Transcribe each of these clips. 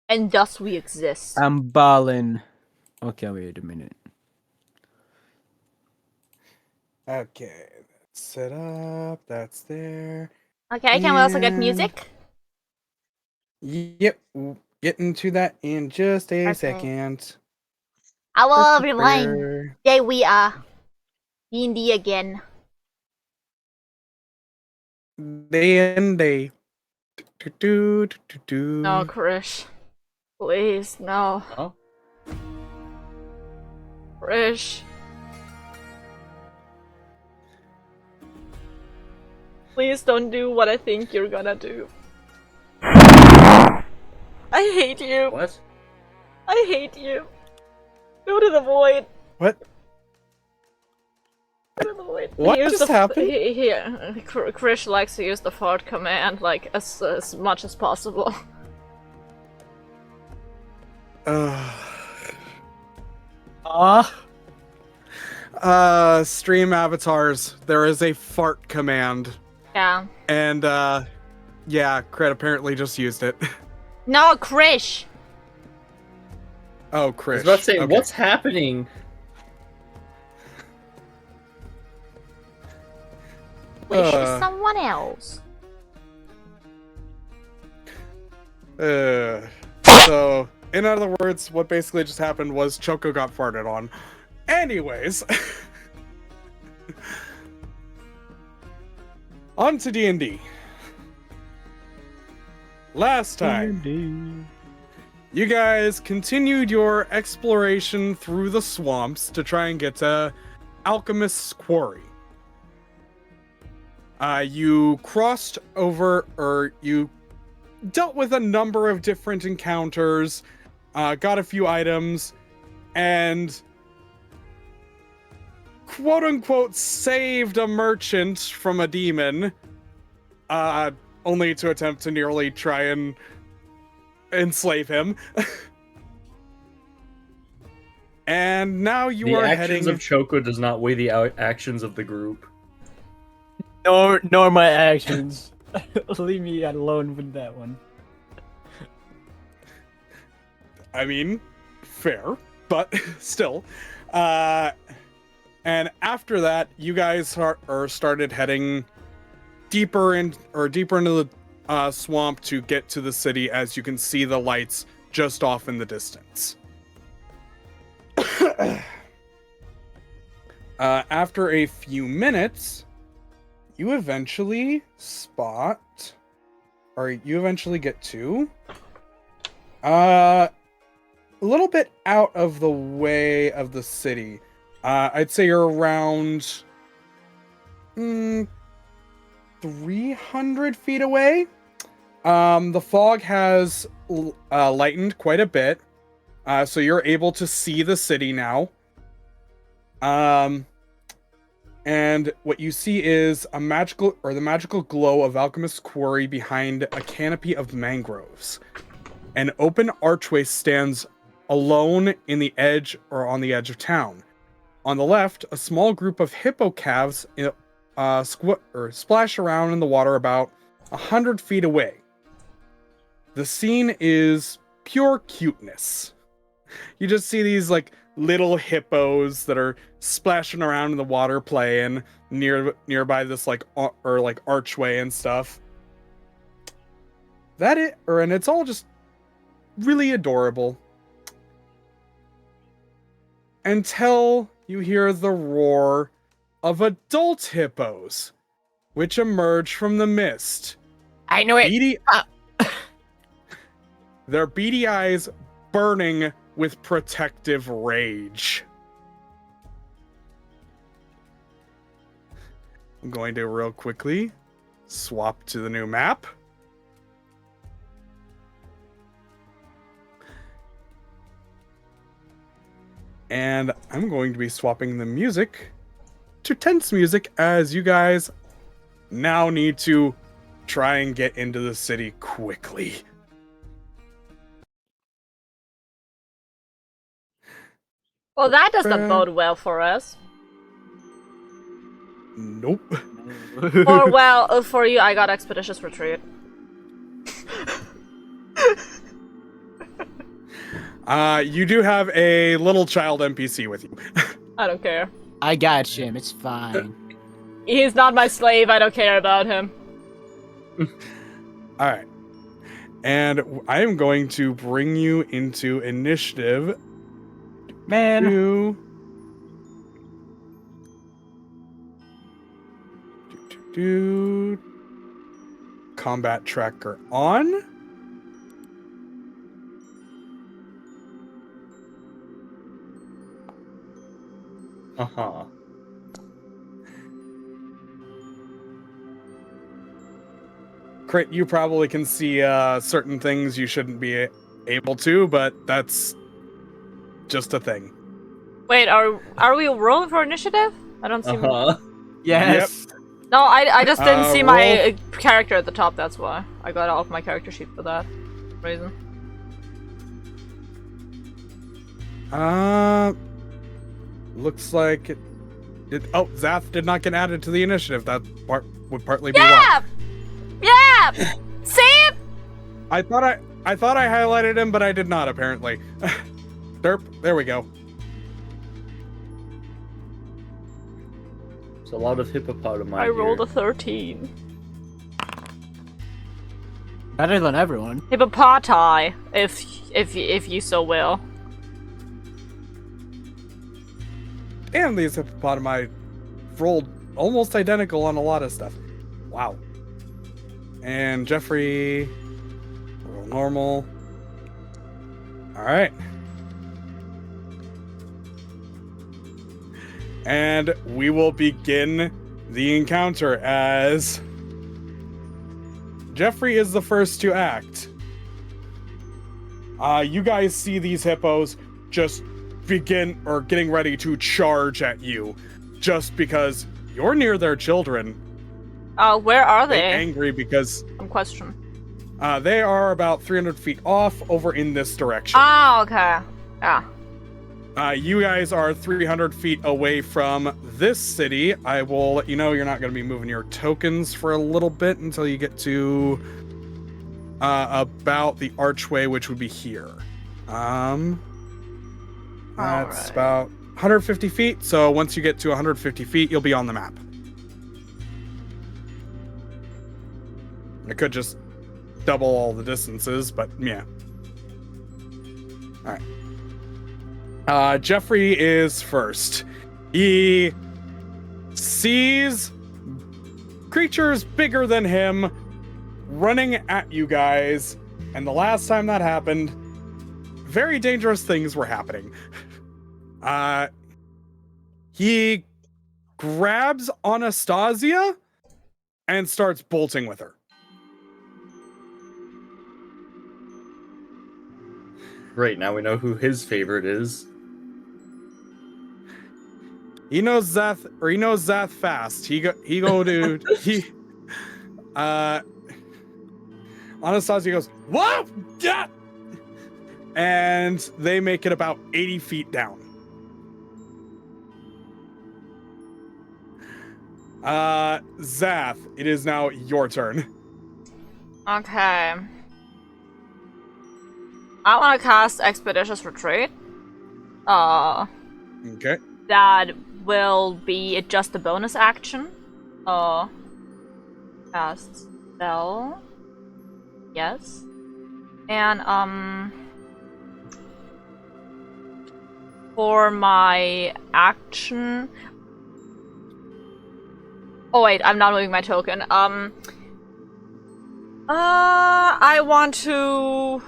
And thus we exist. I'm balling. Okay, wait a minute. Okay, that's set up. That's there. Okay, can we also get And- music? Yep, getting to that in just a Okay. second. Hello everyone. Today we are D&D again. Day and day. No, Krish. Please, no. Oh? Krish. Please don't do what I think you're gonna do. I hate you. What? I hate you. Go to the void. What? Go to the void. What Use just happened? Here, Krish likes to use the fart command like as much as possible. Stream avatars. There is a fart command. Yeah. And, yeah, Cred apparently just used it. No, Krish. Oh, I Chris. was about to say, Okay. what's happening? Krish is someone else. So, in other words, what basically just happened was Choco got farted on. Anyways. On to D&D. Last time, you guys continued your exploration through the swamps to try and get to Alchemist's Quarry. You crossed over, or you dealt with a number of different encounters, got a few items, and quote-unquote saved a merchant from a demon, only to attempt to nearly try and enslave him. And now you The are actions heading... of Choco does not weigh the actions of the group. Nor my actions. Leave me alone with that one. I mean, fair, but still. And after that, you guys started heading deeper into the swamp to get to the city, as you can see the lights just off in the distance. After a few minutes, you eventually get to a little bit out of the way of the city. I'd say you're around 300 feet away. The fog has lightened quite a bit, so you're able to see the city now. And what you see is the magical glow of Alchemist's Quarry behind a canopy of mangroves. An open archway stands alone on the edge of town. On the left, a small group of hippo calves splash around in the water about 100 feet away. The scene is pure cuteness. You just see these like little hippos that are splashing around in the water, playing nearby this archway and stuff. And it's all just really adorable. Until you hear the roar of adult hippos, which emerge from the mist. I knew it. Their beady eyes burning with protective rage. I'm going to real quickly swap to the new map. And I'm going to be swapping the music to tense music, as you guys now need to try and get into the city quickly. Well, that doesn't bode well for us. Nope. Or well, for you, I got Expeditious Retreat. You do have a little child NPC with you. I don't care. I got him. It's fine. He's not my slave. I don't care about him. All right. And I am going to bring you into initiative. Man. Combat tracker on. Uh-huh. Crit, you probably can see certain things you shouldn't be able to, but that's just a thing. Wait, are we rolling for initiative? I don't see. Uh-huh. Yes. No, I just didn't see my roll. character at the top. That's why I got off my character sheet for that reason. Looks like it. Oh, Zath did not get added to the initiative. That would partly be why. Yeah. See? I thought I highlighted him, but I did not apparently. Derp. There we go. There's a lot of hippopotami I rolled here. a 13. Better than everyone. Hippopoti, if you so will. Damn, these hippopotami rolled almost identical on a lot of stuff. Wow. And Jeffrey, roll normal. All right. And we will begin the encounter as Jeffrey is the first to act. You guys see these hippos just begin or getting ready to charge at you just because you're near their children. Where are They're they? angry because Question. they are about 300 feet off over in this direction. Ah, okay. Yeah. You guys are 300 feet away from this city. I will let you know you're not going to be moving your tokens for a little bit until you get to about the archway, which would be here. That's Alright. about 150 feet. So once you get to 150 feet, you'll be on the map. I could just double all the distances, but yeah. All right. Jeffrey is first. He sees creatures bigger than him running at you guys, and the last time that happened, very dangerous things were happening. He grabs Anastasia and starts bolting with her. Great, now we know who his favorite is. He knows Zath fast. He go dude. Anastasia goes, "Whoa!" Yeah! And they make it about 80 feet down. Zath, it is now your turn. Okay. I want to cast Expeditious Retreat. Okay. That will be just a bonus action. Cast spell. Yes. And, for my action... Oh wait, I'm not moving my token. I want to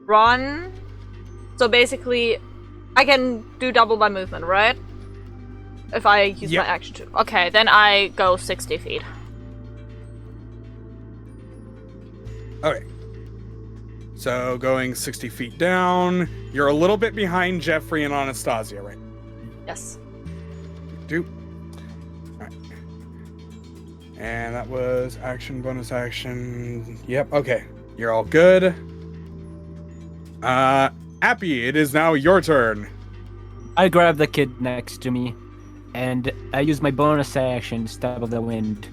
run. So basically, I can do double my movement, right? If I use Yep. my action to. Okay, then I go 60 feet. Okay. So going 60 feet down, you're a little bit behind Jeffrey and Anastasia, right? Yes. Do. Alright. And that was action, bonus action. Yep, okay. You're all good. Appy, it is now your turn. I grab the kid next to me, and I use my bonus action, Stab of the Wind,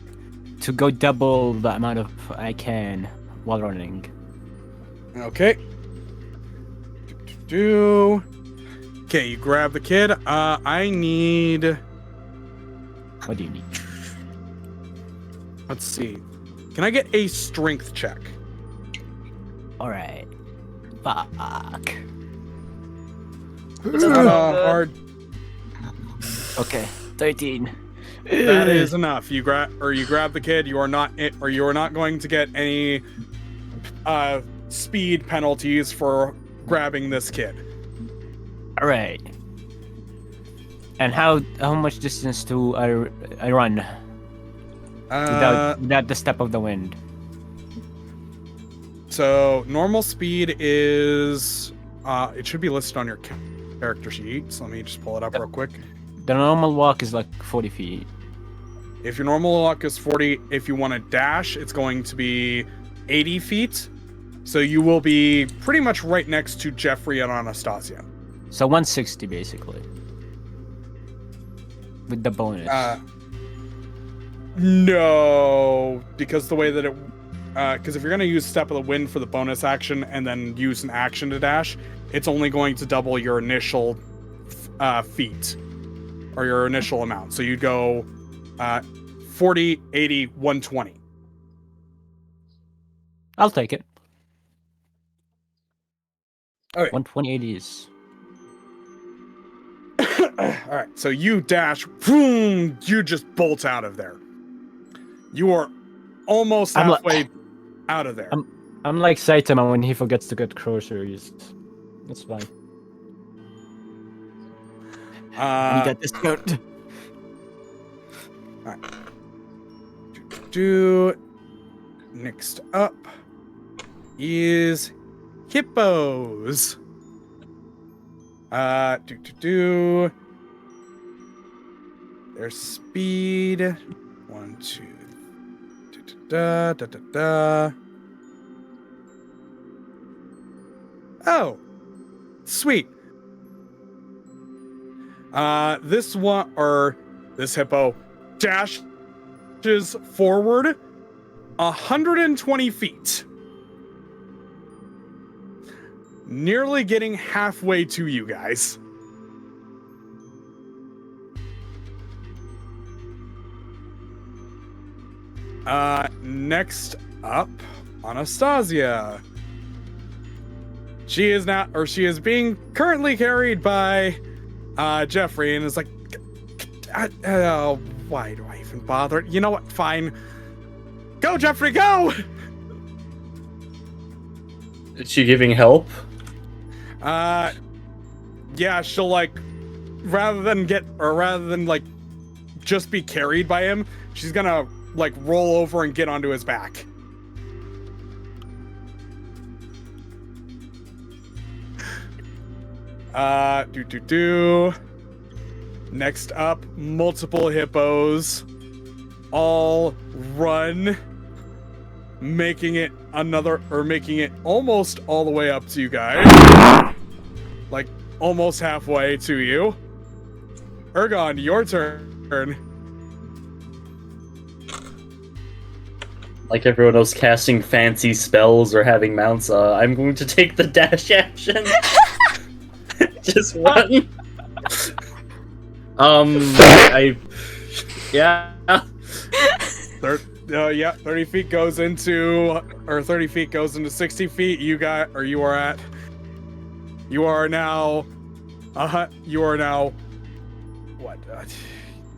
to go double the amount of I can while running. Okay. Okay, you grab the kid. I need. What do you need? Let's see. Can I get a strength check? Alright. Fuck. This is not good. Hard. Okay, 13. That is enough. You grab the kid. You are not going to get any speed penalties for grabbing this kid. Alright. And how much distance do I run without the step of the wind? So normal speed is it should be listed on your character sheet. So let me just pull it up real quick. The normal walk is like 40 feet. If your normal walk is 40, if you want to dash, it's going to be 80 feet. So you will be pretty much right next to Jeffrey and Anastasia. So 160 basically. With the bonus. No, because the way that it, because if you're going to use Step of the Wind for the bonus action and then use an action to dash, it's only going to double your initial feet or your initial amount. So you'd go 40, 80, 120. I'll take it. Okay. 120 it is. All right, so you dash, boom, you just bolt out of there. You are almost halfway out of there. I'm like Saitama when he forgets to get groceries. That's fine. And you got discount. All right. Next up is hippos. Their speed. 1, 2. Da, da, da, da. Oh, sweet. This hippo dashes forward 120 feet. Nearly getting halfway to you guys. Next up, Anastasia. She is being currently carried by Jeffrey, and is like, why do I even bother? You know what? Fine. Go, Jeffrey, go! Is she giving help? Yeah, she'll like, rather than like just be carried by him, she's gonna like roll over and get onto his back. Next up, multiple hippos all run, making it almost all the way up to you guys. Like almost halfway to you. Ergon, your turn. Like everyone else casting fancy spells or having mounts, I'm going to take the dash action. Just one. Yeah. 30 feet goes into 60 feet. You are now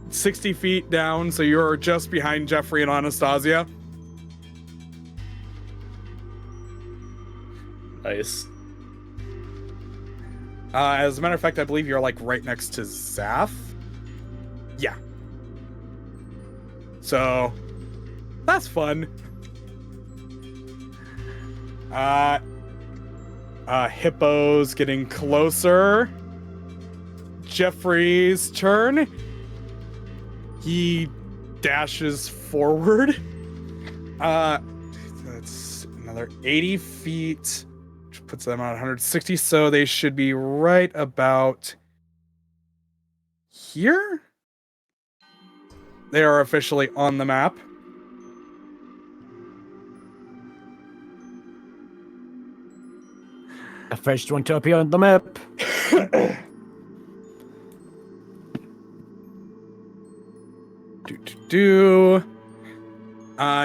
60 feet down, so you're just behind Jeffrey and Anastasia. Nice. As a matter of fact, I believe you're like right next to Zaph. Yeah. So that's fun. Hippos getting closer. Jeffrey's turn. He dashes forward. That's another 80 feet. Which puts them at 160, so they should be right about here. They are officially on the map. First one to appear on the map.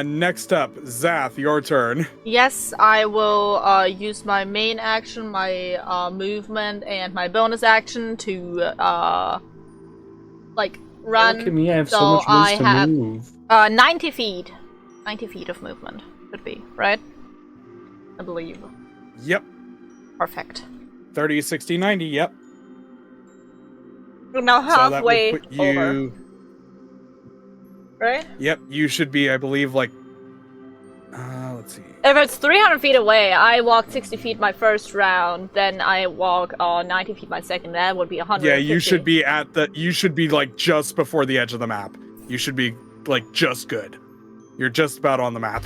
Next up, Zath, your turn. Yes, I will use my main action, my movement, and my bonus action to like run. Look at me, I have so so much I ways to have move. 90 feet. 90 feet of movement should be, right? I believe. Yep. Perfect. 30, 60, 90, yep. We're now So that halfway would put you... over, right? Yep, you should be, I believe, like... let's see. If it's 300 feet away, I walk 60 feet my first round, then I walk 90 feet my second, that would be 100. Yeah, you should be at the... You should be, like, just before the edge of the map. You should be, like, just good. You're just about on the map.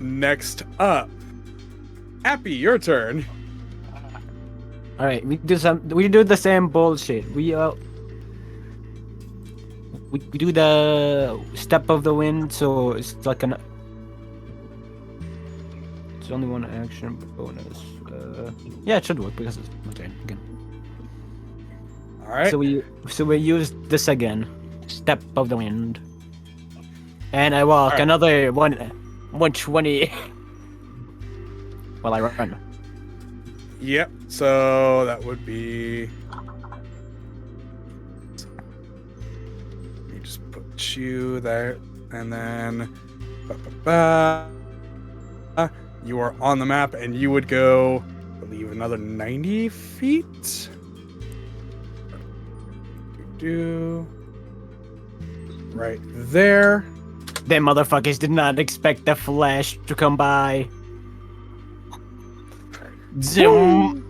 Next up. Appy, your turn. All right, we do the same bullshit. We do the step of the wind, so it's like an. It's only one action bonus. Yeah, it should work because it's my turn again. All right. So we use this again, step of the wind, and I walk Alright. another 120 while I run. Yep, so that would be... Let me just put you there, and then... You are on the map, and you would go, I believe, another 90 feet? Right there. Them motherfuckers did not expect the flash to come by. Zoom.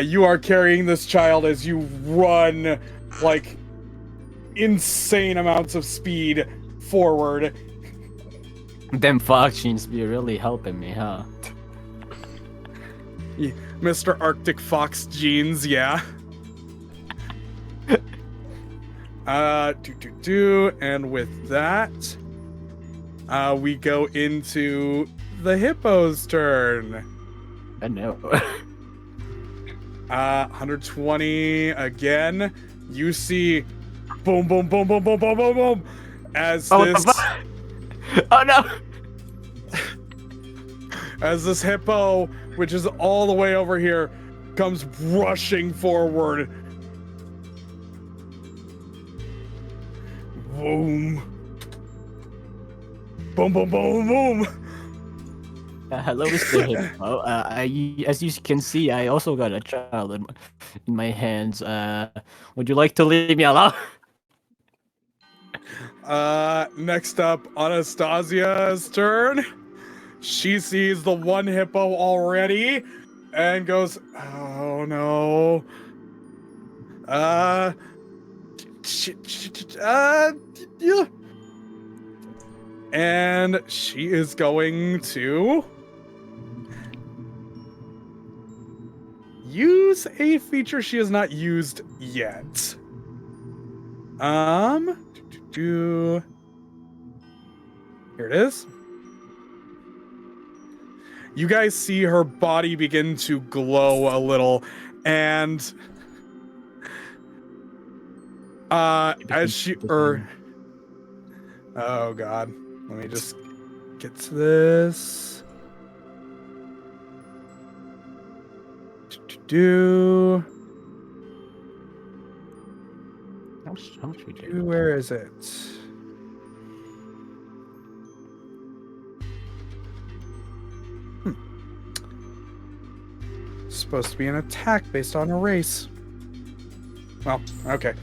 You are carrying this child as you run, like, insane amounts of speed forward. Them fox seems to be really helping me, huh? Mr. Arctic Fox jeans, yeah. And with that, we go into the hippo's turn. I know. 120 again. You see, boom, boom, boom, boom, boom, boom, boom, boom, as this, Oh no! as this hippo, which is all the way over here, comes rushing forward. Boom. Boom, boom, boom, boom. Hello, Mr. Hippo. As you can see, I also got a child in my hands. Would you like to leave me alone? Next up, Anastasia's turn. She sees the one hippo already and goes, oh no. Yeah. And she is going to use a feature she has not used yet. Here it is. You guys see her body begin to glow a little, and as she oh god, let me just get to this. How much we do? Where is it? Supposed to be an attack based on a race. Well, okay.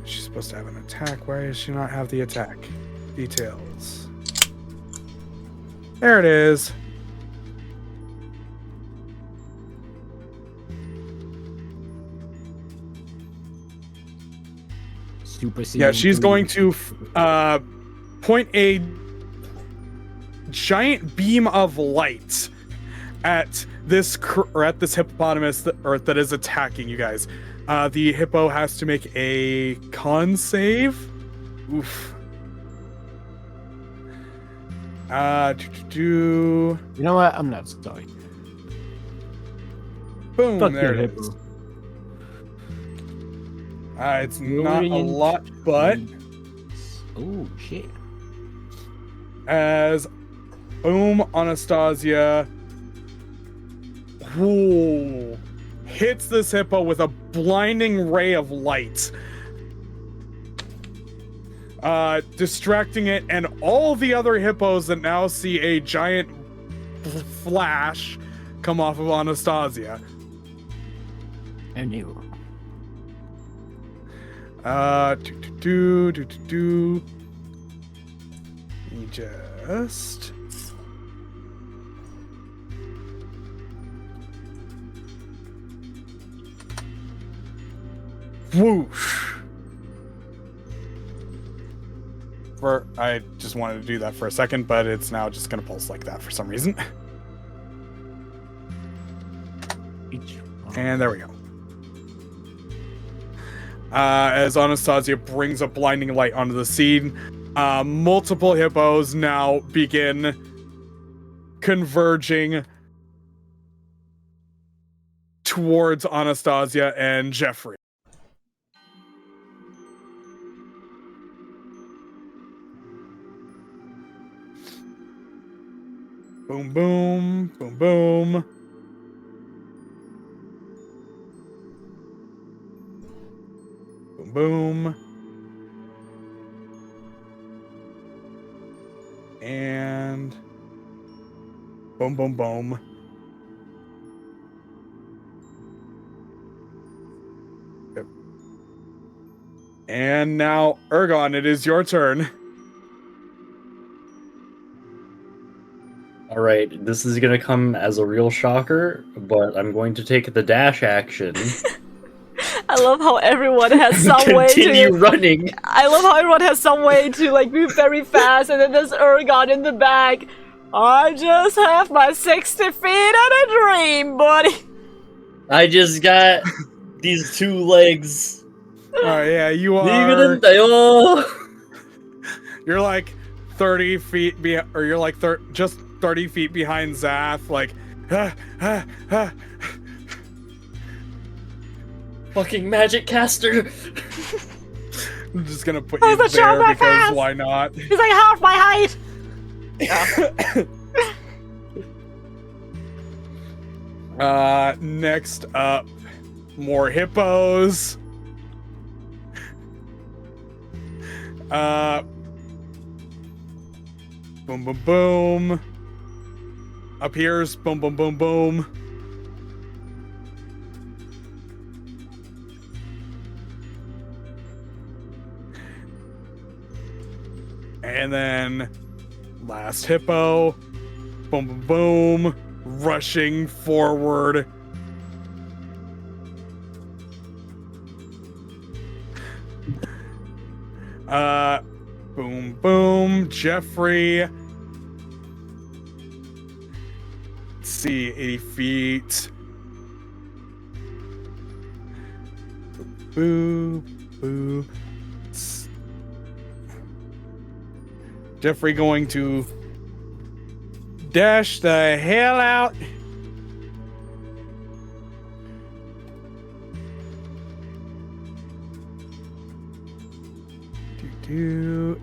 She's supposed to have an attack. Why does she not have the attack? Details. There it is. Yeah, she's going to point a giant beam of light at this hippopotamus that is attacking you guys. The hippo has to make a con save. Oof. You know what? I'm not sorry. Boom, Fuck there your it hippo. is. It's not a lot, but Oh shit. as boom, Anastasia hits this hippo with a blinding ray of light, distracting it and all the other hippos that now see a giant flash come off of Anastasia. And you. He just whoosh. I just wanted to do that for a second, but it's now just gonna pulse like that for some reason. And there we go. As Anastasia brings a blinding light onto the scene, multiple hippos now begin converging towards Anastasia and Jeffrey. Boom, boom, boom, boom. Boom, boom. And boom, boom, boom. Yep. And now, Ergon, it is your turn. All right, this is gonna come as a real shocker, but I'm going to take the dash action. I love how everyone has some way Continue to. running. I love how everyone has some way to like move very fast, and then there's Ergon in the back. I just have my 60 feet and a dream, buddy. I just got these two legs. Yeah, you are. Oh. You're like 30 feet or you're like just 30 feet behind Zath, like, Fucking magic caster. I'm just gonna put How's you the there child that because fast? why not? He's like half my height. Next up, more hippos. Boom, boom, boom. Appears, boom, boom, boom, boom. And then last hippo, boom, boom, boom, rushing forward. Boom, boom, Jeffrey. Let's see, 80 feet. Boo, boo. Jeffrey going to dash the hell out. Do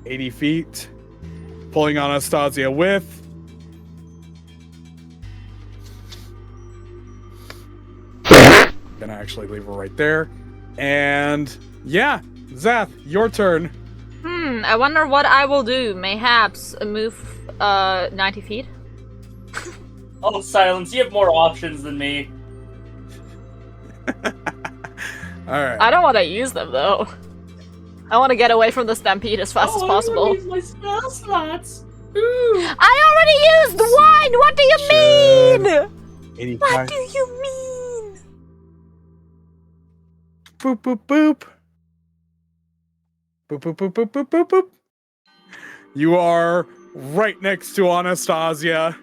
80 feet. Pulling on Anastasia with. Gonna actually leave her right there. And yeah, Zath, your turn. I wonder what I will do. Mayhaps move 90 feet. Oh, silence! You have more options than me. Alright. I don't want to use them though. I want to get away from the stampede as fast as possible. Use my spell slots. I already used one! What do you mean? 85. What do you mean? Boop, boop, boop. Boop, boop, boop, boop, boop, boop, boop. You are right next to Anastasia.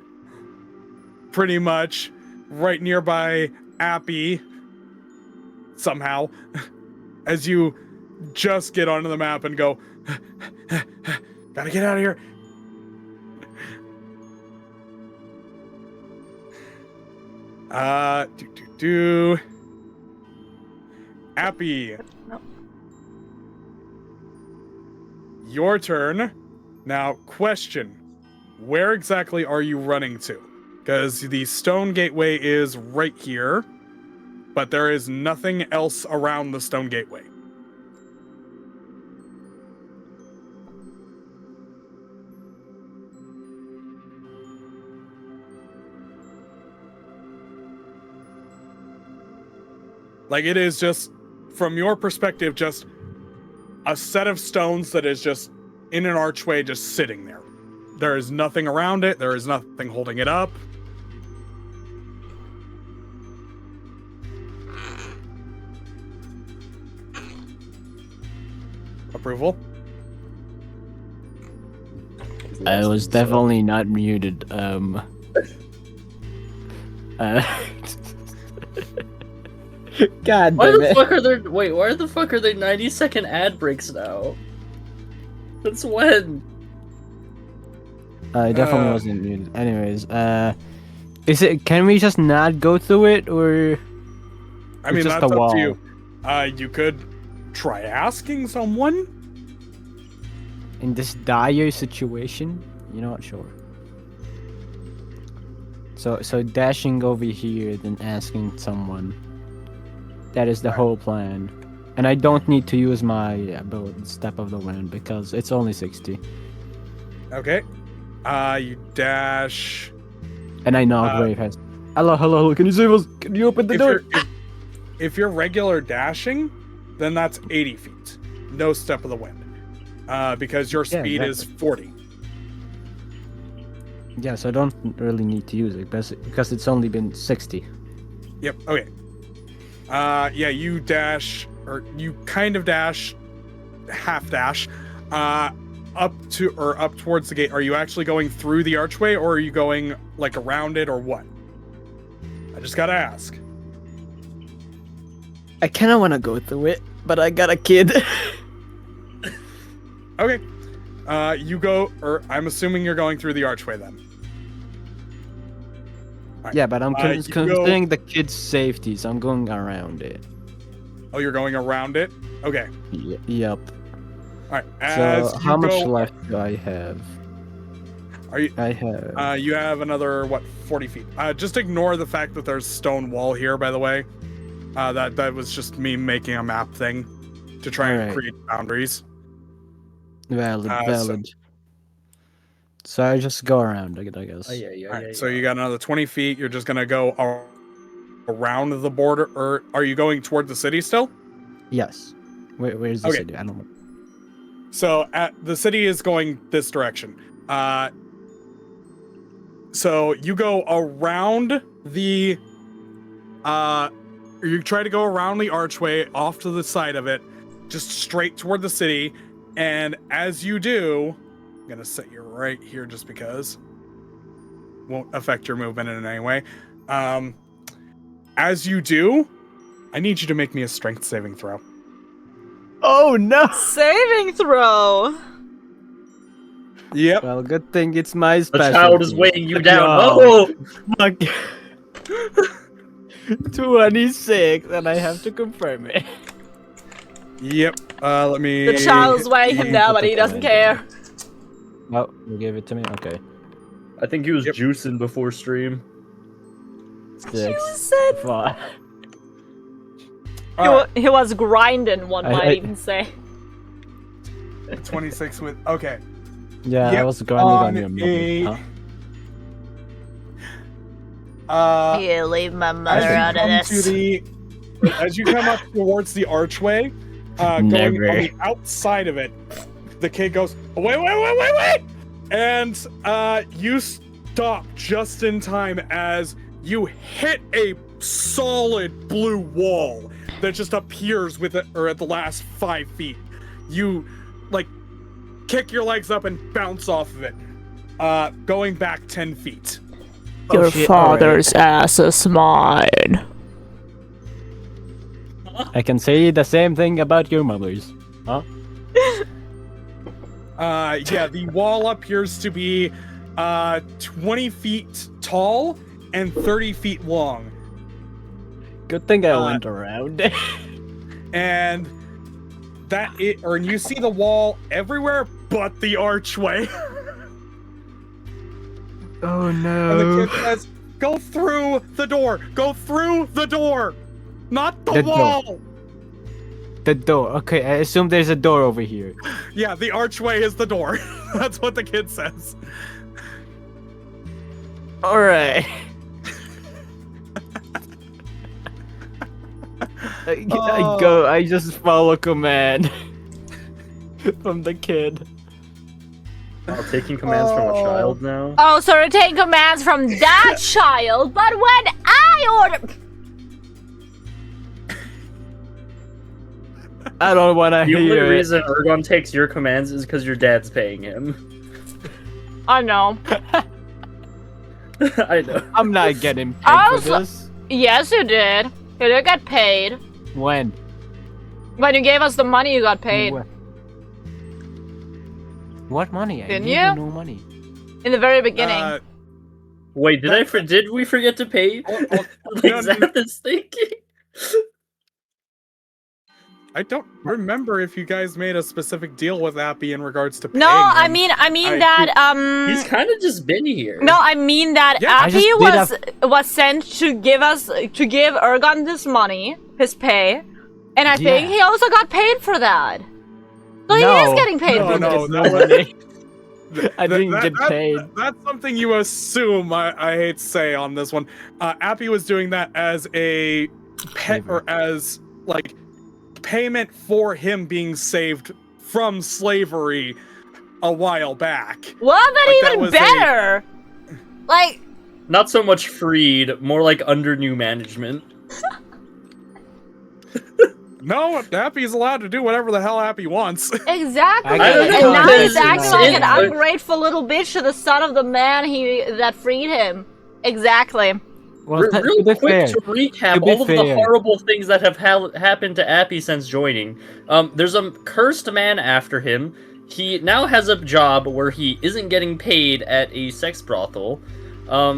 pretty much right nearby Appy somehow as you just get onto the map and go, gotta get out of here. Appy. No. Your turn. Now, question. Where exactly are you running to? Because the stone gateway is right here, but there is nothing else around the stone gateway. Like, it is just, from your perspective, just a set of stones that is just in an archway just sitting there. There is nothing around it. There is nothing holding it up. Approval? I was definitely not muted. God Why damn the it. fuck are there? Wait, why the fuck are there 90-second ad breaks now? Since when? I definitely wasn't muted. Anyways, is it? Can we just not go through it, or? I mean, It's just that's a up wall. to you. You could try asking someone. In this dire situation? You know what? Sure. So dashing over here, then asking someone. That is the whole plan. And I don't need to use my ability, Step of the Wind, because it's only 60. Okay. You dash. And I know Grave has. Hello, can you save us? Can you open the If door? you're, if you're regular dashing, then that's 80 feet. No Step of the Wind. Because your Yeah, speed is 40. Yeah, so I don't really need to use it because it's only been 60. Yep. Okay. Yeah, you dash, or you kind of dash, half dash, up towards the gate. Are you actually going through the archway, or are you going like around it, or what? I just gotta ask. I kind of want to go through it, but I got a kid. Okay. You go, or I'm assuming you're going through the archway then. Alright. Yeah, but I'm You considering the kid's safety, so I'm going around it. Oh, you're going around it? Okay. Yep. All right. So how much left do I have? Are you? I have. You have another 40 feet. Just ignore the fact that there's stone wall here. By the way, that was just me making a map thing to try and Alright. create boundaries. Valid. So I just go around, I guess. Oh, yeah. All right. So you got another 20 feet. You're just gonna go around the border, or are you going toward the city still? Yes. Where's the Okay. city? I don't know. So the city is going this direction. So you go around the you try to go around the archway off to the side of it, just straight toward the city. And as you do, I'm gonna set you right here just because won't affect your movement in any way. As you do, I need you to make me a strength saving throw. Oh no! Saving throw. Yep. Well, good thing it's my The specialty. child is weighing you down. Yo. Oh! Fuck. 26, and I have to confirm it. Yep. Let me. The child's weighing him down, but he doesn't care. Oh, you gave it to me? Okay. I think he was Yep. juicing before stream. 6, said 5. he was grinding, one I- might I- even say. 26 with. Okay. Yeah, I Yep, was grinding on on your a- mother. You leave my As mother you out of come this. to the, as you come up towards the archway, going on Never. the outside of it, the kid goes, wait! And you stop just in time as you hit a solid blue wall that just appears with it, or at the last 5 feet. You like kick your legs up and bounce off of it, going back 10 feet. Your shit, father's ass is mine. I can say the same thing about your mother's. Huh? Yeah, the wall appears to be 20 feet tall and 30 feet long. Good thing I went around. And and you see the wall everywhere but the archway. Oh And no. the kid says, "Go through the door! Go through the door! Not the The door. wall!" The door. Okay, I assume there's a door over here. Yeah, the archway is the door. That's what the kid says. Alright. I just follow command from the kid. Oh, taking commands from a child now. Oh, so we're taking commands from that child, but when I order... I don't want to The only hear it. reason Ergon takes your commands is because your dad's paying him. I know. I know. I'm not getting paid Also- for this. Yes, you did. You did get paid. When? When you gave us the money, you got paid. What money? I Didn't gave you? no money. In the very beginning. Wait, did we forget to pay? No, Like Zap is thinking. I don't remember if you guys made a specific deal with Appy in regards to paying No, I him. mean I- that He's kind of just been here. No, I mean that Yeah, I Appy just did was sent to give Ergon this money, his pay, and I think Yeah. he also got paid for that. So he is getting paid No, for no, this. that was- I didn't get paid. That's something you assume. I hate to say on this one. Appy was doing that as a pet Favor. or as like payment for him being saved from slavery a while back. Well, but Like, that even was better. Like, Not so much freed, more like under new management. No, Appy's allowed to do whatever the hell Appy wants. exactly. I don't And know, now because he's acting it's- like an it- ungrateful little bitch to the son of the man that freed him. Exactly. Well, Real to be quick fair, to recap To be all of the fair. horrible things that have happened to Appy since joining. There's a cursed man after him. He now has a job where he isn't getting paid at a sex brothel.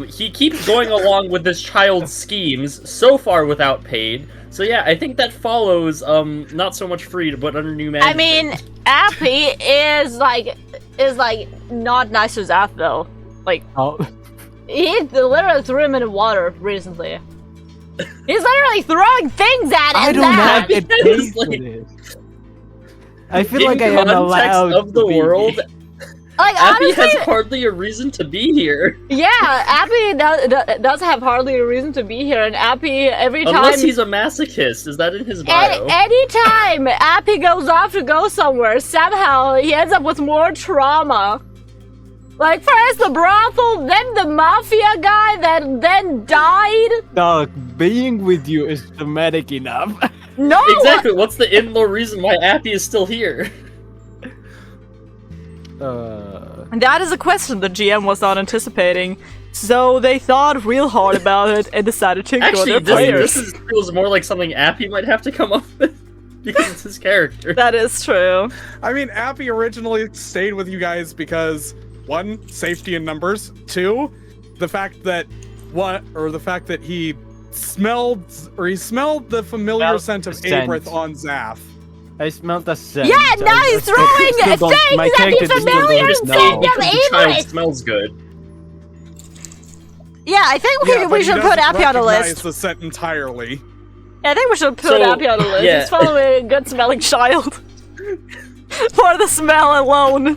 He keeps going along with this child's schemes, so far without paid. So yeah, I think that follows not so much freed, but under new management. I mean, Appy is like not nice to Zaf though. Like, oh, he literally threw him in the water recently. He's literally throwing things at him. I don't have Zaf. to pay for this. I feel like I in am context allowed of the to be world, here. Like, Appy honestly, has hardly a reason to be here. yeah, Appy does have hardly a reason to be here, and Appy every time. Unless he's a masochist. Is that in his bio? Anytime Appy goes off to go somewhere, somehow he ends up with more trauma. Like, first the brothel, then the mafia guy that then died. Dog, being with you is traumatic enough. No! Exactly. What's the in-law reason why Appy is still here? That is a question the GM was not anticipating. So they thought real hard about it and decided to ignore Actually, their players. feels more like something Appy might have to come up with because it's his character. That is true. I mean, Appy originally stayed with you guys because, one, safety in numbers. Two, the fact that he smelled the familiar Smelled scent of the scent. Abrith on Zaf. I smelled the scent. Yeah, so now I he's still throwing don't- things my at character the still familiar doesn't Just know. scent because of the child Abrith. smells good. Yeah, I think Yeah, but we he should put doesn't Appy on the recognize list. the scent entirely. Yeah, I think we should put So, Appy on the list. yeah. He's following a good smelling child. For the smell alone.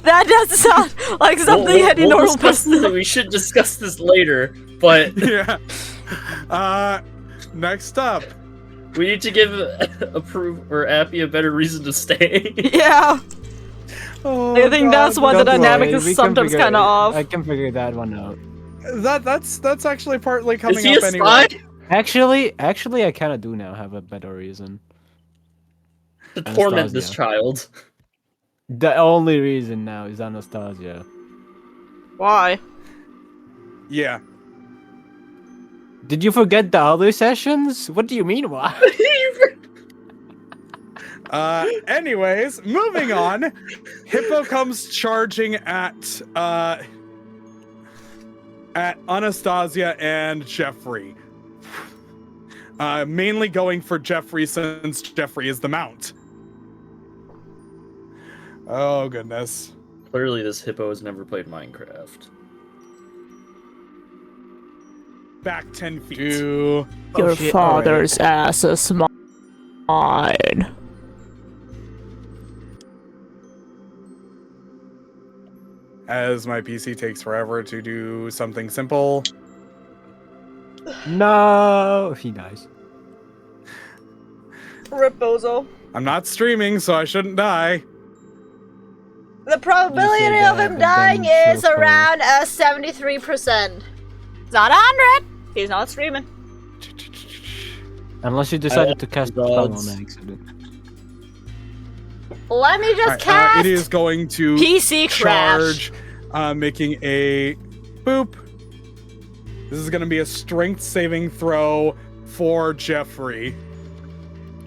That doesn't sound like something any normal discuss person. this, we should discuss this later, but Yeah. Next up. we need to give Appy a better reason to stay. Yeah. Oh, I think that's why the Don't dynamic worry, is we can sometimes figure kind of it- off. I can figure that one out. That's actually partly coming Is he up a anyway. spy? Actually, I kind of do now have a better reason. To torment this Anastasia. child. The only reason now is Anastasia. Why? Yeah. Did you forget the other sessions? What do you mean, why? Anyways, moving on. Hippo comes charging at Anastasia and Jeffrey. Mainly going for Jeffrey since Jeffrey is the mount. Oh, goodness. Clearly, this hippo has never played Minecraft. Back 10 feet. To... Your shit, father's ass is mine. As my PC takes forever to do something simple. No, he dies. Rip Bozo. I'm not streaming, so I shouldn't die. The probability You say of that, him but dying then is she'll spoil. around 73%. It's not 100. He's not streaming. Unless you decided to cast the spell gods. on accident. Let me just Alright, cast it is going to PC crash. charge, making a boop. This is going to be a strength saving throw for Jeffrey.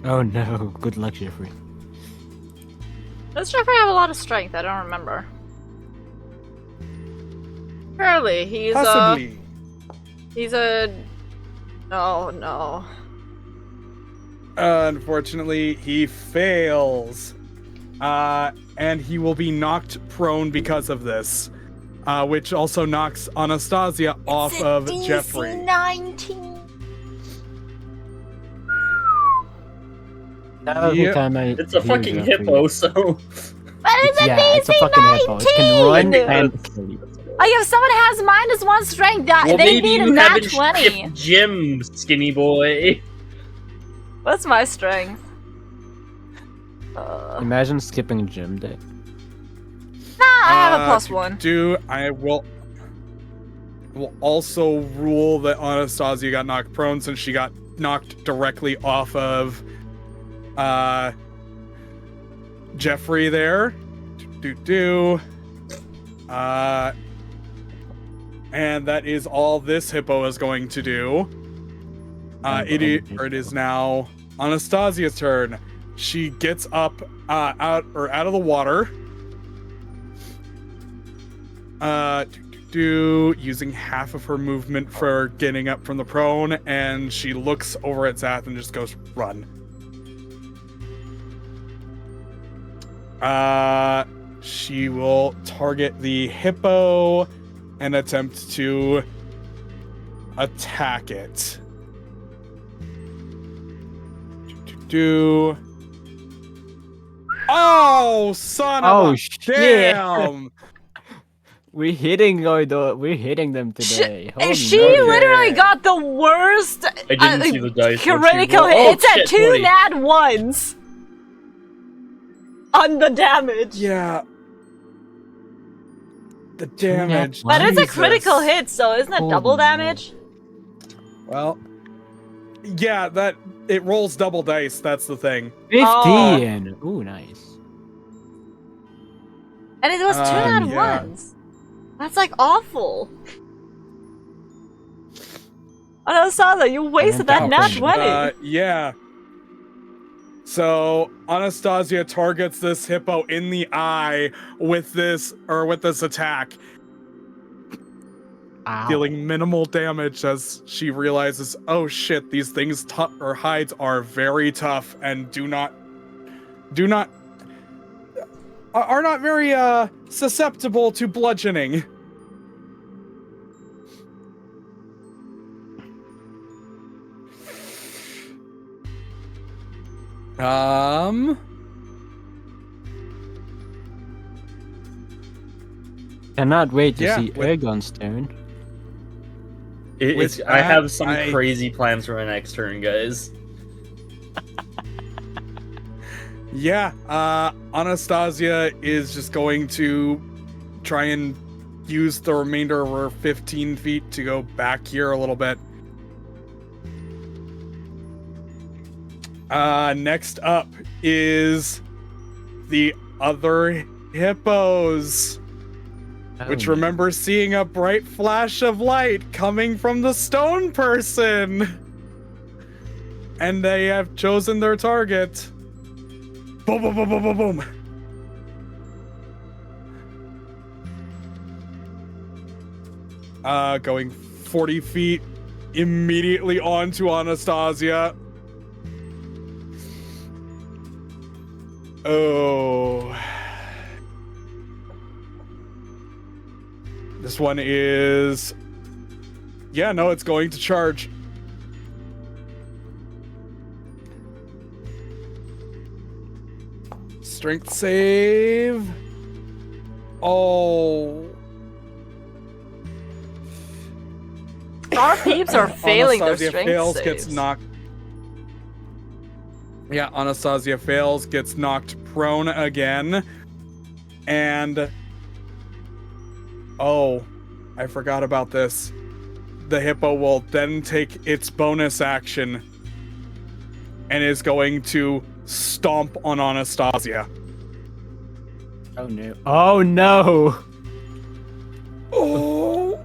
Oh no, good luck, Jeffrey. Does Jeffrey have a lot of strength? I don't remember. Surely he's Possibly. he's a. Oh no. Unfortunately, he fails. And he will be knocked prone because of this. Which also knocks Anastasia off of Jeffrey. 19. Now Yep. time I It's a hear fucking Jeffrey. hippo, so. But it's a Yeah, DC it's a fucking hippo. It can run 19. and kill you. Like if someone has -1 strength, that Well, they maybe need a you nat haven't 20. skipped gym, skinny boy. What's my strength? Imagine skipping gym day. Nah, I have a +1. I will also rule that Anastasia got knocked prone since she got knocked directly off of Jeffrey there. And that is all this hippo is going to do. It is now Anastasia's turn. She gets up out of the water. Using half of her movement for getting up from the prone, and she looks over at Zath and just goes, run. She will target the hippo and attempt to attack it. Oh, son of a shit! damn! We're hitting them today. And Holy she moly. literally got the worst I didn't see the dice. critical Oh, hit. It's shit, at 2 20. nat 1s on the damage. Yeah. The damage. But it's a Jesus. critical hit, so isn't it Holy double moly. damage? Well, yeah, that it rolls double dice. That's the thing. 15! Ooh, nice. And it was 2 nat yeah. 1s. That's like awful. Anastasia, you wasted that And nat that 20. Yeah. So Anastasia targets this hippo in the eye with this attack, Ow. dealing minimal damage as she realizes, oh shit, these things hides are very tough and are not very susceptible to bludgeoning. Cannot wait to Yeah, see with- Ergon's turn. With I have that, some I- crazy plans for my next turn, guys. Yeah, Anastasia is just going to try and use the remainder of her 15 feet to go back here a little bit. Next up is the other hippos. which remembers seeing a bright flash of light coming from the stone person. And they have chosen their target. Boom, boom, boom, boom, boom, boom. Going 40 feet immediately onto Anastasia. Oh. This one is... Yeah, no, it's going to charge. Strength save. Oh. Our peeps are failing their Anastasia strength fails, saves. gets knocked. Yeah, Anastasia fails, gets knocked prone again. And... Oh, I forgot about this. The hippo will then take its bonus action and is going to stomp on Anastasia. Oh no. Oh no! Oh!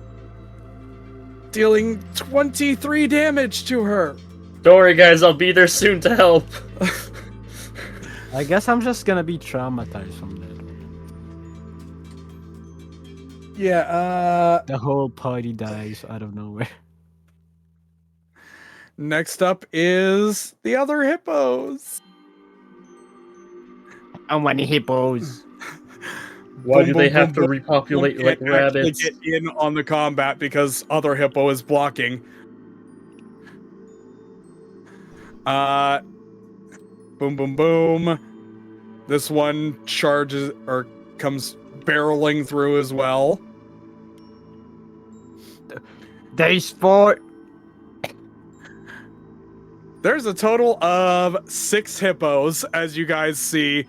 Dealing 23 damage to her. Don't worry, guys. I'll be there soon to help. I guess I'm just gonna be traumatized from that. Yeah, The whole party dies out of nowhere. next up is the other hippos. How many hippos? Why Boom, do they boom, have boom, to repopulate Can't like actually rabbits? get in on the combat because other hippo is blocking. Boom, boom, boom. This one charges or comes barreling through as well. There's 4. There's a total of 6 hippos, as you guys see.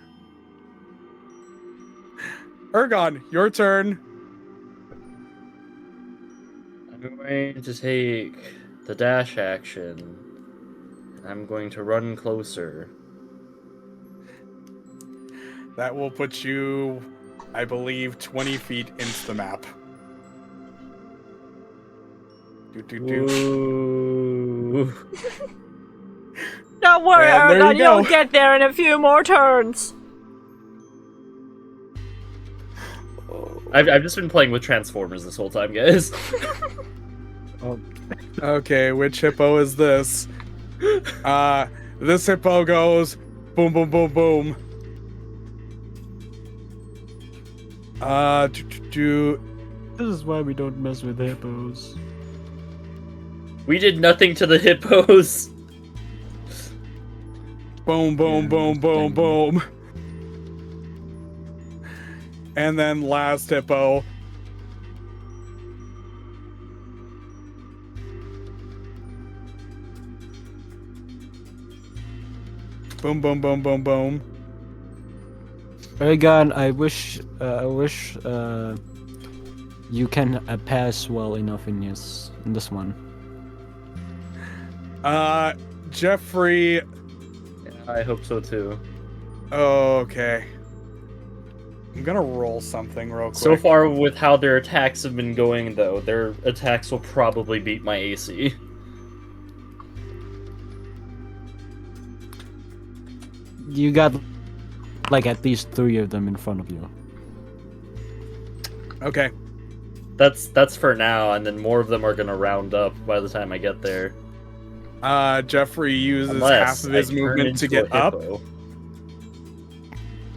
Ergon, your turn. I'm going to take the dash action. I'm going to run closer. That will put you, I believe, 20 feet into the map. Ooh. Don't worry, And there Ergon, you go. you'll get there in a few more turns. I've just been playing with Transformers this whole time, guys. Okay, which hippo is this? This hippo goes boom, boom, boom, boom. This is why we don't mess with hippos. We did nothing to the hippos. Boom, boom, Yeah, boom, boom, dang. boom. And then last hippo. Boom, boom, boom, boom, boom. Ergon, I wish you can pass well enough in this one. Jeffrey. I hope so too. Okay. I'm gonna roll something real quick. So far, with how their attacks have been going, though, their attacks will probably beat my AC. You got like at least 3 of them in front of you. Okay. That's for now, and then more of them are gonna round up by the time I get there. Jeffrey uses Unless half of his I turn movement to into a get up. hippo.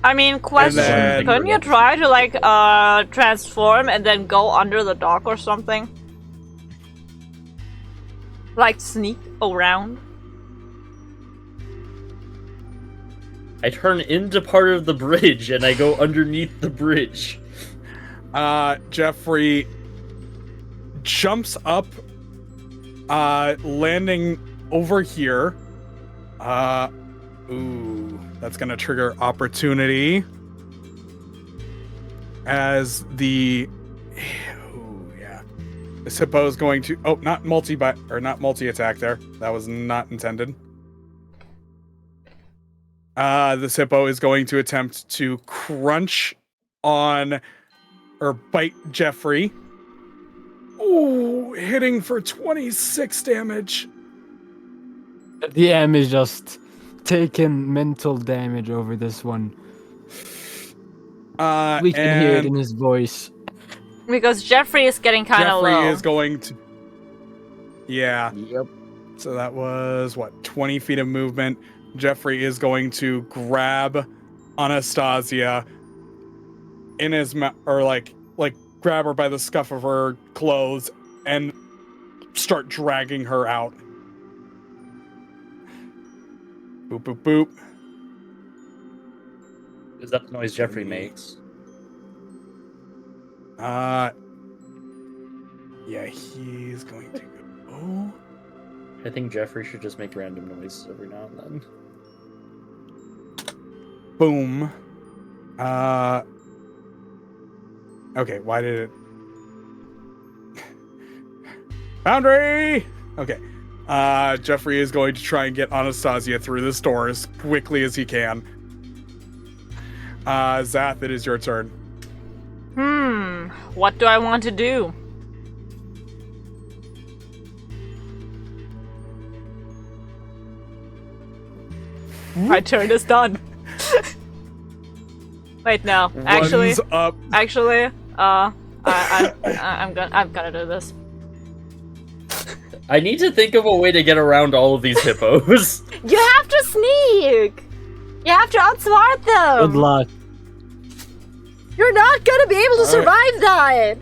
I mean, question, then- couldn't you try to, like, transform and then go under the dock or something? Like, sneak around? I turn into part of the bridge, and I go underneath the bridge. Jeffrey jumps up, landing over here. Ooh, that's gonna trigger opportunity. As the, ooh, yeah, this hippo is going to, oh, not multi attack there. That was not intended. This hippo is going to attempt to crunch on bite Jeffrey. Ooh, hitting for 26 damage. The DM is just taking mental damage over this one. We can hear it in his voice. Because Jeffrey is getting kind of low. Jeffrey is going to... Yeah. Yep. So that was, what, 20 feet of movement. Jeffrey is going to grab Anastasia in his mouth, or like grab her by the scuff of her clothes and start dragging her out. Boop, boop, boop. Is that the noise Jeffrey makes? Yeah, he's going to go... I think Jeffrey should just make random noises every now and then. Boom. Okay, why did it... Boundary! Okay. Jeffrey is going to try and get Anastasia through this door as quickly as he can. Zath, it is your turn. What do I want to do? My turn is done. Wait, no. Actually, Runs up. I'm gonna do this. I need to think of a way to get around all of these hippos. You have to sneak. You have to outsmart them. Good luck. You're not gonna be able to survive that.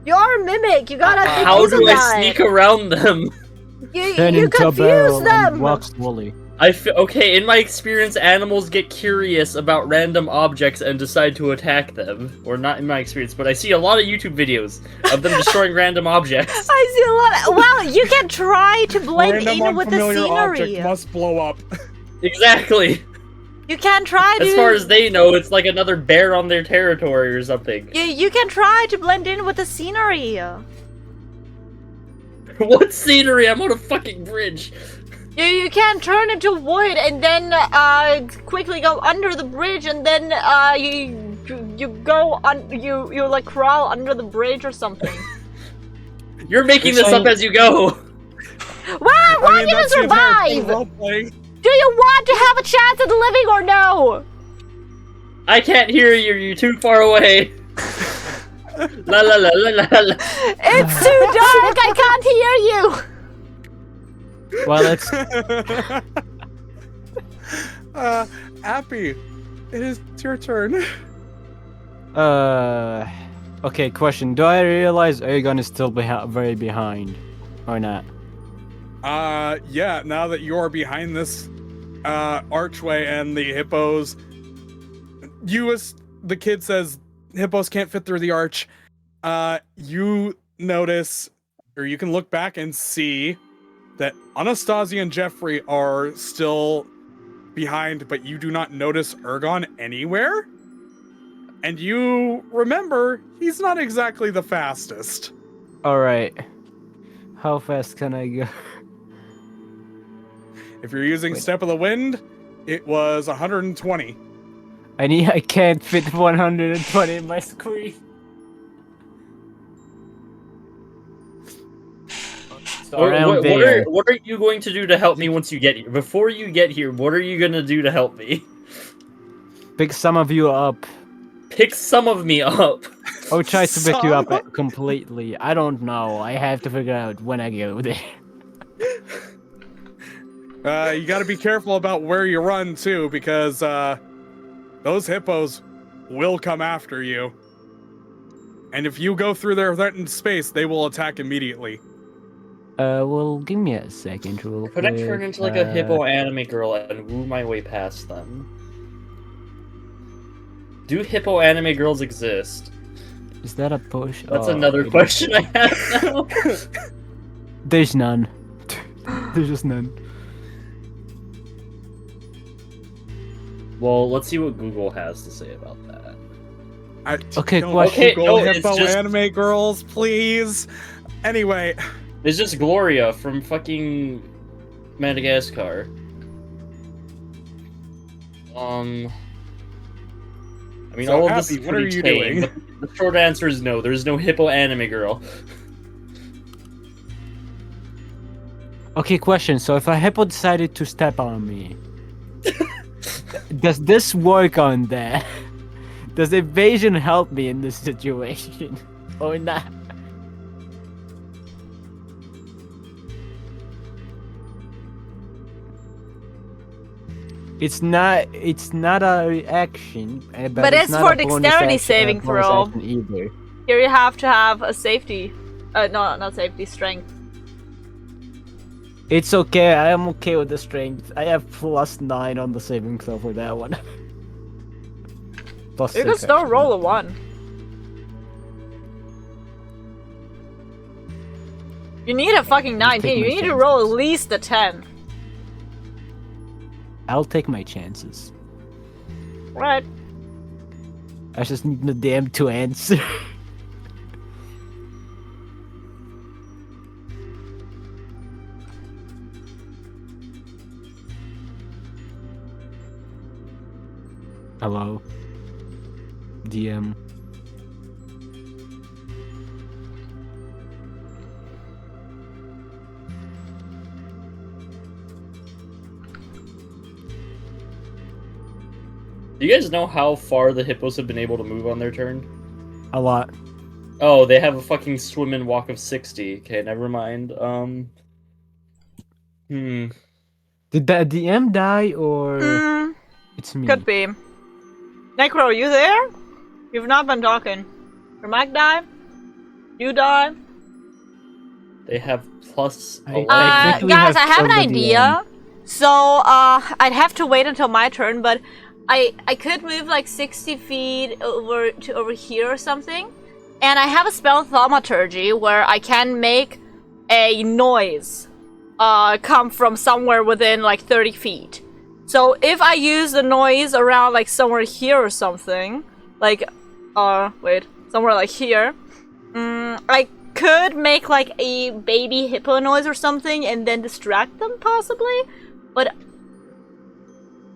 You're a mimic. You gotta make How use of do I that. sneak around them? Turn You into a confuse barrel them. and walk slowly. Okay, in my experience, animals get curious about random objects and decide to attack them. Or not in my experience, but I see a lot of YouTube videos of them destroying random objects. I see a lot. Well, you can try to blend Random in with the unfamiliar object scenery. must blow up. Exactly. You can try to. As far as they know, it's like another bear on their territory or something. You can try to blend in with the scenery. What scenery? I'm on a fucking bridge. You can turn into wood and then quickly go under the bridge and then you go on you like crawl under the bridge or something. You're making this up as you go. Wow, why do you that's the entire survive? role-playing. Do you want to have a chance at living or no? I can't hear you. You're too far away. La la la la la la. It's too dark. I can't hear you. Well, it's Appy, it is your turn. okay. Question: do I realize Aegon is still very behind, or not? Yeah. Now that you're behind this archway and the hippos, the kid says hippos can't fit through the arch. You notice, or you can look back and see that Anastasia and Jeffrey are still behind, but you do not notice Ergon anywhere. And you remember, he's not exactly the fastest. All right. How fast can I go? If you're using Wait. Step of the Wind, it was 120. I can't fit 120 in my screen. Around there. What are you going to do to help me once you get here? Before you get here, what are you gonna do to help me? Pick some of you up. Pick some of me up. Or try to pick you up Some? completely. I don't know. I have to figure out when I go there. You gotta be careful about where you run, too, because those hippos will come after you. And if you go through their threatened space, they will attack immediately. Well, give me a second real quick. Could I turn into like a hippo anime girl and woo my way past them? Do hippo anime girls exist? Is that a push? That's Oh, another it is. question I have now. There's none. There's just none. Well, let's see what Google has to say about that. Okay, Don't question. Okay, Google no, it's hippo just- anime girls, please. Anyway, It's just Gloria from fucking Madagascar. I mean, So, all of this Appy, is what are pretty you tame, doing? but the short answer is no. There's no hippo anime girl. Okay, question. So if a hippo decided to step on me, does this work on that? Does evasion help me in this situation or not? It's not a reaction, But it's not for a bonus dexterity action, saving bonus throw. action either. Here you have to have a safety. No, not safety, strength. It's okay. I am okay with the strength. I have +9 on the saving throw for that one. Plus You can 6, still actually. roll a 1. You need a fucking 19. You my need to roll at chances. least a 10. I'll take my chances. Right. I just need the damn to answer. Hello, DM. Do you guys know how far the hippos have been able to move on their turn? A lot. Oh, they have a fucking swim and walk of 60. Okay, never mind. Did the DM die or Mm, it's me? could be. Necro, are you there? You've not been talking. Your mic died? You died? They have plus I 11. think we Guys, have I have an killed the idea. So, I'd have to wait until my turn, but I could move like 60 feet over to over here or something. And I have a spell Thaumaturgy where I can make a noise come from somewhere within like 30 feet. So if I use the noise around like somewhere here or something, like, wait, somewhere like here, I could make like a baby hippo noise or something and then distract them possibly, but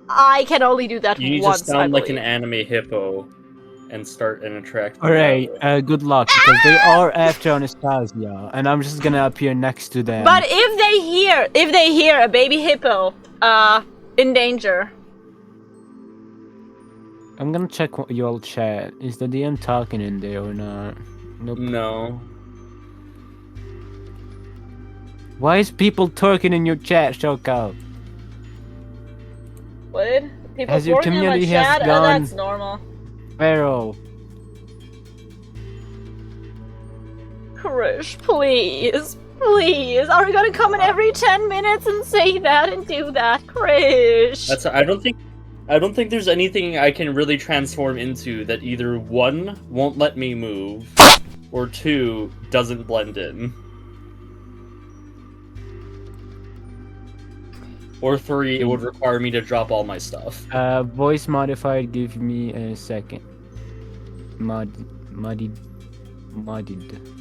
I can only do that You need once. to sound I like an believe. anime hippo and start and attract. them Alright, that way. good luck because they are after Anastasia, and I'm just gonna appear next to them. But if they hear a baby hippo, in danger. I'm gonna check your chat. Is the DM talking in there or not? Nope. No. Why is people talking in your chat, Shoko? What? People As your talking in my community has chat? gone- That's normal. Pharaoh. Krish, please. Please. Are we gonna come in every 10 minutes and say that and do that? Krish. That's. I don't think there's anything I can really transform into that either 1 won't let me move, or 2 doesn't blend in, or 3 it would require me to drop all my stuff. Voice modifier, give me a second. Muddied.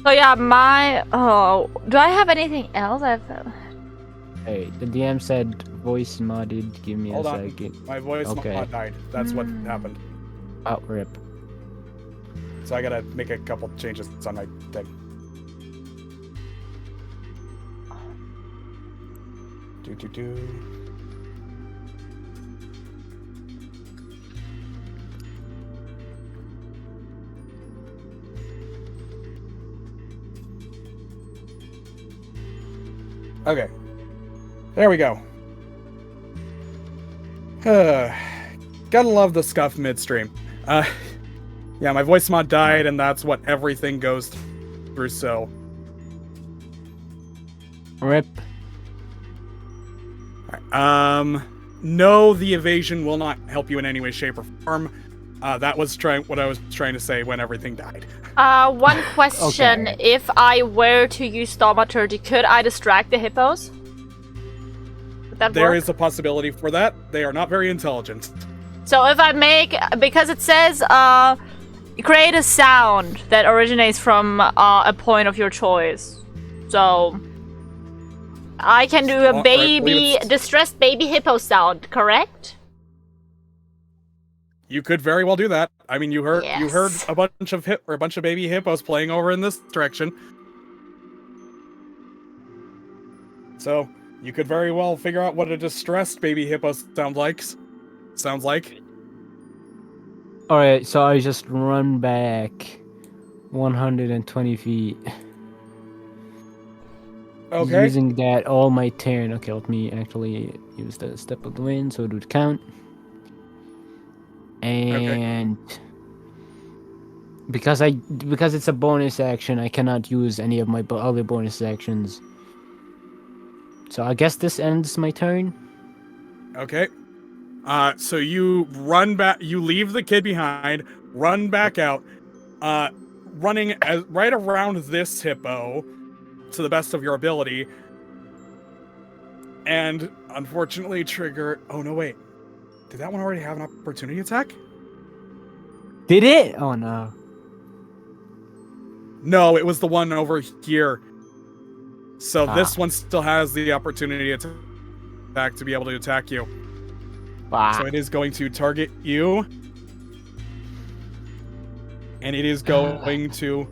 So yeah, do I have anything else? Hey, the DM said voice modded, give me Hold a on. second. My voice Okay. mod died. That's what happened. Oh, rip. So I gotta make a couple changes on my thing. Do. Okay. There we go. Gotta love the scuff midstream. Yeah, my voice mod died, and that's what everything goes through, so... Rip. No, the evasion will not help you in any way, shape, or form. That was what I was trying to say when everything died. One question. Okay. If I were to use Thaumaturgy, could I distract the hippos? Would that There work? is a possibility for that. They are not very intelligent. So if I make, because it says, create a sound that originates from a point of your choice. So I can do a Alright, baby, believe it's- distressed baby hippo sound, correct? You could very well do that. I mean, you heard Yes. a bunch of baby hippos playing over in this direction. So you could very well figure out what a distressed baby hippo sounds like. All right, so I just run back 120 feet. Okay. Using that all my turn. Okay, let me actually use the step of the wind so it would count. And because it's a bonus action, I cannot use any of my other bonus actions. So I guess this ends my turn. Okay. So you run back. You leave the kid behind. Run back out. Running right around this hippo, to the best of your ability. And unfortunately, trigger. Oh no! Wait. Did that one already have an opportunity attack? Did it? Oh no. No, it was the one over here. So this one still has the opportunity attack to be able to attack you. Wow. So it is going to target you. And it is going to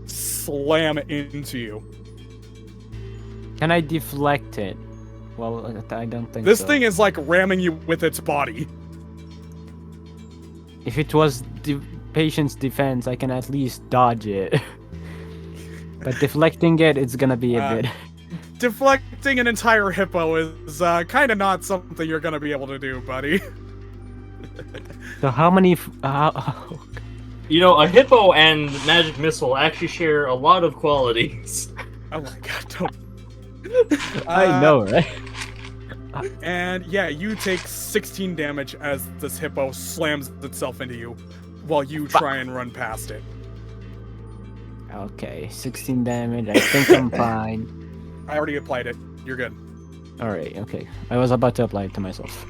slam into you. Can I deflect it? Well, I don't think This so. thing is like ramming you with its body. If it was patient's defense, I can at least dodge it. But deflecting it, it's gonna be a bit. Deflecting an entire hippo is kind of not something you're going to be able to do, buddy. So how many? You know, a hippo and magic missile actually share a lot of qualities. Oh my god, don't. I know, right? And yeah, you take 16 damage as this hippo slams itself into you while you try and run past it. Okay, 16 damage. I think I'm fine. I already applied it. You're good. All right. Okay. I was about to apply it to myself.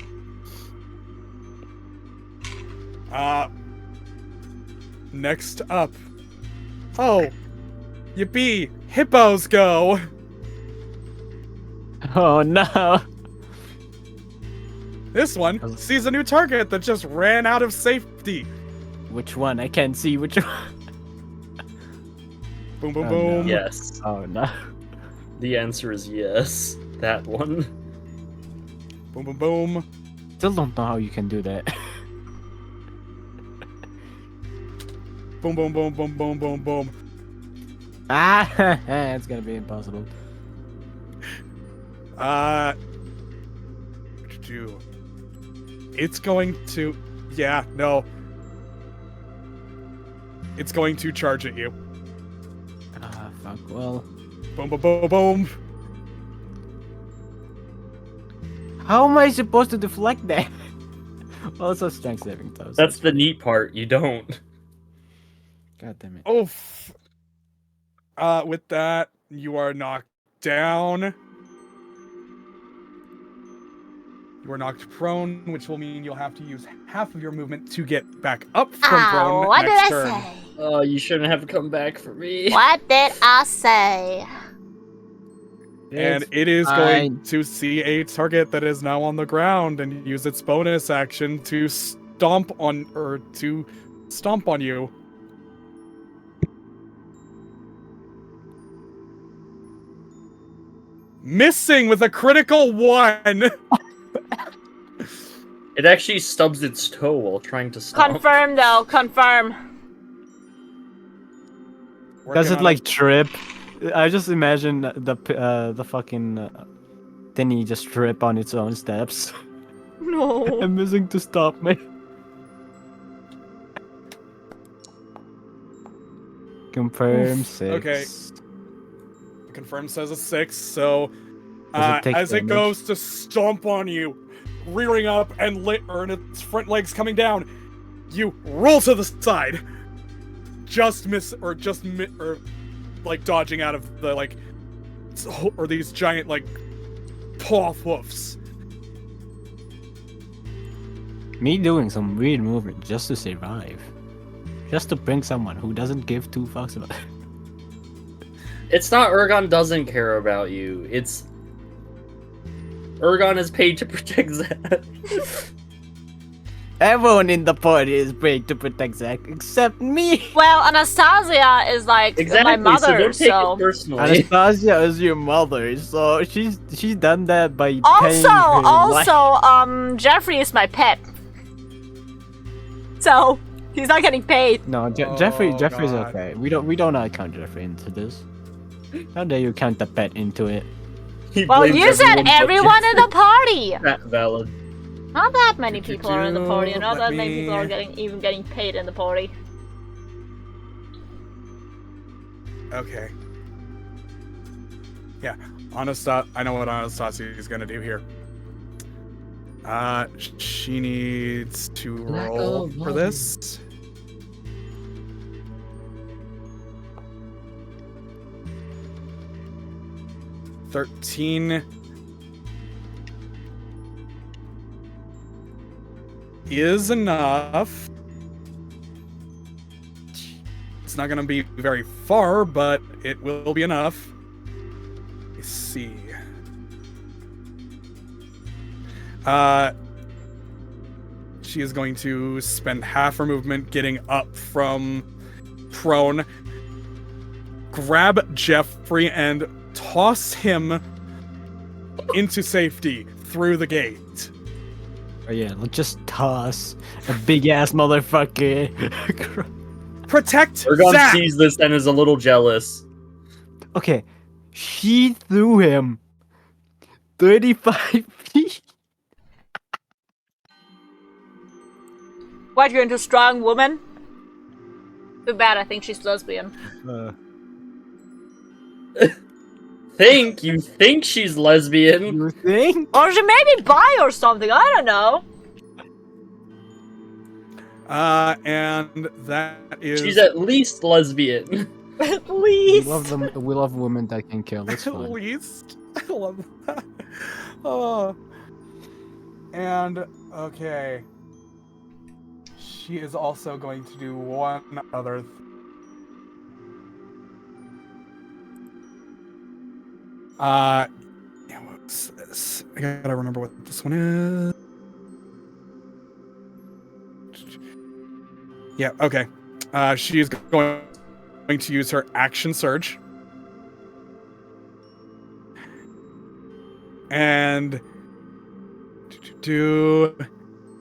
Next up. Oh, yippee! Hippos go! Oh no! This one sees a new target that just ran out of safety. Which one? I can't see which one. Boom, boom, Oh, boom. no. Yes. Oh no! The answer is yes. That one. Boom, boom, boom. Still don't know how you can do that. Boom, boom, boom, boom, boom, boom, boom. Ah! It's gonna be impossible. It's going to. Yeah, no. It's going to charge at you. Ah, fuck. Well, Boom, boom, boom, boom. how am I supposed to deflect that? Also, strength saving throws. That's the neat part. You don't. God damn it. Oof. With that, you are knocked down. You are knocked prone, which will mean you'll have to use half of your movement to get back up from Ow, prone what next did I turn. say? Oh, you shouldn't have come back for me. What did I say? And it is going to see a target that is now on the ground and use its bonus action to stomp on you. Missing with a critical 1. It actually stubs its toe while trying to stomp. Confirm though, confirm. Does it like trip? I just imagine the fucking thingy just trip on its own steps. No. I'm missing to stop me. Confirm 6. Okay. Confirm says a 6, so Does it take as it damage? goes to stomp on you, rearing up and its front legs coming down, you roll to the side, like dodging out of the or these giant paw hoofs. Me doing some weird movement just to survive. Just to bring someone who doesn't give two fucks about It's not Ergon doesn't care about you. It's Ergon is paid to protect Zed. Everyone in the party is brave to protect Zach, except me. Well, Anastasia is like Exactly. my So mother, don't take so. it personally. Anastasia is your mother, so she's done that by paying Also, her life. Jeffrey is my pet. So, he's not getting paid. No, Oh, Jeffrey's God. okay. We don't count Jeffrey into this. How dare you count the pet into it? He Well, blames you said everyone but everyone in the party! Not valid. Not that many people are in the party, and not Let that many people are me- getting paid in the party. Okay. Yeah, I know what Anastasia is gonna do here. She needs to Lack roll of for volume. this. $13 is enough. It's not gonna be very far, but it will be enough. Let's see. She is going to spend half her movement getting up from prone, grab Jeffrey, and toss him into safety through the gate. Oh yeah, let's just toss a big ass motherfucker. Protect Ergon Zach! sees this and is a little jealous. Okay, she threw him 35 feet. What, you're into strong woman? Too bad, I think she's lesbian. You think she's lesbian? You think? Or she may be bi or something, I don't know. And that is She's at least lesbian. At We least. love them. We love women that can kill. It's at fun. least. I love that. Oh. And okay. She is also going to do one other yeah, what's this? I gotta remember what this one is. Yeah, okay. She is going to use her action surge. And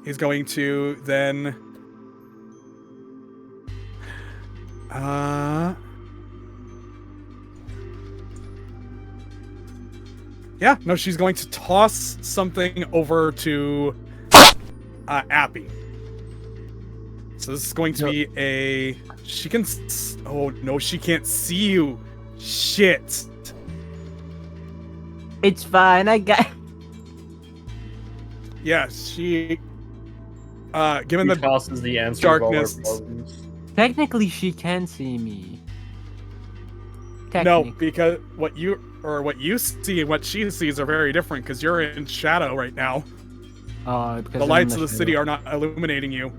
he's going to then yeah, no, she's going to toss something over to Appy. So this is going to be a she can oh no, she can't see you. Shit. It's fine. I got. Yeah, she given He the tosses the answer darkness. Technically, she can see me. No, Technically. because what you see and what she sees are very different because you're in shadow right now. Because The lights of the city are not illuminating you.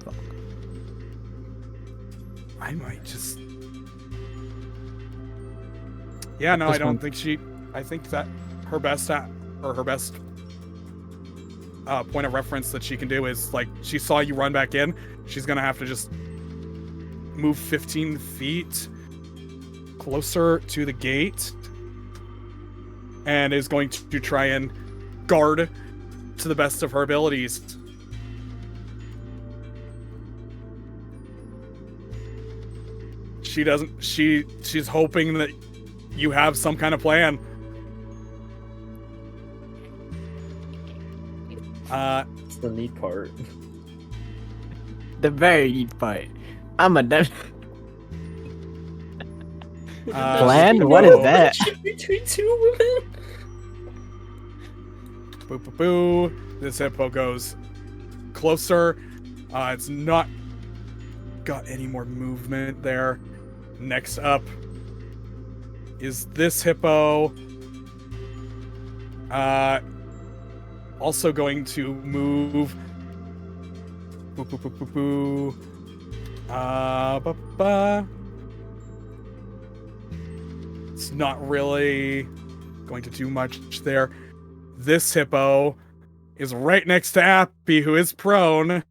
Fuck. I might just yeah, no, This I don't one. think she I think that her best point of reference that she can do is like she saw you run back in, she's gonna have to just move 15 feet closer to the gate and is going to try and guard to the best of her abilities. She's hoping that you have some kind of plan. That's the neat part. The very neat part. I'm a dev. Plan? What is that? Between two women? Boo boo boo. This hippo goes closer. It's not got any more movement there. Next up is this hippo. Also going to move. Boo boo boo boo boo. Ba ba. It's not really going to do much there. This hippo is right next to Appy, who is prone.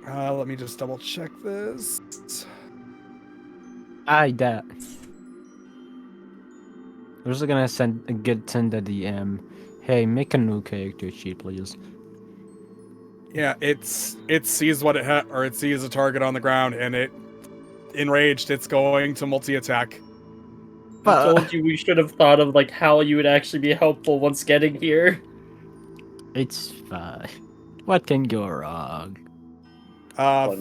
Let me just double check this. That. We're just gonna send a DM. Hey, make a new character sheet, please. Yeah, it sees what it sees a target on the ground, and it, enraged, it's going to multi-attack. I told you we should have thought of like how you would actually be helpful once getting here. It's fine. What can go wrong?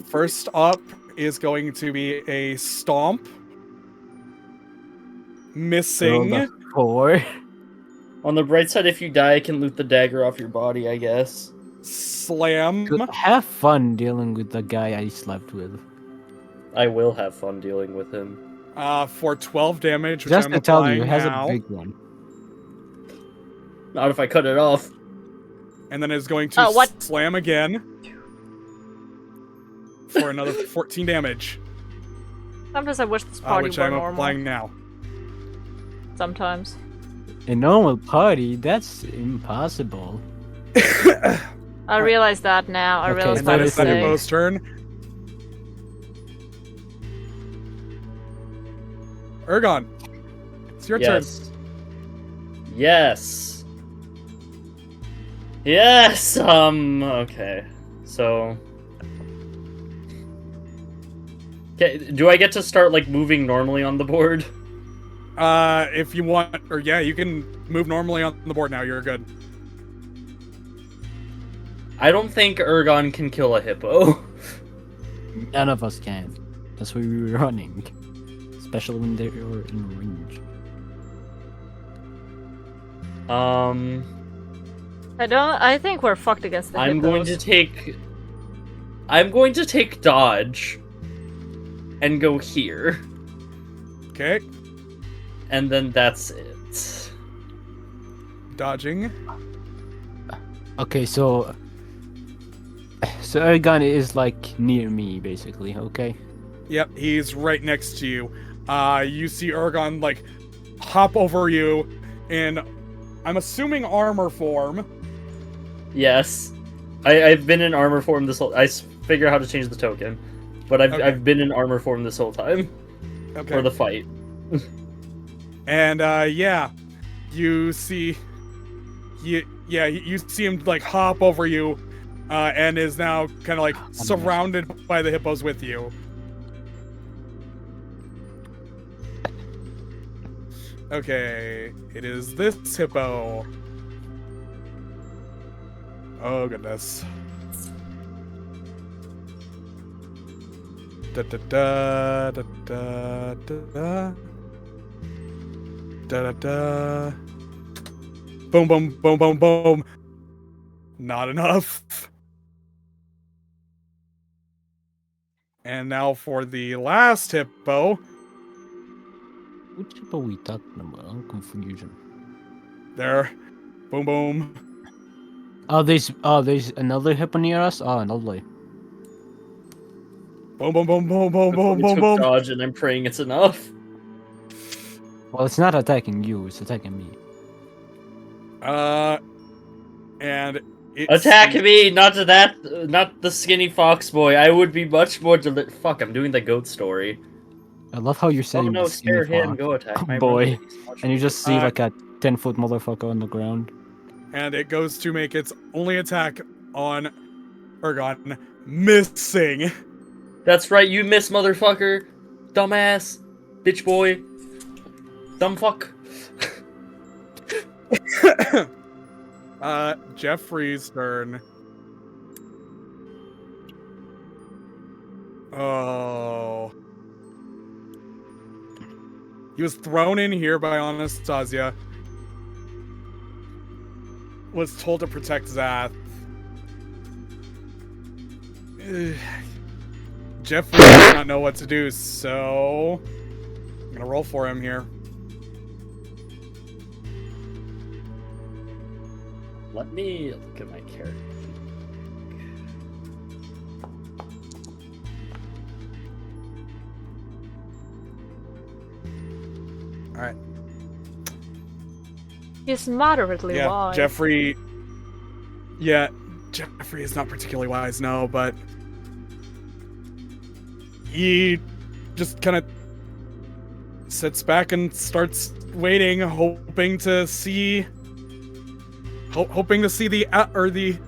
First up is going to be a stomp. Missing. Roll the 4. On the bright side, if you die, I can loot the dagger off your body, I guess. Slam. Have fun dealing with the guy I slept with. I will have fun dealing with him. For 12 damage, which Just I'm to tell you, applying it has now. a big one. Not if I cut it off. And then is going to what? slam again. For another 14 damage. Sometimes I wish this party Which were I'm normal. applying now. Sometimes. A normal party? That's impossible. I realize that now. I Okay, realize And that that is mistake. Hippo's turn. Ergon, it's your turn. Yes. Yes. Okay. So. Okay. Do I get to start like moving normally on the board? If you want, or yeah, you can move normally on the board now. You're good. I don't think Ergon can kill a hippo. None of us can. That's why we were running. Especially when they were in range. I think we're fucked against the I'm going to hippos. take dodge and go here. Okay, And then that's it. dodging. Okay, so Ergon is like near me, basically. Okay. Yep, he's right next to you. You see Ergon like hop over you in, I'm assuming armor form. Yes. I've been in armor form this whole... figure out how to change the token. But I've been in armor form this whole time. Okay. For the fight. And yeah, you see, you see him like hop over you, and is now kind of like surrounded by the hippos with you. Okay, it is this hippo. Oh goodness. Da da da da da da. Da da da. Boom, boom, boom, boom, boom. Not enough. And now for the last hippo. Which hippo we talking about? I'm confusion. There. Boom, boom. Oh, there's another hippo near us. Oh, lovely. Boom, boom, boom, boom, boom, boom, I boom, took boom. dodge and I'm praying it's enough. Well, it's not attacking you. It's attacking me. And it Attack me, not the skinny fox boy. I would be much more fuck, I'm doing the goat story. I love how you're saying Oh no, the spare skinny him, fox. go attack my Boy. brother. He's much And you just see Uh, like a 10-foot motherfucker on the ground. And it goes to make its only attack on Ergon, missing. That's right, you miss, motherfucker. Dumbass. Bitch boy. Dumb fuck. Jeffrey's turn. Oh. He was thrown in here by Anastasia. Was told to protect Zath. Jeffrey does not know what to do, so I'm gonna roll for him here. Let me look at my character. Alright. He's moderately Yeah, wise. Jeffrey. Yeah, Jeffrey is not particularly wise, no, but he just kind of sits back and starts waiting, hoping to see the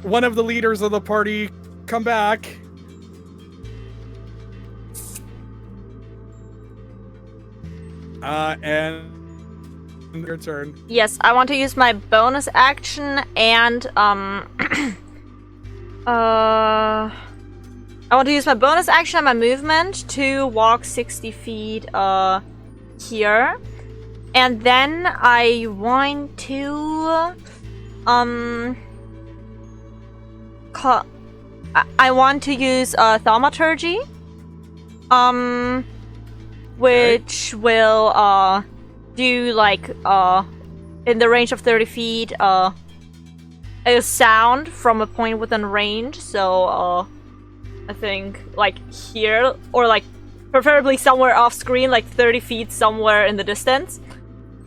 one of the leaders of the party come back. And your turn. Yes, I want to use my bonus action and I want to use my bonus action and my movement to walk 60 feet here. And then I want to I want to use thaumaturgy. Which will do like in the range of 30 feet a sound from a point within range. So I think like here, or like preferably somewhere off screen, like 30 feet somewhere in the distance.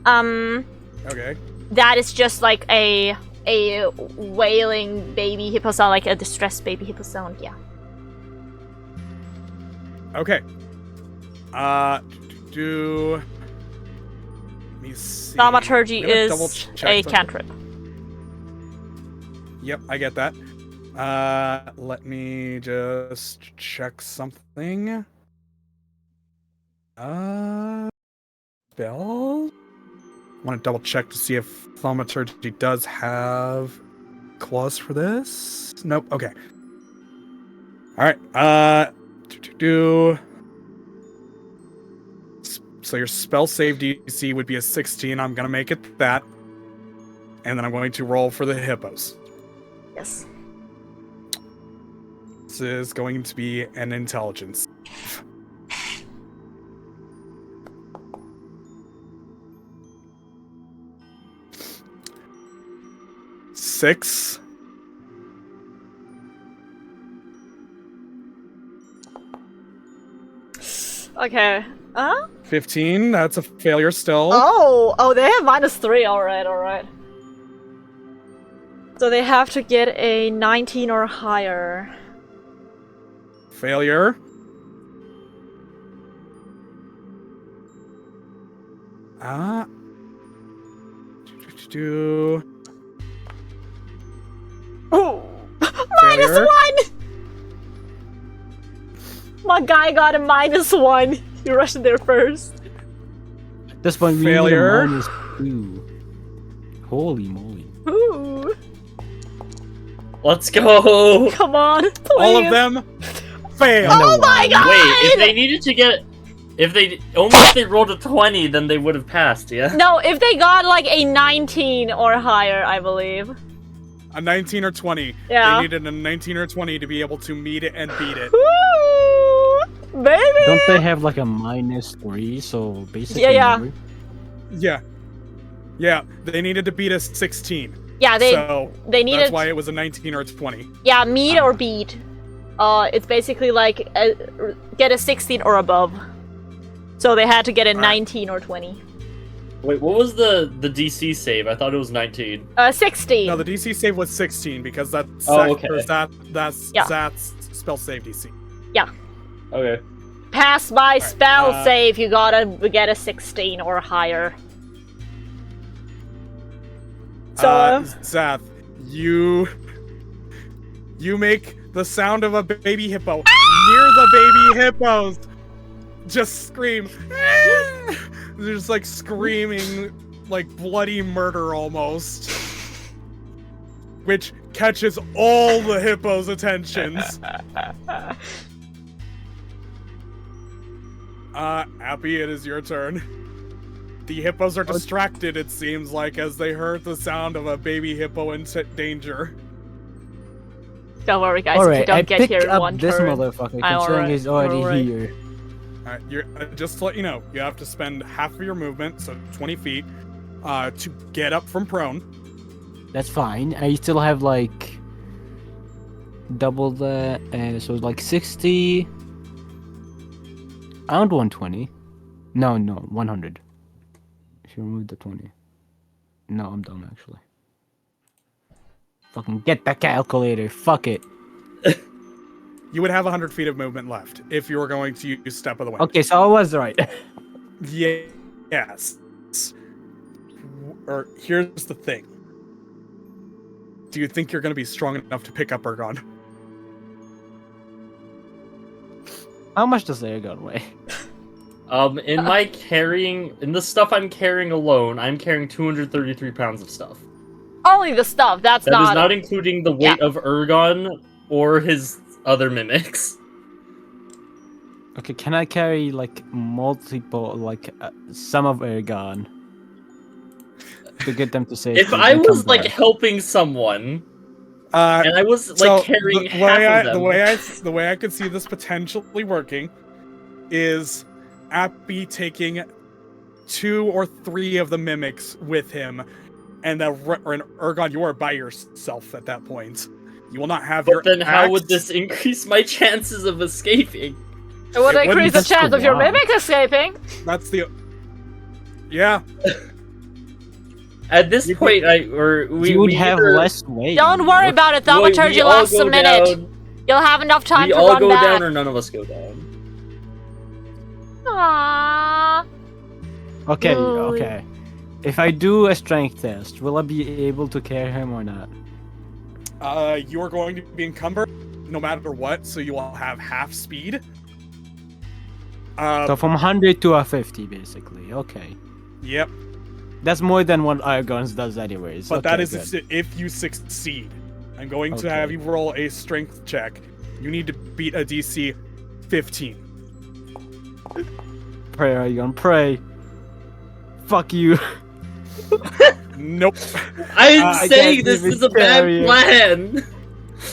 Okay. That is just like a wailing baby hippo sound, like a distressed baby hippo sound. Yeah. Okay. Let me see. Thaumaturgy I'm gonna is double-check a something. cantrip. Yep, I get that. Let me just check something. Spell? I want to double check to see if thaumaturgy does have clause for this. Nope. Okay. All right. So your spell save DC would be a 16. I'm gonna make it that, and then I'm going to roll for the hippos. Yes. This is going to be an intelligence. Six. Okay. 15. That's a failure still. Oh, they have -3. Alright. So they have to get a 19 or higher. Failure. Oh, Failure. -1. My guy got a -1. He rushed there first. At this point, we Failure. need a -2. Holy moly. Ooh, Let's go. come on, please. All of them fail. Oh my god! Wait, if they needed to get, if they rolled a 20, then they would have passed. Yeah. No, if they got like a 19 or higher, I believe. A 19 or 20. Yeah. They needed a 19 or 20 to be able to meet it and beat it. Woo, baby. Don't they have like a -3? So basically, Yeah. never- Yeah, they needed to beat a 16. Yeah, So they needed. that's why it was a 19 or a 20. Yeah, meet or beat. It's basically like get a 16 or above. So they had to get a Alright. 19 or 20. Wait, what was the DC save? I thought it was 19. 16. No, the DC save was 16 because that's Okay. that's Yeah. Zat's spell save DC. Okay. Pass my spell uh, save, you gotta get a 16 or higher. So, Zath, you make the sound of a baby hippo near the baby hippos. Just scream. They're just like screaming, like bloody murder almost, which catches all the hippos' attentions. Appy, it is your turn. The hippos are distracted, it seems like, as they heard the sound of a baby hippo in danger. don't worry guys, if you Alright, don't I get picked here in up one this turn. motherfucker, I considering alright, he's already alright. here. Alright, you're just to let you know, you have to spend half of your movement, so 20 feet, to get up from prone. That's fine. I still have like double that, so like 60. Around 120. No, 100. If you remove the 20. No, I'm done actually. Fucking get the calculator. Fuck it. You would have 100 feet of movement left if you were going to use Step of the Wind. Okay, so I was right. Yes. Or here's the thing. Do you think you're going to be strong enough to pick up Ergon? How much does Aegon weigh? In my carrying, in the stuff I'm carrying alone, I'm carrying 233 pounds of stuff. Only the stuff. That's That is not. not including the weight of Ergon or his other mimics. Okay, can I carry like multiple, like some of Aegon to get them to safety? If I and come was like back? helping someone and I was like carrying half of them, the way I could see this potentially working is Appy taking 2 or 3 of the mimics with him, and Ergon, you are by yourself at that point. You will not have your. but then how would axe. this increase my chances of escaping? It would It increase the wouldn't- chance of your Wow. mimic escaping. That's the. Yeah. At this You point, you would have either- less weight. Don't worry about it. Thaumaturgy we all lasts a go minute. down- You'll have enough time We to all run go back. down, or none of us go down. Aww. Okay, Ooh. okay. If I do a strength test, will I be able to carry him or not? You are going to be encumbered no matter what, so you will have half speed. So from 100 to a 50, basically. Okay. Yep. That's more than what Aegon's does anyways. But okay, that is good. if you succeed. I'm going to Okay. have you roll a strength check. You need to beat a DC 15. Pray, Aegon, pray. Fuck you. Nope. I'm I saying can't this even is a bad carry it. plan.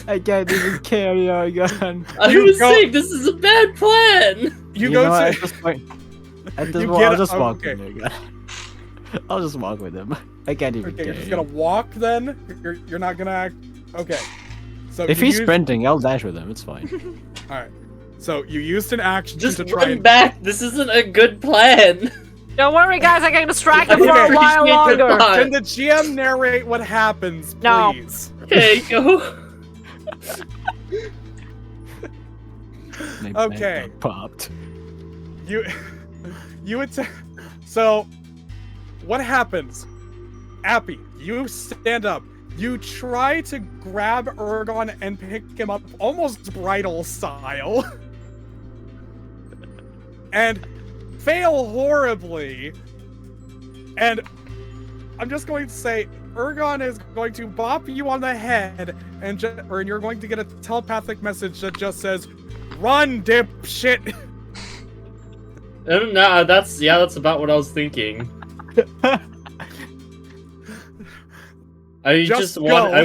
I can't even carry Aegon. I You was go- saying this is a bad plan. You know go what, to. at this point, at this You point, get I'll it- just oh, walk okay. with Aegon. I'll just walk with him. I can't even Okay, you're carry just him. gonna walk then? You're not gonna act. Okay. So If you he's used- sprinting, I'll dash with him. It's fine. Alright. So you used an action Just to try run and. back. This isn't a good plan. Don't worry, guys. I can distract him for Okay. a while Appreciate the longer. thought. Can the GM narrate what happens, No. please? Okay, go. My Okay. back got popped. You so what happens? Appy, you stand up. You try to grab Ergon and pick him up almost bridal style. And fail horribly. And I'm just going to say Ergon is going to bop you on the head and you're going to get a telepathic message that just says, "Run, dipshit." No, that's about what I was thinking. I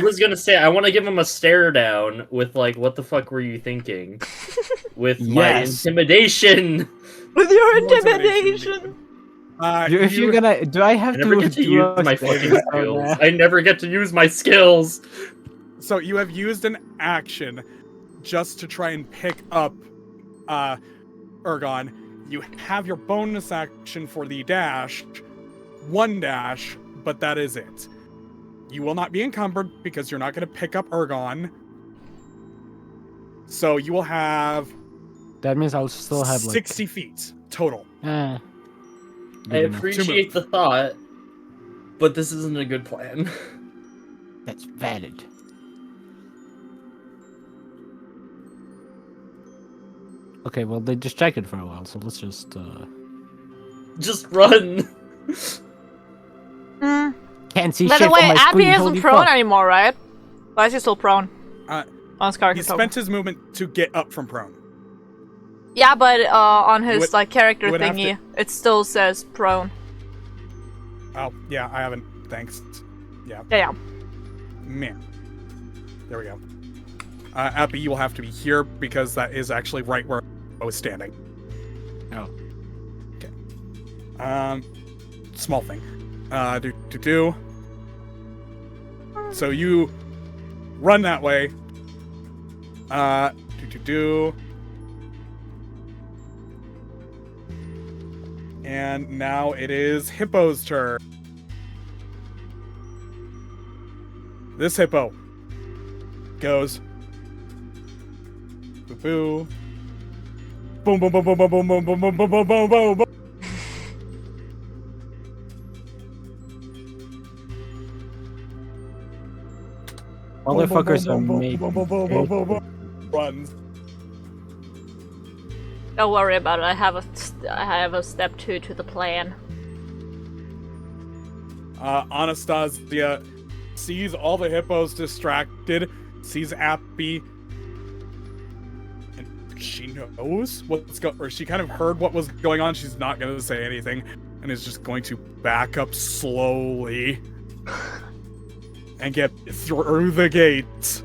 was gonna say I want to give him a stare down with like, what the fuck were you thinking? With my Yes. intimidation. With your intimidation. intimidation. If you're gonna, do I have I never to get to do use a my saving fucking throw skills. now? I never get to use my skills. So you have used an action just to try and pick up Ergon. You have your bonus action for the dash, 1 dash, but that is it. You will not be encumbered because you're not going to pick up Ergon. So you will have That means I'll still have like 60 feet total. Eh, I good enough. appreciate the thought, but this isn't a good plan. That's valid. Okay, well they distracted for a while, so let's just Just run. can't see By shit the way, on my Appy screen. isn't Holy prone fuck. anymore, right? Why is he still prone? On his character He token. spent his movement to get up from prone. Yeah, but on his would- like character you would have thingy, it still says prone. Oh, yeah, I haven't. Thanks. Yeah. Yeah. Man. There we go. Appy, you will have to be here because that is actually right where I was standing. Oh. Okay. Small thing. So you run that way. And now it is Hippo's turn. This hippo goes boo boo boom boom boom boom boom boom boom boom boom boom boom boom boom. Motherfuckers are made. Runs. Don't worry about it. I have a step 2 to the plan. Anastasia sees all the hippos distracted, sees Appy, and she knows what's or she kind of heard what was going on. She's not going to say anything, and is just going to back up slowly and get through the gates.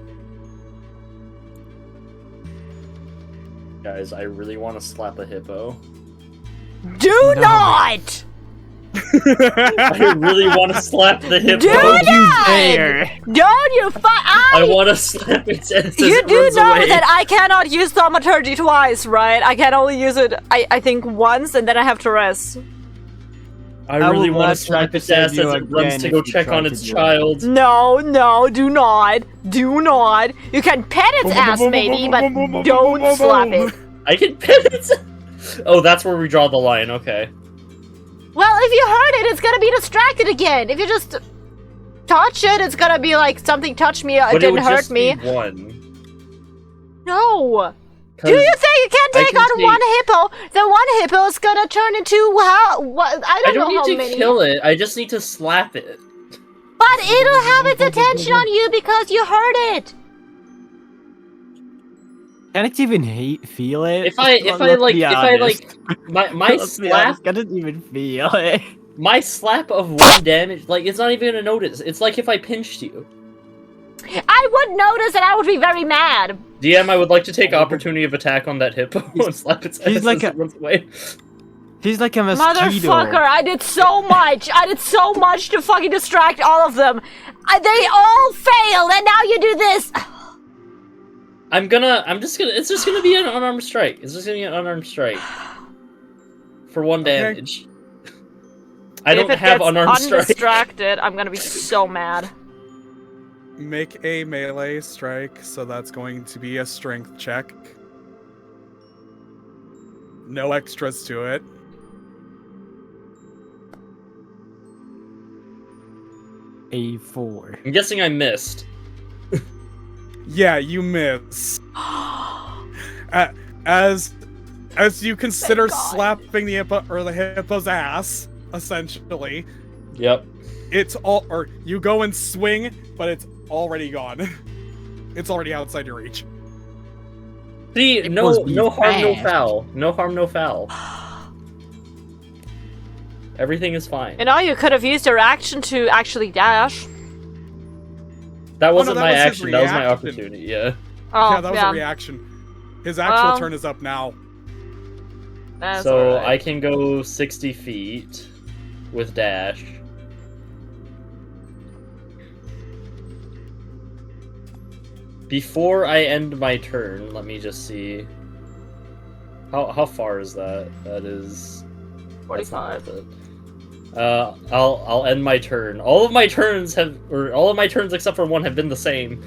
Guys, I really want to slap a hippo. Do not! I really want to slap the hippo. Do You not! dare! Don't you I want to slap its ass as You it do runs know away. that I cannot use thaumaturgy twice, right? I can only use it, I think, once, and then I have to rest. I I really will want not to try slap to its ass as save you it runs again to if go you check try on to its do it. child. No, do not. Do not. You can pet its ass, maybe, but don't slap it. I can pet its. Oh, that's where we draw the line. Okay. Well, if you hurt it, it's gonna be distracted again. If you just touch it, it's gonna be like something touched me, it But didn't would hurt just me. be one. No. 'Cause Do you think you can't I take can on take- one hippo? The one hippo is gonna turn into how? What? I I don't, don't know how need to many. kill it. I just need to slap it. But it'll have its attention on you because you hurt it. Can it even feel it? If I my Let's be slap honest, can it even feel it? my slap of 1 damage, like it's not even gonna notice. It's like if I pinched you. I would notice and I would be very mad. DM, I would like to take opportunity of attack on that hippo and slap its ass like as it runs away. He's like a mosquito. Motherfucker, I did so much. I did so much to fucking distract all of them. They all failed, and now you do this. It's just gonna be an unarmed strike. It's just gonna be an unarmed strike. For 1 Okay. damage. I don't if it have gets unarmed strike. undistracted, I'm gonna be so mad. Make a melee strike, so that's going to be a strength check. No extras to it. A 4. I'm guessing I missed. Yeah, you miss. As you consider Thank God. slapping the hippo or the hippo's ass, essentially, Yep. it's all or you go and swing, but it's already gone. It's already outside your reach. See, no must be harm, no fast. foul. No harm, no foul. Everything is fine. You know, you could have used your action to actually dash. That wasn't that my was his action, that was my reaction. opportunity, yeah. Oh, Yeah, that was a reaction. His actual turn is up now. That's So alright. I can go 60 feet with dash. Before I end my turn, let me just see. How far is that? That is 45. That's not worth it. I'll end my turn. All of my turns except for one have been the same.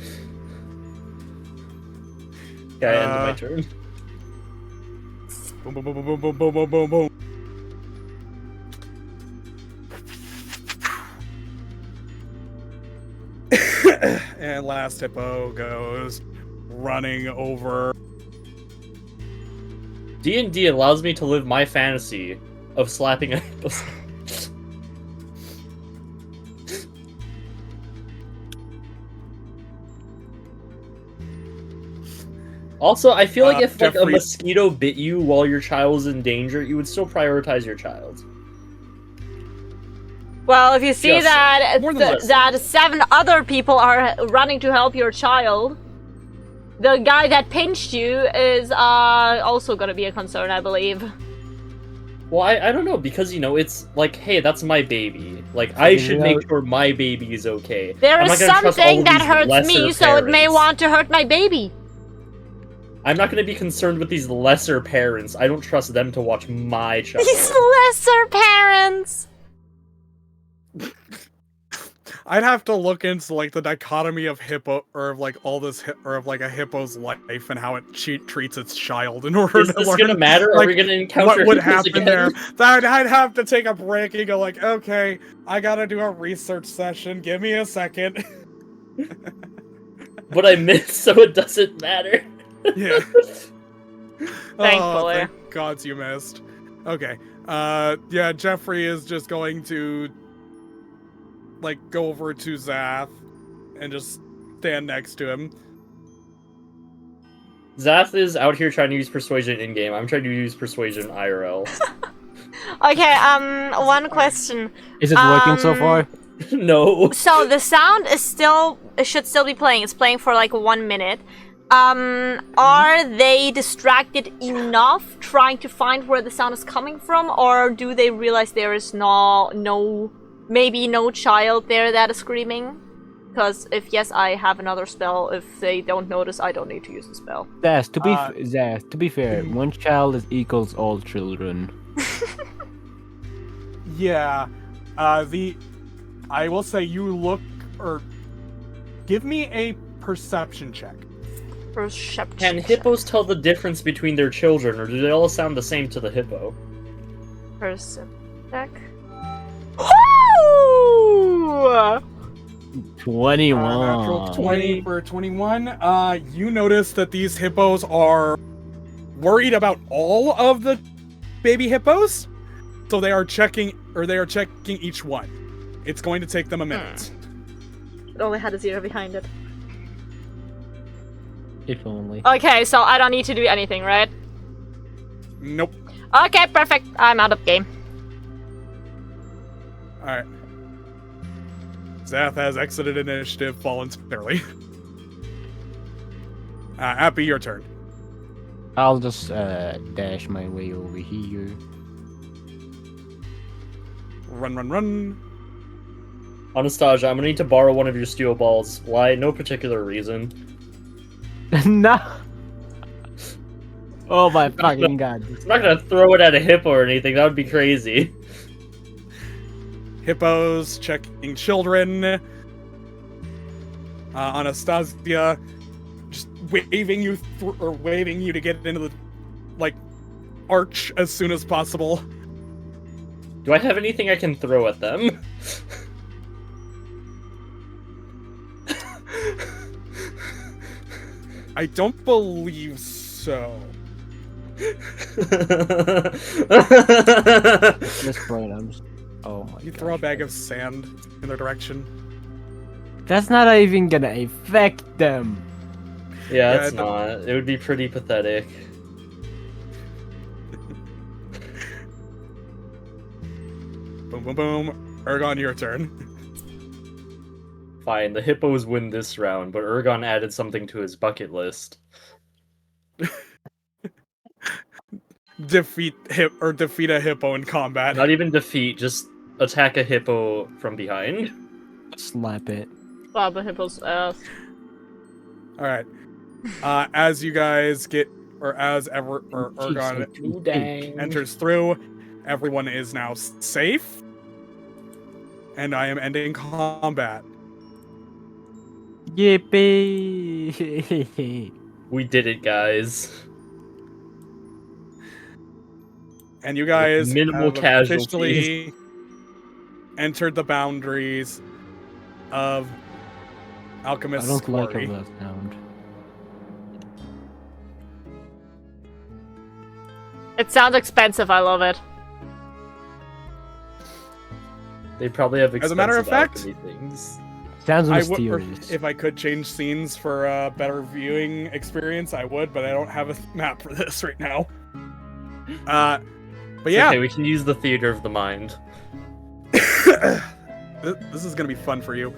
Okay, I ended my turn. Boom, boom, boom, boom, boom, boom, boom, boom, boom. And last hippo goes running over. D&D allows me to live my fantasy of slapping a hippo. Also, I feel like if like a Jeffrey- mosquito bit you while your child was in danger, you would still prioritize your child. Well, if you see Yes. that More than less. that 7 other people are running to help your child, the guy that pinched you is also gonna be a concern, I believe. Well, I don't know, because, you know, it's like, hey, that's my baby. Like, I should make sure my baby is okay. There I'm is not gonna trust all something of that these hurts me, lesser so it may parents. want to hurt my baby. I'm not going to be concerned with these lesser parents. I don't trust them to watch my child. These lesser parents. I'd have to look into like the dichotomy of hippo, or of like all this, or of like a hippo's life and how it treats its child in order Is to this learn. going to matter? Are like, we going to encounter what would hippos happen again? there? That I'd have to take a break and go like, okay, I gotta do a research session. Give me a second. What I missed, so it doesn't matter. Yeah. Thankfully. Oh, thank gods you missed. Okay. Yeah, Jeffrey is just going to like go over to Zath and just stand next to him. Zath is out here trying to use persuasion in game. I'm trying to use persuasion IRL. Okay, one question. Is it working so far? No. So the sound is still, it should still be playing. It's playing for like 1 minute. Are they distracted enough trying to find where the sound is coming from, or do they realize there is maybe no child there that is screaming? Because if yes, I have another spell. If they don't notice, I don't need to use the spell. Zaz, to be fair, one child is equals all children. Yeah. I will say you look, or give me a perception check. Perception. Can hippos tell the difference between their children, or do they all sound the same to the hippo? Perception check. Woo! 21. Natural 20 for 21. You notice that these hippos are worried about all of the baby hippos, so they are checking each one. It's going to take them a minute. It only had a 0 behind it. If only. Okay, so I don't need to do anything, right? Nope. Okay, perfect. I'm out of game. Alright. Zath has exited initiative voluntarily. Appy, your turn. I'll just dash my way over here. Run. Anastasia, I'm gonna need to borrow one of your steel balls. Why? No particular reason. No. Oh my fucking god. I'm not gonna throw it at a hippo or anything. That would be crazy. Hippos checking children. Anastasia just waving you to get into the arch as soon as possible. Do I have anything I can throw at them? I don't believe so. At this point, I'm just... Oh my god. You throw a bag of sand in their direction. That's not even gonna affect them. Yeah, Yeah, it's not. It would be pretty pathetic. Boom, boom, boom. Ergon, your turn. Fine, the hippos win this round, but Ergon added something to his bucket list. Defeat a hippo in combat. Not even defeat, just attack a hippo from behind. Slap it. Bob a hippo's ass. All right. As you guys get, or as Ergon enters through, everyone is now safe, and I am ending combat. Yippee! We did it, guys. And you guys minimal have casualties. officially entered the boundaries of I Alchemist's don't like Quarry. how that sound. It sounds expensive. I love it. They probably have expensive As a matter of fact, alchemy things. Sounds I would, mysterious. if I could change scenes for a better viewing experience, I would, but I don't have a map for this right now. But It's yeah, okay, we can use the theater of the mind. this is gonna be fun for you.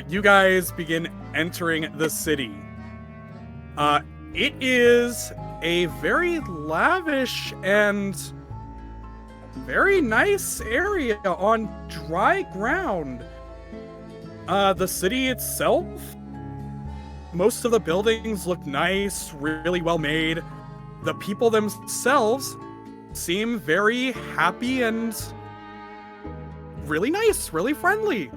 You guys begin entering the city. It is a very lavish and very nice area on dry ground. The city itself, most of the buildings look nice, really well made. The people themselves seem very happy and really nice, really friendly.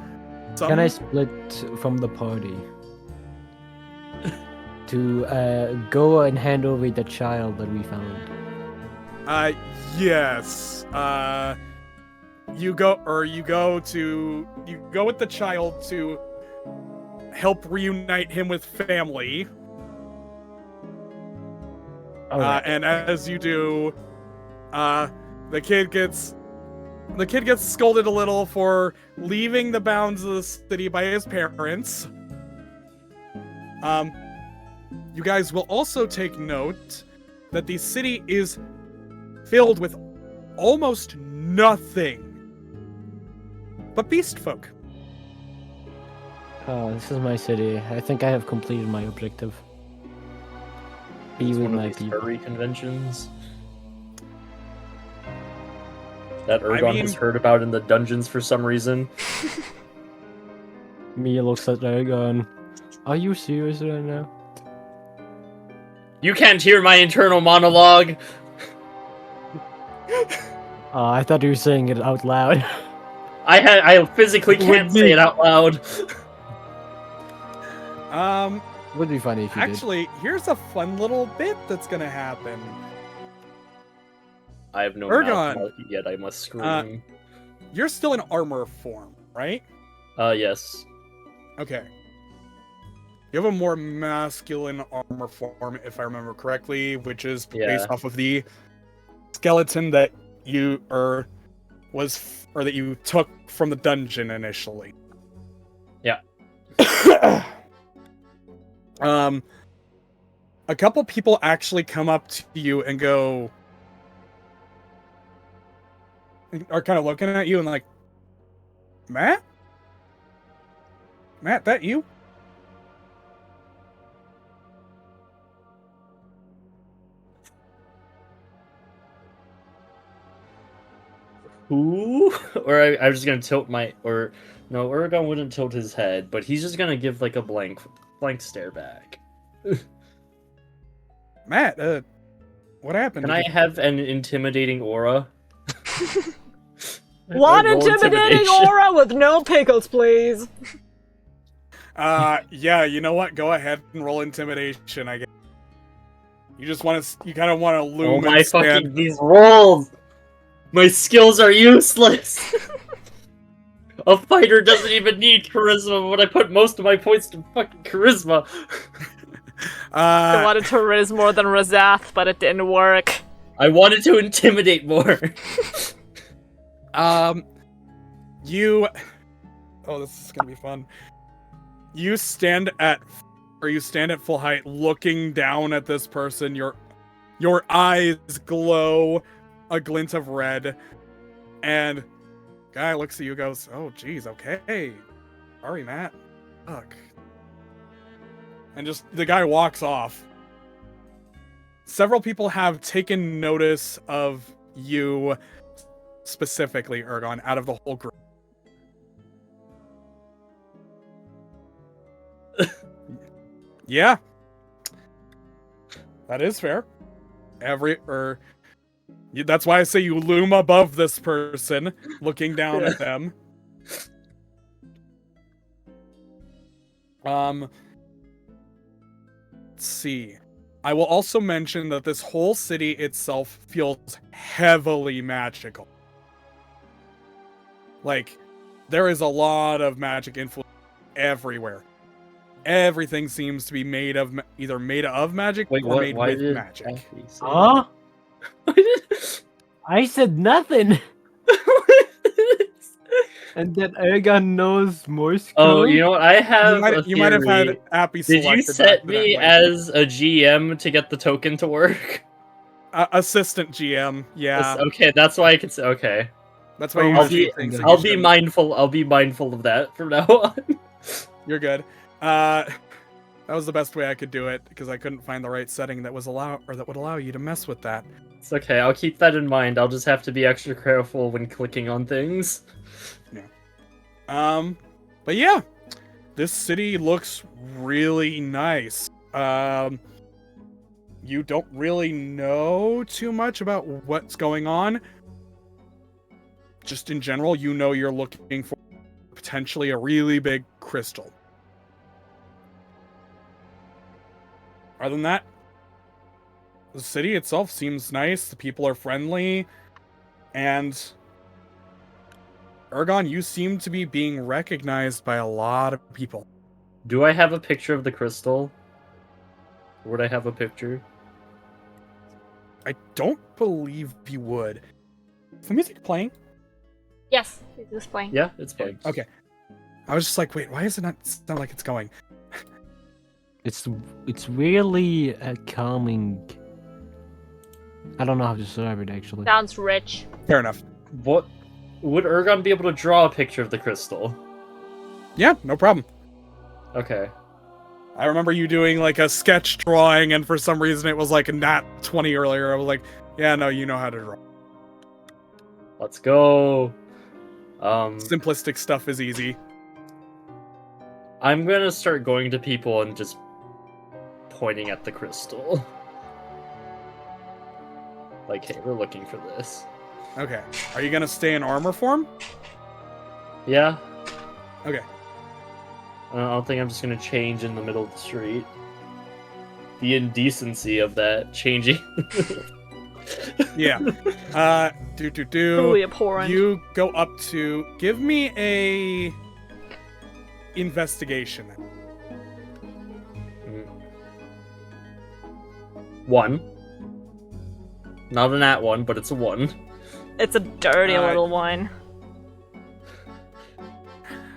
Can I split from the party? To go and hand over the child that we found. Yes. You go with the child to help reunite him with family. Alright. And as you do, the kid gets scolded a little for leaving the bounds of the city by his parents. You guys will also take note that the city is filled with almost nothing but beast folk. Oh, this is my city. I think I have completed my objective. Be It's with one my of these people. furry conventions that I Ergon mean- has heard about in the dungeons for some reason. Mia looks at Ergon. Are you serious right now? You can't hear my internal monologue. I thought you were saying it out loud. I physically can't say it out loud. Would be funny if you did. Actually, here's a fun little bit that's gonna happen. I have no Ergon. mouth yet. I must scream. You're still in armor form, right? Yes. Okay. You have a more masculine armor form, if I remember correctly, which is based Yeah. off of the skeleton that you that you took from the dungeon initially. Yeah. A couple people actually come up to you and are kind of looking at you and like, Matt, that you? Who? Or I was just gonna tilt my no, Ergon wouldn't tilt his head, but he's just gonna give like a blank stare back. Matt, what happened? Can I have an intimidating aura? One Roll intimidating intimidation. aura with no pickles, please. Yeah, you know what? Go ahead and roll intimidation, I guess. You kind of want to loom Oh my and stand. fucking these rolls! My skills are useless. A fighter doesn't even need charisma, but I put most of my points to fucking charisma. I wanted to riz more than Razath, but it didn't work. I wanted to intimidate more. You. Oh, this is gonna be fun. You stand at full height, looking down at this person. Your eyes glow a glint of red, and guy looks at you, goes, "Oh, geez, okay, sorry, Matt. Fuck." And just the guy walks off. Several people have taken notice of you, specifically, Ergon, out of the whole group. Yeah, that is fair. That's why I say you loom above this person, looking down at them. Let's see. I will also mention that this whole city itself feels heavily magical. Like, there is a lot of magic influence everywhere. Everything seems to be either made of magic Wait, or what? made Why with did magic. Effie say Huh? that? I said nothing. And that Ergon knows Morse code. Oh, you know what? I have You might have had theory. Appy Did selected. you set back to that me link. as a GM to get the token to work? Assistant GM? Yeah, Okay, that's why I can say. Okay, that's why you I'll see be- things. that you I'll be shouldn't. mindful. I'll be mindful of that from now on. You're good. That was the best way I could do it because I couldn't find the right setting that would allow you to mess with that. It's okay. I'll keep that in mind. I'll just have to be extra careful when clicking on things. But yeah, this city looks really nice. You don't really know too much about what's going on. Just in general, you know you're looking for potentially a really big crystal. Other than that, the city itself seems nice, the people are friendly, and Ergon, you seem to be being recognized by a lot of people. Do I have a picture of the crystal? Would I have a picture? I don't believe you would. Is the music playing? Yes, it's displaying. Yeah, it's fine. Okay. I was just like, wait, why does it not sound like it's going? It's really calming. I don't know how to describe it actually. Sounds rich. Fair enough. What would Ergon be able to draw a picture of the crystal? Yeah, no problem. Okay. I remember you doing like a sketch drawing, and for some reason it was like a nat 20 earlier. I was like, yeah, no, you know how to draw. Let's go. Simplistic stuff is easy. I'm gonna start going to people and just pointing at the crystal. Like, hey, we're looking for this. Okay. Are you gonna stay in armor form? Yeah. Okay. I don't think I'm just gonna change in the middle of the street. The indecency of that changing. Yeah. Truly abhorrent. You go up to. Give me a investigation. 1. Not a nat 1, but it's a 1. It's a dirty little one.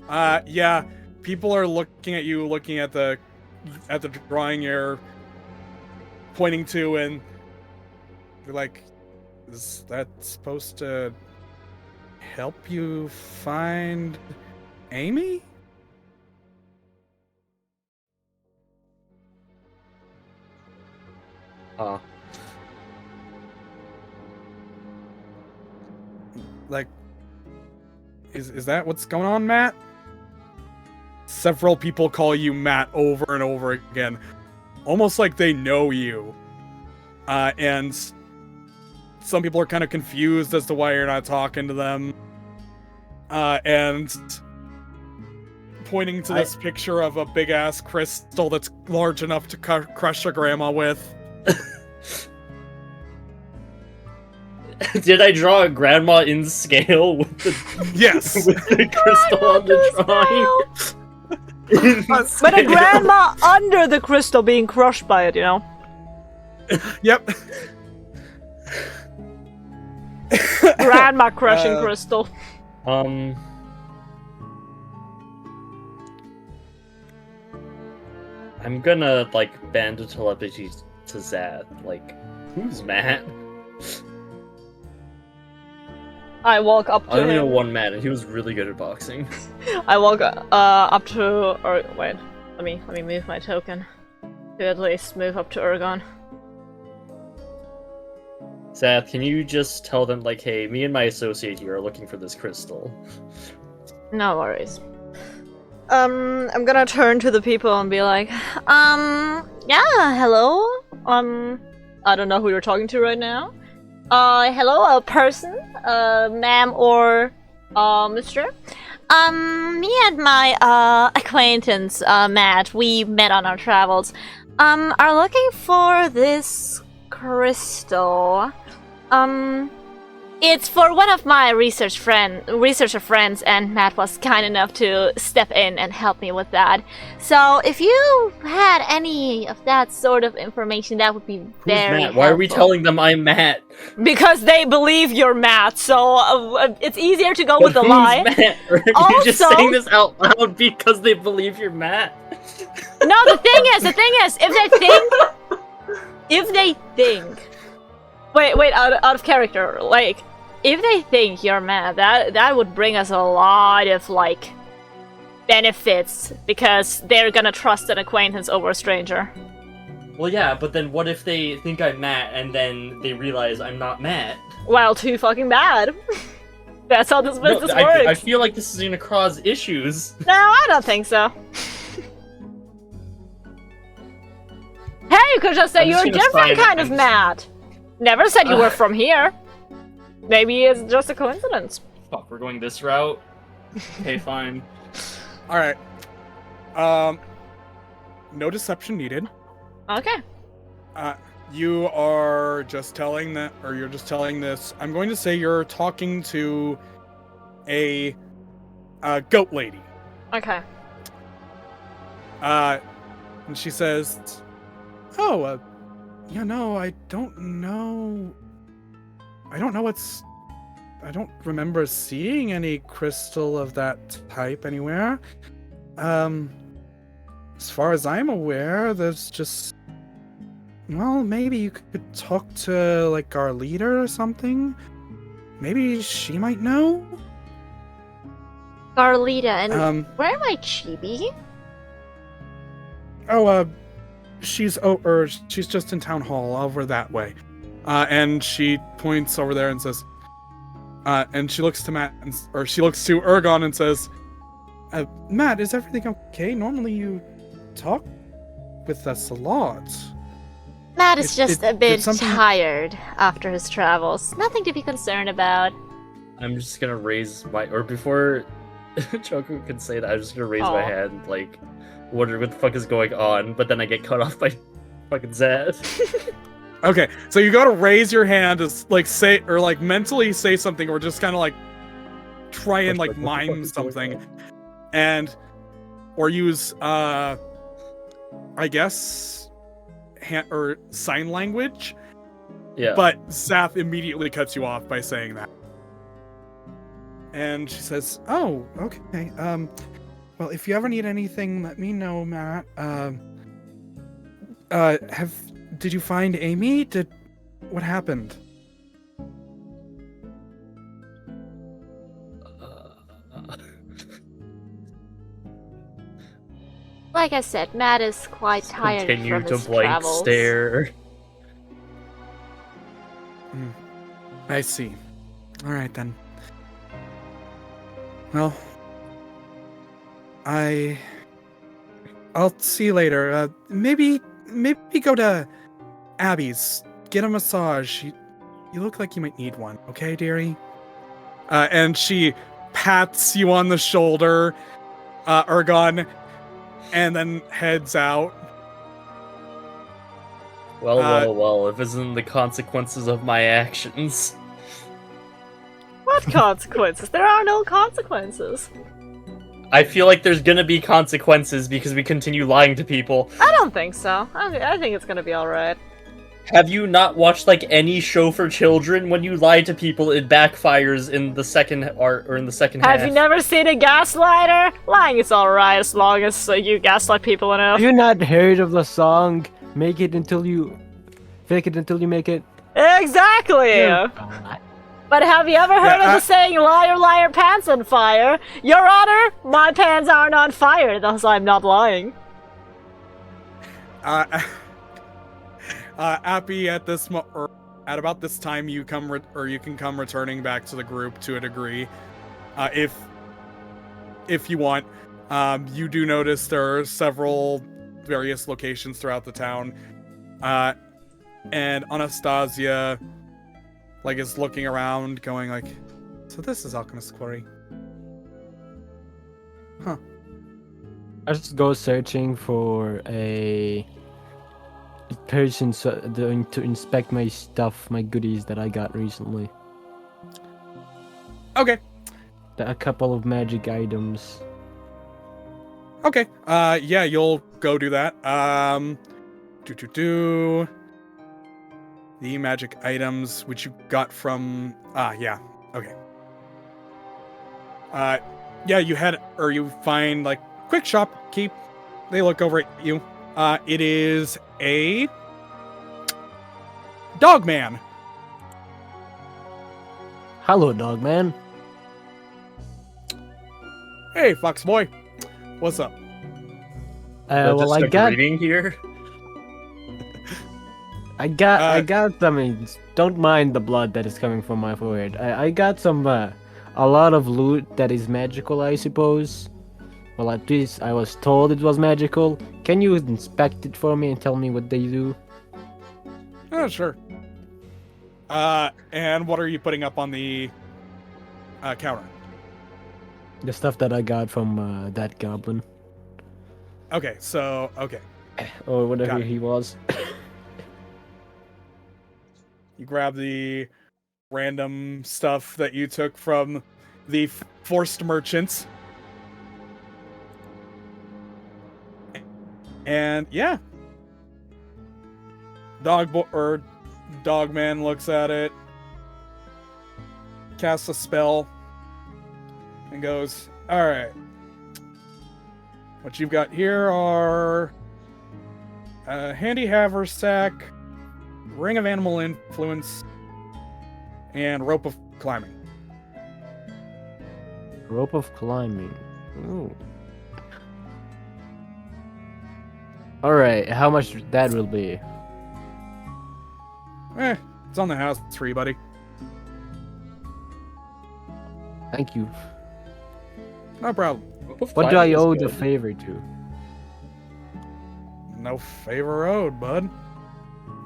Yeah. People are looking at you, looking at the drawing you're pointing to, and they're like, "Is that supposed to help you find Amy?" Like, is that what's going on, Matt? Several people call you Matt over and over again, almost like they know you. And some people are kind of confused as to why you're not talking to them. And pointing to this picture of a big-ass crystal that's large enough to crush a grandma with. Did I draw a grandma in scale with the Yes. with the crystal on the drawing? But a grandma under the crystal being crushed by it, you know? Yep. Grandma crushing crystal. I'm gonna like band a telepathy to Zath. Like, who's Matt? I walk up to I only know him. one Matt, and he was really good at boxing. I walk up to, or wait, let me move my token to at least move up to Ergon. Zath, can you just tell them like, hey, me and my associate here are looking for this crystal? No worries. I'm gonna turn to the people and be like, yeah, hello. I don't know who you're talking to right now. Hello, a person, ma'am or, mister. Me and my, acquaintance, Matt, we met on our travels, are looking for this crystal. It's for one of my researcher friends, and Matt was kind enough to step in and help me with that. So if you had any of that sort of information, that would be very Matt? Why are we helpful. telling them I'm Matt? Because they believe you're Matt, so it's easier to go with the Who's lie. Matt? Are you just Also- saying this out loud because they believe you're Matt? No, the thing is, if they think, wait, out of character, like, if they think you're Matt, that would bring us a lot of, like, benefits, because they're gonna trust an acquaintance over a stranger. Well, yeah, but then what if they think I'm Matt and then they realize I'm not Matt? Well, too fucking bad. That's how this business I works. feel like this is gonna cause issues. No, I don't think so. Hey, you could just say I'm you're just a gonna different sign it kind of and- Matt. Never said you were from here. Maybe it's just a coincidence. Fuck, we're going this route. Okay, fine. All right. No deception needed. Okay. You are just telling that, or you're just telling this. I'm going to say you're talking to a goat lady. Okay. And she says, "Oh, yeah, no, I don't know. I don't know what's. I don't remember seeing any crystal of that type anywhere. As far as I'm aware, there's just. Well, maybe you could talk to like our leader or something. Maybe she might know. Garlita, and where might Oh, she be? she's just in town hall over that way." And she points over there and says, and she looks to Matt, or she looks to Ergon and says, "Matt, is everything okay? Normally you talk with us a lot." Matt is just a did bit something- tired after his travels. Nothing to be concerned about. I'm just gonna raise my, or before Choku can say that, I'm just gonna raise my Aw. hand, like, wondering what the fuck is going on, but then I get cut off by fucking Zed. Okay, so you gotta raise your hand to like say, or like mentally say something, or just kind of like try and like What the fuck mime is going something, and or use I guess hand or sign language. Yeah. But Zath immediately cuts you off by saying that. And she says, "Oh, okay. Well, if you ever need anything, let me know, Matt. Did you find Amy? What happened?" Like I said, Matt is quite tired Continue from to his blank travels. stare. I see. All right then. Well, I'll see you later. Maybe go to Abby's. Get a massage. You look like you might need one. Okay, dearie? And she pats you on the shoulder, Ergon, and then heads out. Well, if it isn't the consequences of my actions. What consequences? There are no consequences. I feel like there's gonna be consequences because we continue lying to people. I don't think so. I think it's gonna be alright. Have you not watched like any show for children? When you lie to people, it backfires in the second art or in the second half. Have you never seen a gaslighter? Lying is alright as long as you gaslight people enough. Have you not heard of the song "Make It Until You Fake It Until You Make It"? Exactly! But have you ever heard of the saying, "Liar, liar, pants on fire"? Your Honor, my pants aren't on fire, thus I'm not lying. Appy, at about this time, you can come returning back to the group to a degree, if you want. You do notice there are several various locations throughout the town, and Anastasia, like, is looking around, going like, "So this is Alchemist Quarry, huh?" I just go searching for a person to inspect my stuff, my goodies that I got recently. Okay. A couple of magic items. Okay. Yeah, you'll go do that. The magic items which you got from yeah. Okay. Yeah, you find like quick shop keep. They look over at you. It is a dog man. Hello, dog man. Hey, Fox boy. What's up? Well, I Just got reading here. I got. I mean, don't mind the blood that is coming from my forehead. I got some, a lot of loot that is magical, I suppose. Well, at least I was told it was magical. Can you inspect it for me and tell me what they do? Oh, sure. And what are you putting up on the counter? The stuff that I got from that goblin. Okay, so Or whatever Got it. he was. you grab the random stuff that you took from the forced merchants. And yeah. Dogman looks at it, casts a spell, and goes, "Alright. What you've got here are a handy haversack, ring of animal influence, and rope of climbing." Rope of climbing. Ooh. Alright, how much that will be? It's on the house tree, buddy. Thank you. No problem. What do I owe the favor to? No favor owed, bud.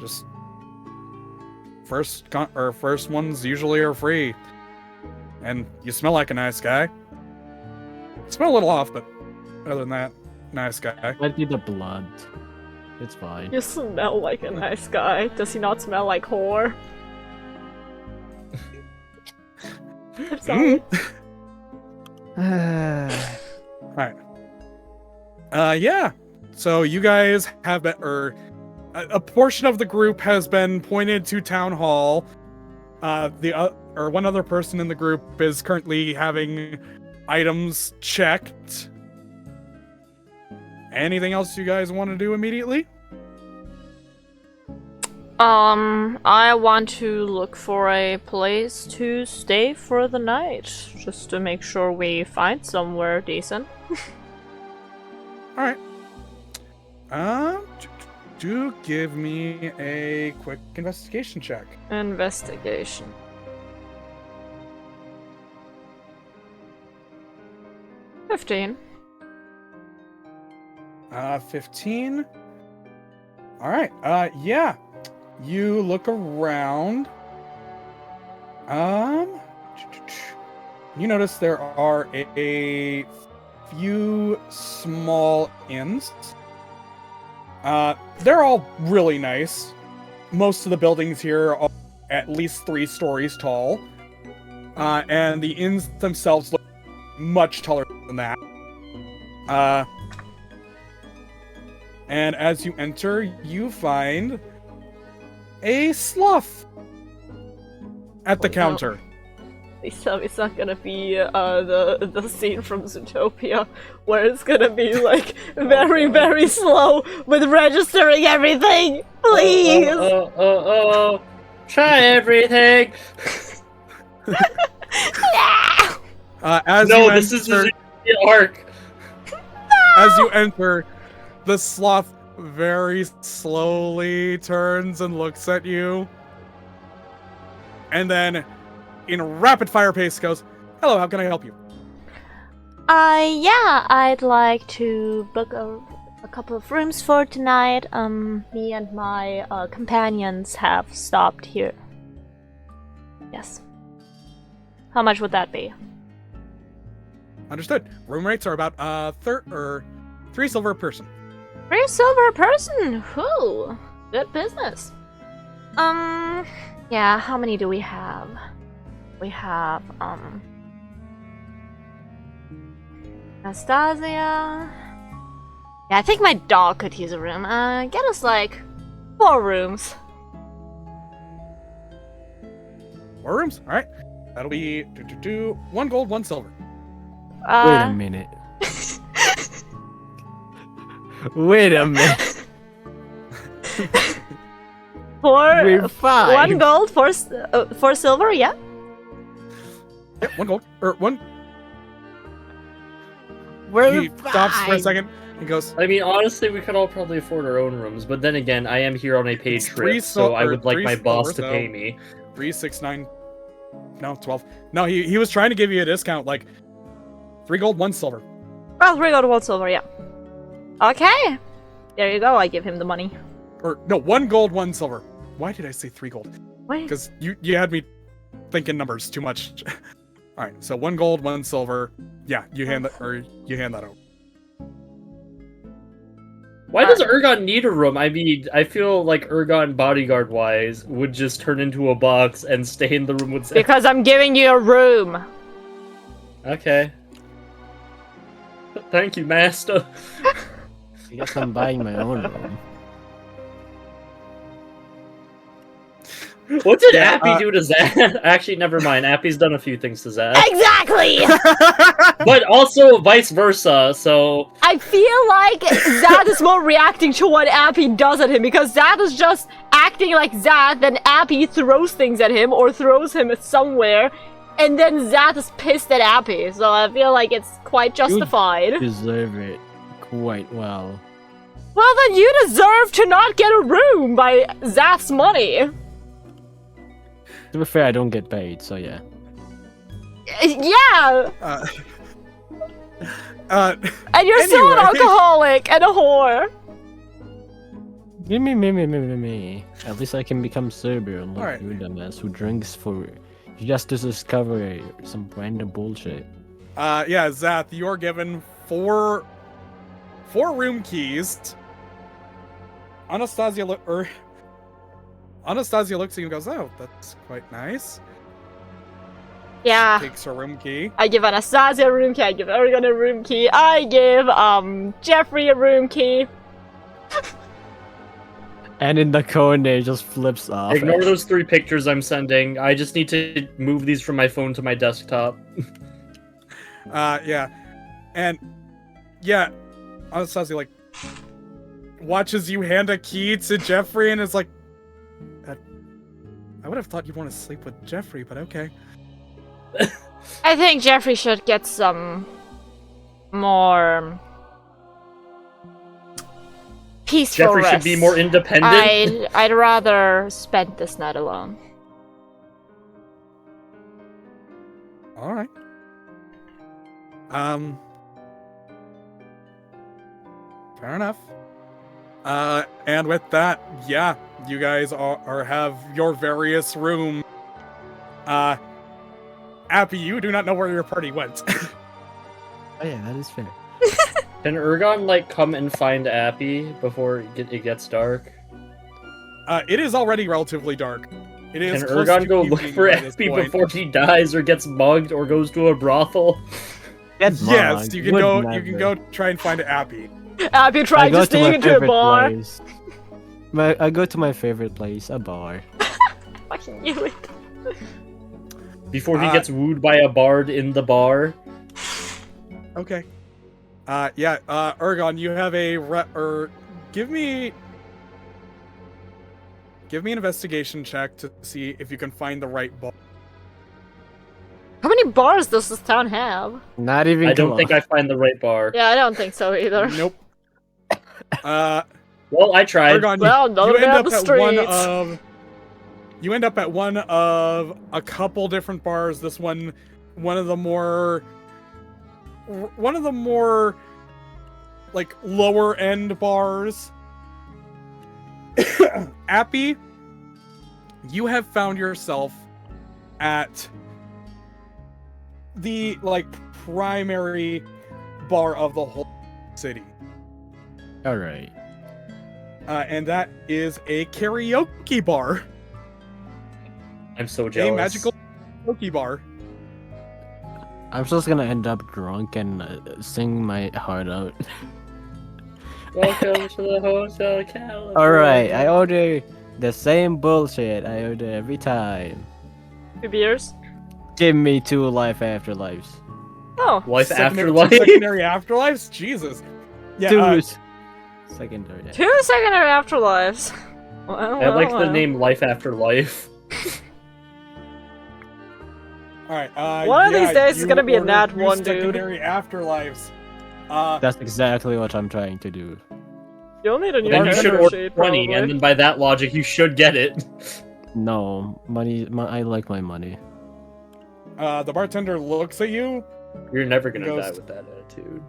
Just first ones usually are free. And you smell like a nice guy. You smell a little off, but other than that, nice guy. Might be the blood. It's fine. You smell like a nice guy. Does he not smell like whore? I'm sorry. Alright. Yeah. So you guys have been, a portion of the group has been pointed to town hall. One other person in the group is currently having items checked. Anything else you guys want to do immediately? I want to look for a place to stay for the night, just to make sure we find somewhere decent. Alright. Do give me a quick investigation check. Investigation. $15. 15. Alright, yeah. You look around. You notice there are a few small inns. They're all really nice. Most of the buildings here are at least 3 stories tall. And the inns themselves look much taller than that. And as you enter, you find a sloth at the counter. So it's not gonna be the scene from Zootopia where it's gonna be like very, very slow with registering everything. Please. Try everything. As No, you this is enter, the arc. as you enter, the sloth very slowly turns and looks at you, and then, in rapid fire pace, goes, "Hello, how can I help you?" Yeah, I'd like to book a couple of rooms for tonight. Me and my companions have stopped here. Yes. How much would that be? Understood. Room rates are about 3 silver a person. 3 silver a person. Whew. Good business. Yeah. How many do we have? We have Anastasia. Yeah, I think my dog could use a room. Get us like 4 rooms. 4 rooms. All right. That'll be 1 gold, 1 silver. Wait a minute. Wait a minute. We're fine. 1 gold, 4 silver. Yeah. Yep, 1 gold or 1. We're He stops for a fine. second. He goes, I mean, honestly, we could all probably afford our own rooms, but then again, I am here on a paid It's trip, 3 so I sil- would like 3 my boss to silver, pay so- me. 3, 6, 9. No, 12. No, he was trying to give you a discount, like 3 gold, 1 silver. Oh, 3 gold, 1 silver, yeah. Okay. There you go, I give him the money. Or no, 1 gold, 1 silver. Why did I say 3 gold? Wait. Because you had me thinking numbers too much. All right, so 1 gold, 1 silver. Yeah, you hand that over. Why does Ergon need a room? I mean, I feel like Ergon, bodyguard-wise, would just turn into a box and stay in the room with Zath. Because I'm giving you a room. Okay. Thank you, master. I guess I'm buying my own room. What did Yeah, Appy do to Zath? Actually, never mind. Appy's done a few things to Zath. Exactly! But also vice versa, so... I feel like Zath is more reacting to what Appy does at him, because Zath is just acting like Zath, then Appy throws things at him, or throws him somewhere, and then Zath is pissed at Appy, so I feel like it's quite justified. Deserve it quite well. Well, then you deserve to not get a room by Zath's money. To be fair, I don't get paid, so yeah. Yeah! And you're still an anyway. alcoholic and a whore. Me. At least I can become sober, unlike Alright. you dumbass who drinks for just to discover some random bullshit. Yeah, Zath, you're given 4 room keys. Anastasia looks at you and goes, "Oh, that's quite nice." Yeah. Takes her room key. I give Anastasia a room key, I give Ergon a room key, I give, Jeffrey a room key. And in the corner, it just flips off. Ignore those 3 pictures I'm sending. I just need to move these from my phone to my desktop. Yeah. And, yeah, Anastasia, like, watches you hand a key to Jeffrey and is like, I would have thought you'd want to sleep with Jeffrey, but okay. I think Jeffrey should get some more peaceful Jeffrey should rest. be more independent. I'd rather spend this night alone. Alright. Fair enough. And with that, yeah, you guys have your various room. Appy, you do not know where your party went. Oh yeah, that is fair. Can Ergon, like, come and find Appy before it gets dark? It is already relatively dark. It is Can close Ergon to go look evening for by this Appy point. before he dies or gets mugged or goes to a brothel? Get Yes, mugged, you can would go. never. You can go try and find Appy. Appy I trying go to to my sneak into a favorite bar. place. I go to my favorite place, a bar. Fucking knew it. Before he gets wooed by a bard in the bar? Okay. Yeah. Ergon, you have a give me an investigation check to see if you can find the right bar. How many bars does this town have? Not even I don't close. think I find the right bar. Yeah, I don't think so either. Nope. Well, I tried. Ergon, Well, none you of them end have up the at one streets. of. You end up at one of a couple different bars. This one of the more like lower end bars. Appy, you have found yourself at the like primary bar of the whole city. All right. And that is a karaoke bar. I'm so jealous. A magical karaoke bar. I'm just gonna end up drunk and sing my heart out. Welcome to the Hotel California. All right, I order the same bullshit I order every time. 2 beers? Give me 2 life after lives. Oh. Life Secondary- afterlife. Secondary afterlives? Jesus. Yeah, 2 secondary. Two secondary afterlives. Well, I like the well. name Life After Life. alright, One of these days it's you gonna be a ordered nat 2 one, dude. secondary afterlives. That's exactly what I'm trying to do. You'll need a new Then you should character order sheet, 20, probably. and then by that logic, you should get it. No, money. I like my money. The bartender looks at you. You're never gonna Ghost. die with that attitude.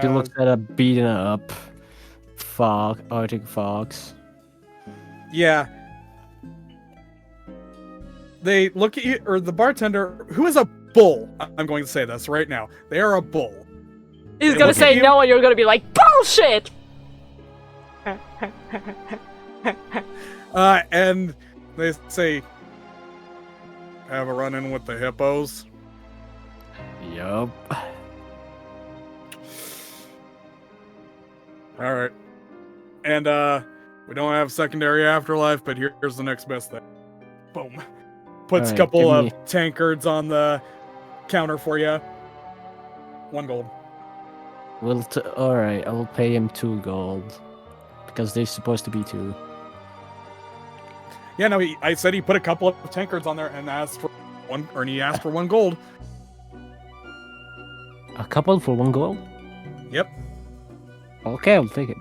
She looks at a beaten up Arctic fox. Yeah. They look at you, or the bartender, who is a bull. I'm going to say this right now. They are a bull. He's They gonna look at say you- no, and you're gonna be like, bullshit! And they say, have a run-in with the hippos. Yup. All right. And we don't have secondary afterlife, but here's the next best thing. Boom. Puts a Alright, couple give of me- tankards on the counter for you. 1 gold. Alright, I will pay him 2 gold. Because they're supposed to be 2. Yeah, no, I said he put a couple of tankards on there and asked for 1, or he asked for 1 gold. A couple for 1 gold? Yep. Okay, I'll take it.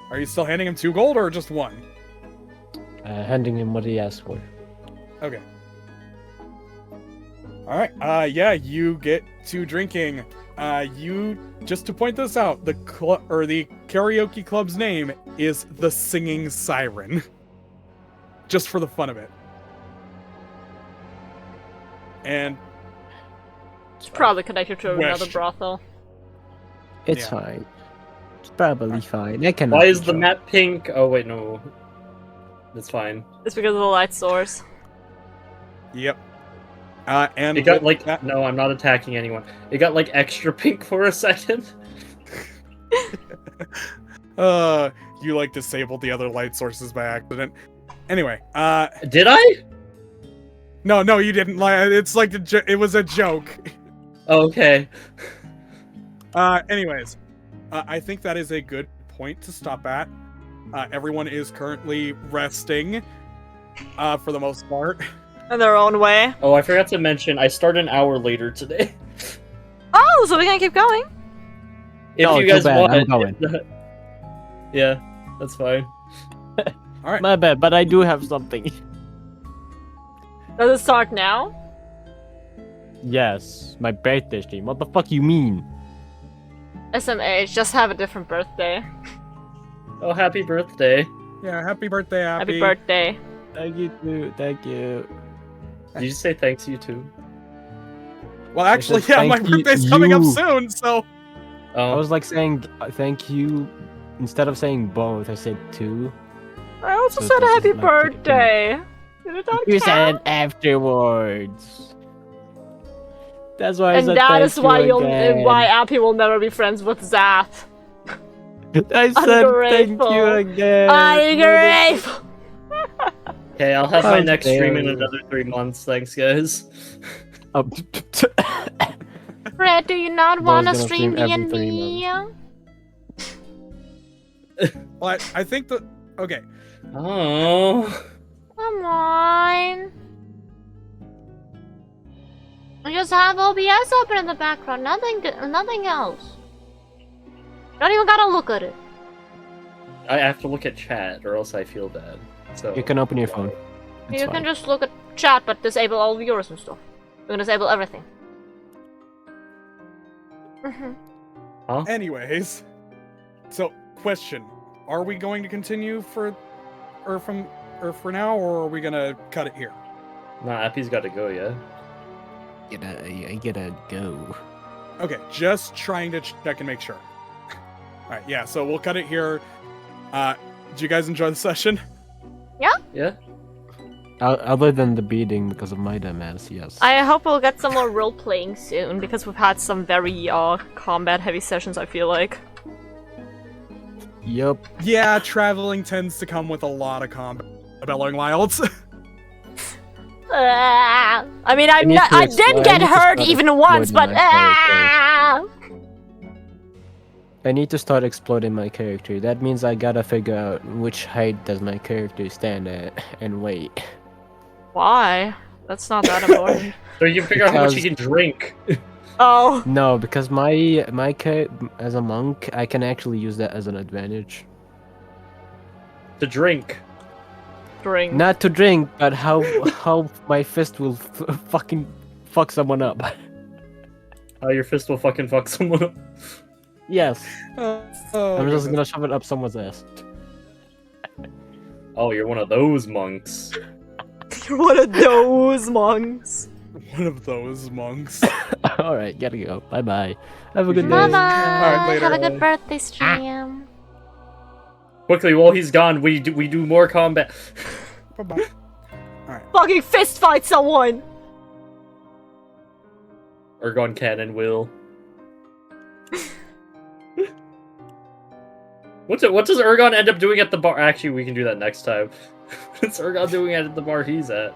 Are you still handing him 2 gold or just 1? Handing him what he asked for. Okay. All right. Yeah, you get to drinking. You just to point this out, the karaoke club's name is the Singing Siren. Just for the fun of it. And It's probably connected to another Question. brothel. It's Yeah. fine. It's probably fine. I can. Why is the map pink? Oh wait, no. That's fine. It's because of the light source. yep. And It got with like that- no, I'm not attacking anyone. It got like extra pink for a second. you like disabled the other light sources by accident. Anyway, Did I? no, you didn't. It's like it was a joke. Oh, okay. Anyways, I think that is a good point to stop at. Everyone is currently resting, for the most part. In their own way. Oh, I forgot to mention I start an hour later today. Oh, so we can keep going? If No, you too guys bad, I'm want. going. Yeah, that's fine. All right. My bad, but I do have something. Does it start now? Yes, my birthday stream. What the fuck you mean? SMH, just have a different birthday. Oh, happy birthday! Yeah, happy birthday, Happy birthday. Thank you, too. Thank you. Did you say thanks, you too? Well, actually, said yeah, my thank you- birthday's coming up you. soon, so I Oh, was like saying thank you. Instead of saying both, I said 2. I also So said this is happy my birthday. Did it not You count? said afterwards. That's why I And said that thank is why you you'll why Appy will never be friends with Zath. I said thank you Ungrateful. again. Ungrateful. okay. I'll have my How next stream in dare you. another 3 months. Thanks, guys. Oh, Fred, do you not Bo's want to gonna stream stream every 3 D&D? well, I think that okay. Oh, Come on. I just have OBS open in the background. Nothing else. Don't even gotta look at it. I have to look at chat, or else I feel bad. So you can open your phone. It's You fine. can just look at chat, but disable all viewers and stuff. You can disable everything. Anyways, so question: are we going to continue for now, or are we gonna cut it here? Nah, Appy's got to go. Yeah. I gotta go. Okay, just trying to check and make sure. All right, yeah. So we'll cut it here. Did you guys enjoy the session? Yeah. Other than the beating because of my dumbass, yes. I hope we'll get some more role playing soon because we've had some very combat heavy sessions. I feel like. Yup. Yeah, traveling tends to come with a lot of combat. Bellowing wilds. I mean, I need to I ex- did I get need to hurt start even once, but exploiting I need to start exploiting my character. That means I gotta figure out which height does my character stand at and weight. why? That's not that important. So you can figure out how much you Because- can drink. Oh, No, because my as a monk, I can actually use that as an advantage. To drink. drink. Not to drink, but how my fist will fucking fuck someone up. How your fist will fucking fuck someone up. Yes. Oh, I'm just goodness. gonna shove it up someone's ass. Oh, you're one of those monks. You're one of those monks. One of those monks. Alright, gotta go. Bye bye. Have a good Bye day. Alright, later. Have a good birthday stream. Quickly, while he's gone, we do more combat. Bye bye. Fucking fist fight someone. Ergon Cannon will. What does Ergon end up doing at the bar? Actually, we can do that next time. What's Ergon doing at the bar he's at?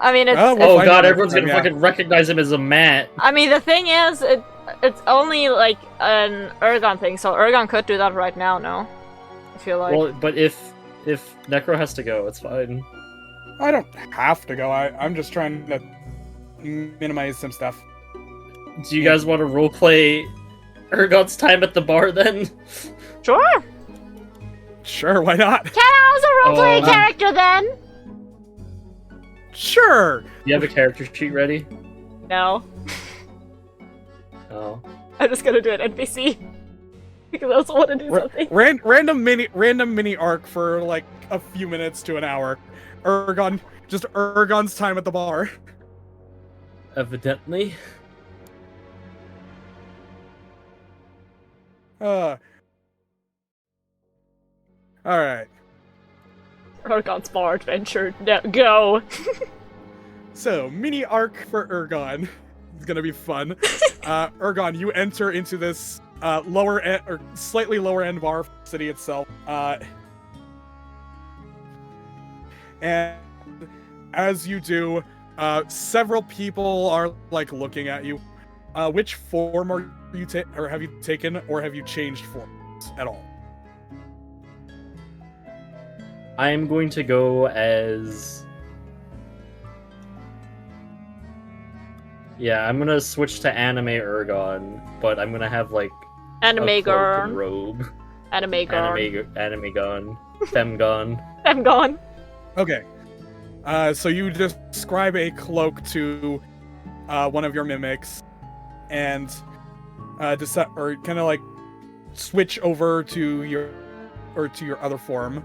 I mean, it's. Oh, we'll Oh find god, out everyone's next gonna time, fucking recognize him as a mat. I mean, the thing is, it's only like an Ergon thing, so Ergon could do that right now. No, I feel like. Well, but if Necro has to go, it's fine. I don't have to go. I'm just trying to minimize some stuff. Do you guys want to roleplay Ergon's time at the bar then? Sure. Sure, why not? Can I also roleplay a Um, character then? Sure. You have a character sheet ready? No, Oh. I'm just gonna do an NPC because I also want to do something. Random mini arc for like a few minutes to an hour. Ergon's time at the bar. Evidently. All right. Ergon's bar adventure. No, go. So, mini arc for Ergon. It's gonna be fun. Ergon, you enter into this lower end or slightly lower end bar of the city itself. And as you do, several people are like looking at you. Which form are you have you taken, or have you changed forms at all? I am going to go as... Yeah, I'm gonna switch to anime Ergon, but I'm gonna have like Anime a cloak and girl. robe. Anime girl. Anime gun. Femgon. I'm gone. Okay. So you describe a cloak to one of your mimics, and or kind of like switch over to your other form.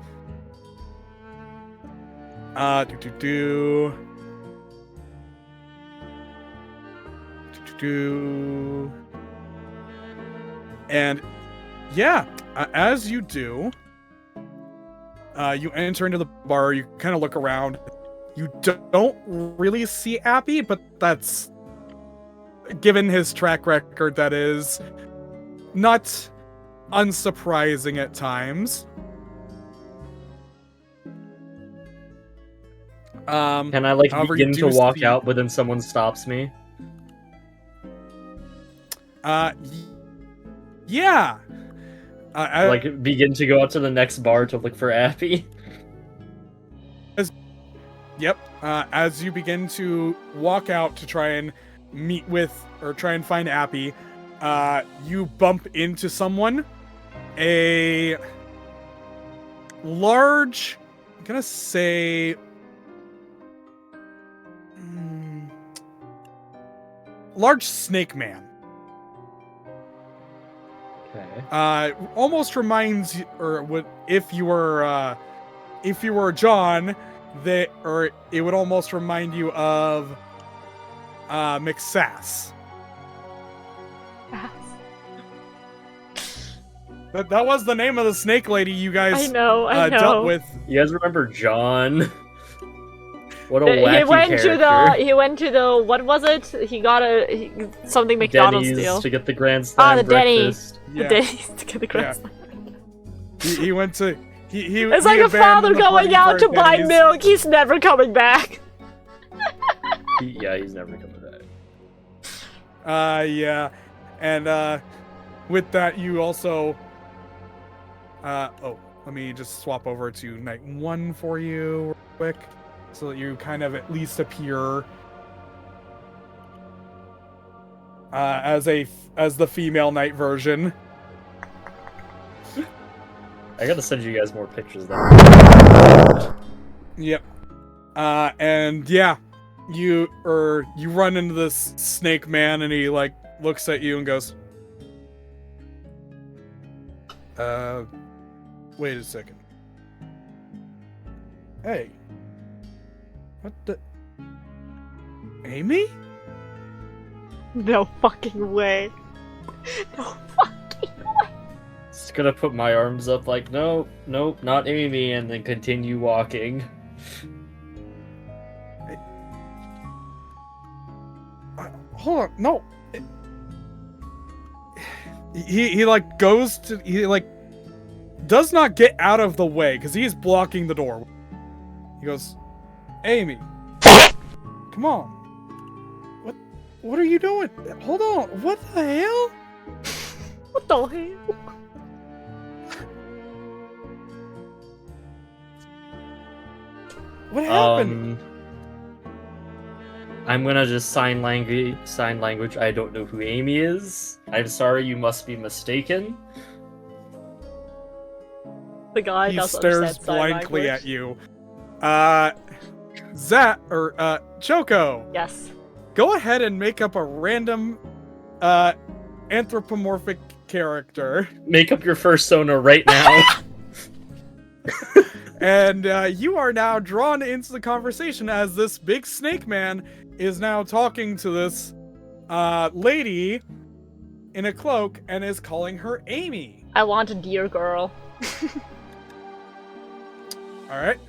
And yeah, as you do, you enter into the bar. You kind of look around. You don't really see Appy, but that's, given his track record, that is not unsurprising at times. Can I like However, you begin to do walk see- out, but then someone stops me? Yeah. Like begin to go out to the next bar to look for Appy? Yep. As you begin to walk out to try and meet with or try and find Appy, you bump into someone. A large, I'm gonna say, large snake man. Okay. Almost reminds you, or would, if you were John, or it would almost remind you of McSass. That was the name of the snake lady you guys I know. dealt with. You guys remember John? What a wacky He went character. to the. He went to the. What was it? He got something McDonald's Denny's deal. to get the Grand Slam the Denny. breakfast. Yeah. The days to get the grass. He went to he It's like a father abandoned the going party out for to buy Denny's. milk. He's never coming back. Yeah, he's never coming back. Yeah, and with that you also let me just swap over to night 1 for you real quick, so that you kind of at least appear as the female knight version. I gotta send you guys more pictures then. Yep. And yeah, you run into this snake man, and he like looks at you and goes, wait a second. Hey. What the? Amy? No fucking way. No fucking way. Just gonna put my arms up like, no, nope, not Amy, and then continue walking. Hold on, no. He like goes to, he like does not get out of the way because he's blocking the door. He goes, Amy, come on. What are you doing? Hold on. What the hell? What the hell? What happened? I'm gonna just sign language. I don't know who Amy is. I'm sorry, you must be mistaken. The guy He doesn't stares understand sign blankly language. at you. Choco. Yes. Go ahead and make up a random anthropomorphic character. Make up your persona right now. And you are now drawn into the conversation as this big snake man is now talking to this lady in a cloak and is calling her Amy. I want a deer girl. Alright.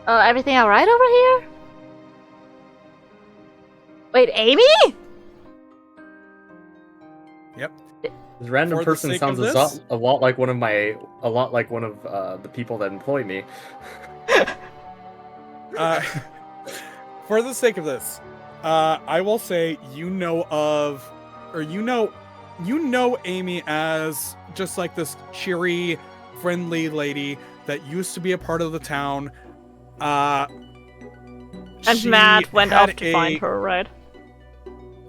Everything alright over here? Wait, Amy? Yep. This random For the person sake sounds of this? a lot like one of the people that employ me. For the sake of this, I will say you know Amy as just like this cheery, friendly lady that used to be a part of the town. And She Matt went had off to find her, right?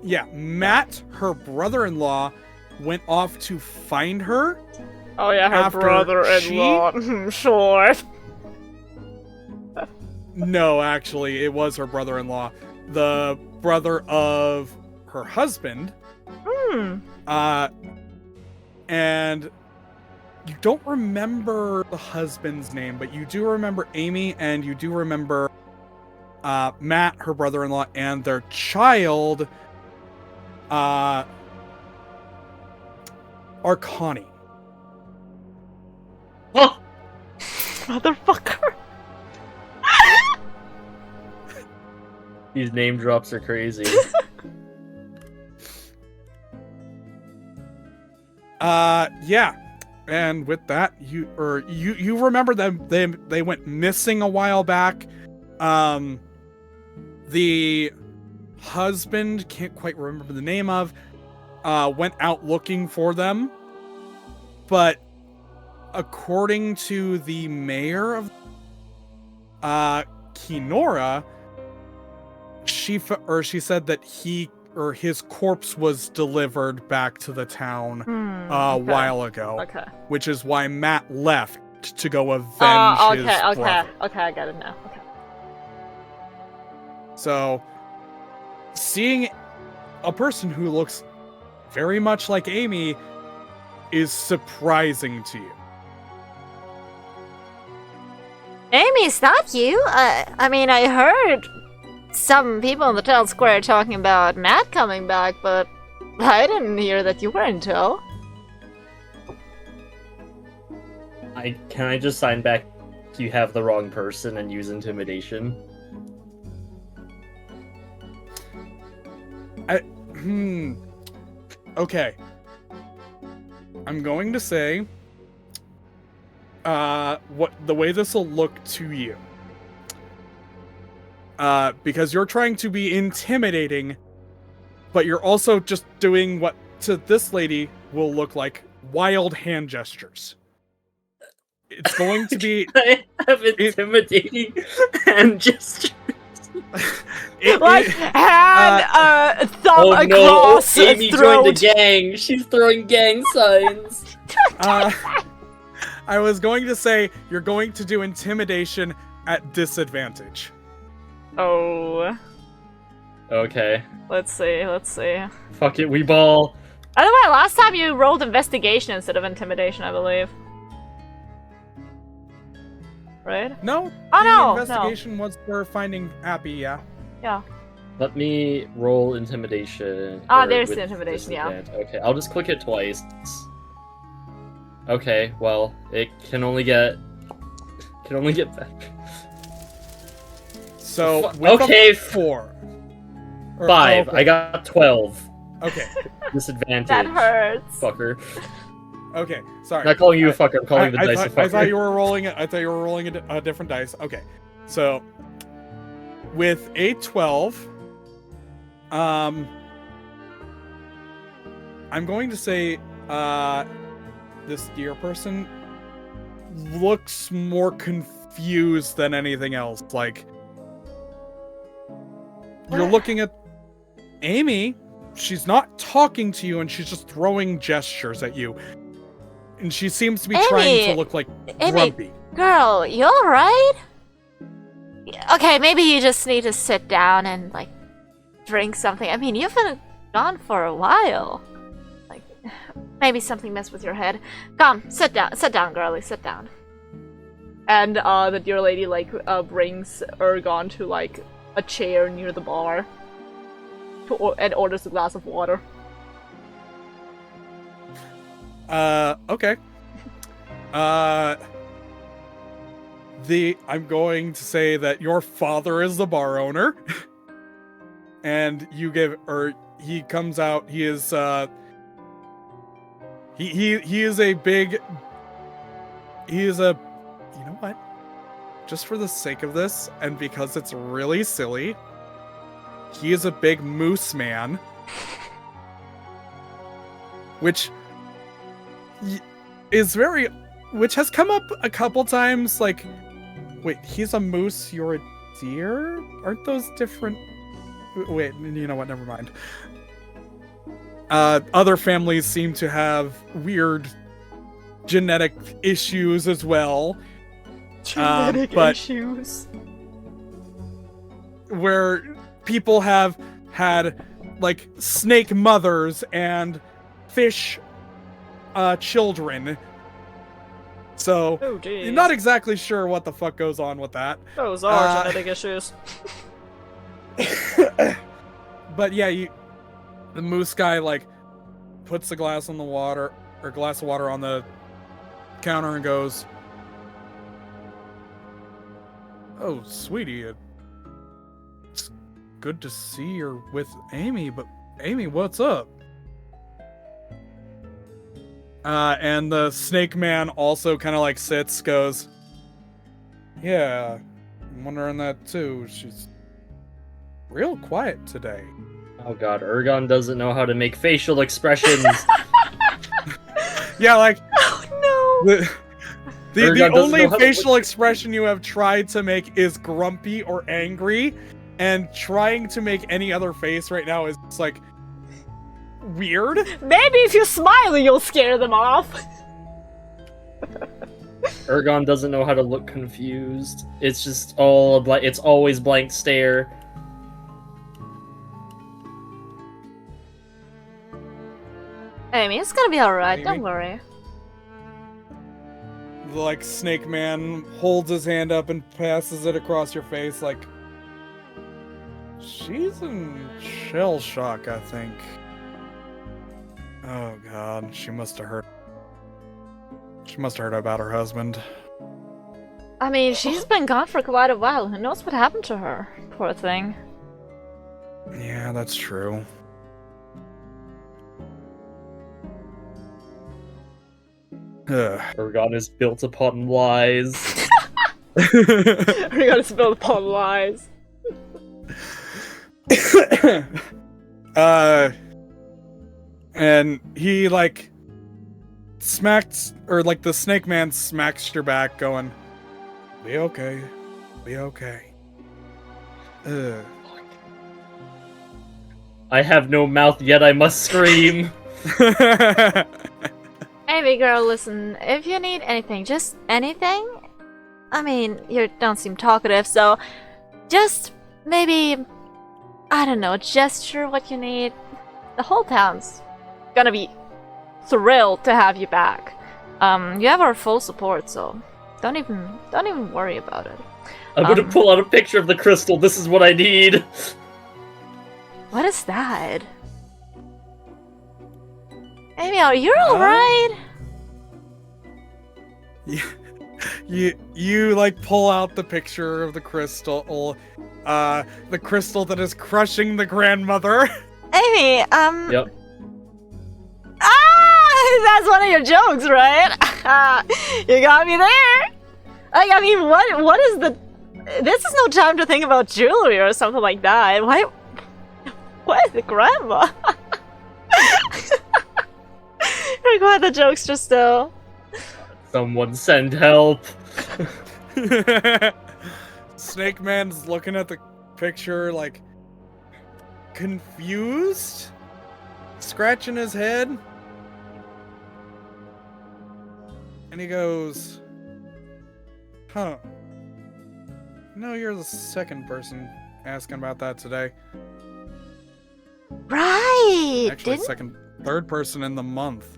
Yeah, Matt, her brother-in-law, went off to find her. Oh yeah, her After brother-in-law. Sure. No, actually, it was her brother-in-law, the brother of her husband. Hmm. And you don't remember the husband's name, but you do remember Amy, and you do remember Matt, her brother-in-law, and their child, Arcani. Oh! Motherfucker. These name drops are crazy. Yeah. And with that, you remember them, they went missing a while back. The husband, can't quite remember the name of, went out looking for them. But according to the mayor of Kenora, she said that his corpse was delivered back to the town a while ago. Okay. Which is why Matt left to go avenge his brother. Okay, I get it now. Okay. So, seeing a person who looks very much like Amy is surprising to you. Amy, is that you? I mean, I heard some people in the town square talking about Matt coming back, but I didn't hear that you were in tow. Can I just sign back? You have the wrong person and use intimidation. Okay. I'm going to say what the way this will look to you. Because you're trying to be intimidating, but you're also just doing what to this lady will look like wild hand gestures. It's going to be I have intimidating hand gestures. Thumb Oh no! across Amy throat. joined the gang. She's throwing gang signs. I was going to say you're going to do intimidation at disadvantage. Oh. Okay. Let's see. Fuck it, we ball. By the way, last time you rolled investigation instead of intimidation, I believe. Right? No. Oh, the no, investigation was for finding Appy. Yeah. Yeah. Let me roll intimidation. Ah, or there's with the intimidation, yeah. disadvantage. Okay, I'll just click it twice. Okay, well, it can only get better. So Fu- with okay, a 4. Or- 5. oh, I got 12. Okay. Disadvantage. That hurts. Fucker. Okay. Sorry. I'm not calling you a fucker. I'm calling the dice a fucker. I thought you were rolling it. I thought you were rolling a different dice. Okay. So with a 12, I'm going to say this deer person looks more confused than anything else. Like, you're looking at Amy, she's not talking to you and she's just throwing gestures at you. And she seems to be trying to Amy! look like Amy! grumpy. Girl, you alright? Okay, maybe you just need to sit down and, like, drink something. I mean, you've been gone for a while. Like, maybe something messed with your head. Come, sit down, girlie, sit down. And, the dear lady, like, brings Ergon to, like, a chair near the bar. And orders a glass of water. Okay. I'm going to say that your father is the bar owner. And he comes out, he is, he is a big, you know what? Just for the sake of this, and because it's really silly, he is a big moose man. Which which has come up a couple times, like, wait, he's a moose, you're a deer? Aren't those different? Wait, you know what, never mind. Other families seem to have weird genetic issues as well. Genetic but issues. where people have had, like, snake mothers and fish children. So, Oh, geez. you're not exactly sure what the fuck goes on with that. Those are genetic issues. But yeah, the moose guy, like, puts the glass on the water, or glass of water on the counter and goes, "Oh, sweetie, it's good to see you're with Amy, but Amy, what's up?" And the snake man also kind of, like, sits, goes, "Yeah, I'm wondering that too. She's real quiet today." Oh god, Ergon doesn't know how to make facial expressions. Yeah, like, Oh no! the Ergon doesn't only know how to facial expression you have tried to make is grumpy or angry, and trying to make any other face right now is just, like, weird. Maybe if you smile, you'll scare them off. Ergon doesn't know how to look confused. It's just all it's always blank stare. Amy, it's gonna be alright, Amy? don't worry. The, like, snake man holds his hand up and passes it across your face, like, she's in shell shock, I think. Oh god, she must have heard about her husband. I mean, she's been gone for quite a while. Who knows what happened to her? Poor thing. Yeah, that's true. Ugh. Ergon is built upon lies. We gotta spill upon lies. And he, like, smacks, or, like, the snake man smacks your back, going, "Be okay, be okay." Ugh. I have no mouth yet I must scream. Amy girl, listen, if you need anything, just anything. I mean, you don't seem talkative, so just maybe, I don't know, gesture what you need. The whole town's gonna be thrilled to have you back. You have our full support, so don't even worry about it. I'm gonna pull out a picture of the crystal. This is what I need. What is that? Amy, are you alright? You like pull out the picture of the crystal that is crushing the grandmother. Amy, Yep. that's one of your jokes, right? You got me there. Like, I mean, what is the? This is no time to think about jewelry or something like that. Why is the grandma? You're quite the jokester still. Someone send help. Snake Man's looking at the picture like confused, scratching his head. And he goes, huh. No, you're the second person asking about that today. Right. Actually, third person in the month.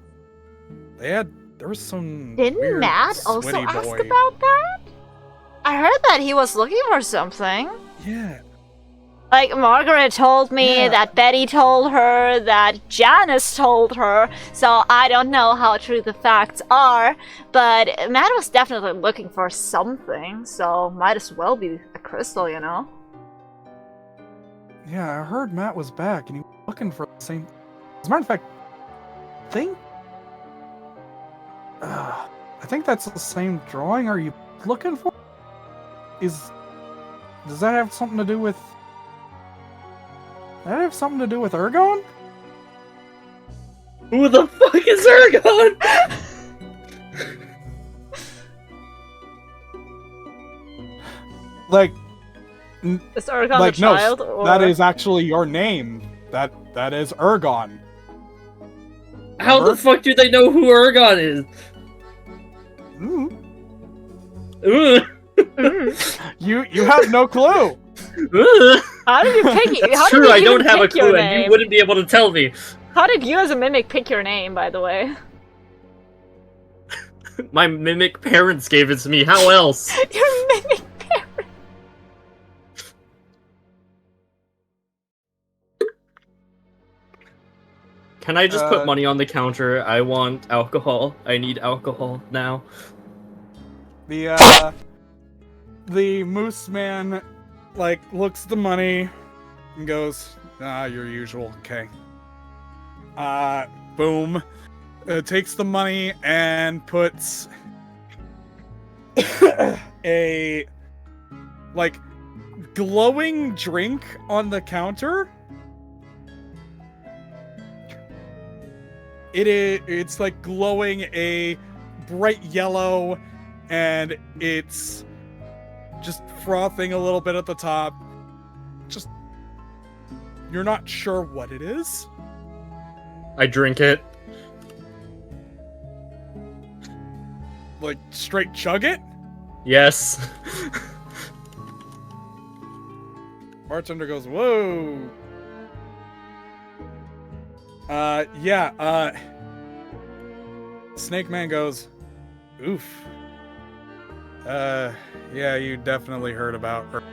There was some Didn't weird, Matt also sweaty ask boy. about that? I heard that he was looking for something. Yeah. Like, Margaret told me, Yeah. that Betty told her, that Janice told her, so I don't know how true the facts are, but Matt was definitely looking for something, so might as well be a crystal, you know? Yeah, I heard Matt was back and he was looking for the same. As a matter of fact, I think that's the same drawing. Are you looking for? Does that have something to do with? Does that have something to do with Ergon? Who the fuck is Ergon? Like, Is Ergon like a no, child? Or... that is actually your name. That is Ergon. How the fuck do they know who Ergon is? Mm. Ugh. You have no clue. Ugh. How did you pick it? That's true, I don't have a clue, and name? you wouldn't be able to tell me. How did you as a mimic pick your name, by the way? My mimic parents gave it to me, how else? Your mimic parent. Can I just put money on the counter? I want alcohol. I need alcohol now. The moose man like looks at the money and goes, your usual, okay. Boom. Takes the money and puts a like glowing drink on the counter. It's like glowing a bright yellow, and it's just frothing a little bit at the top. Just, you're not sure what it is. I drink it. Like, straight chug it? Yes. Bartender goes, whoa. Snake Man goes, oof. Yeah, you definitely heard about her.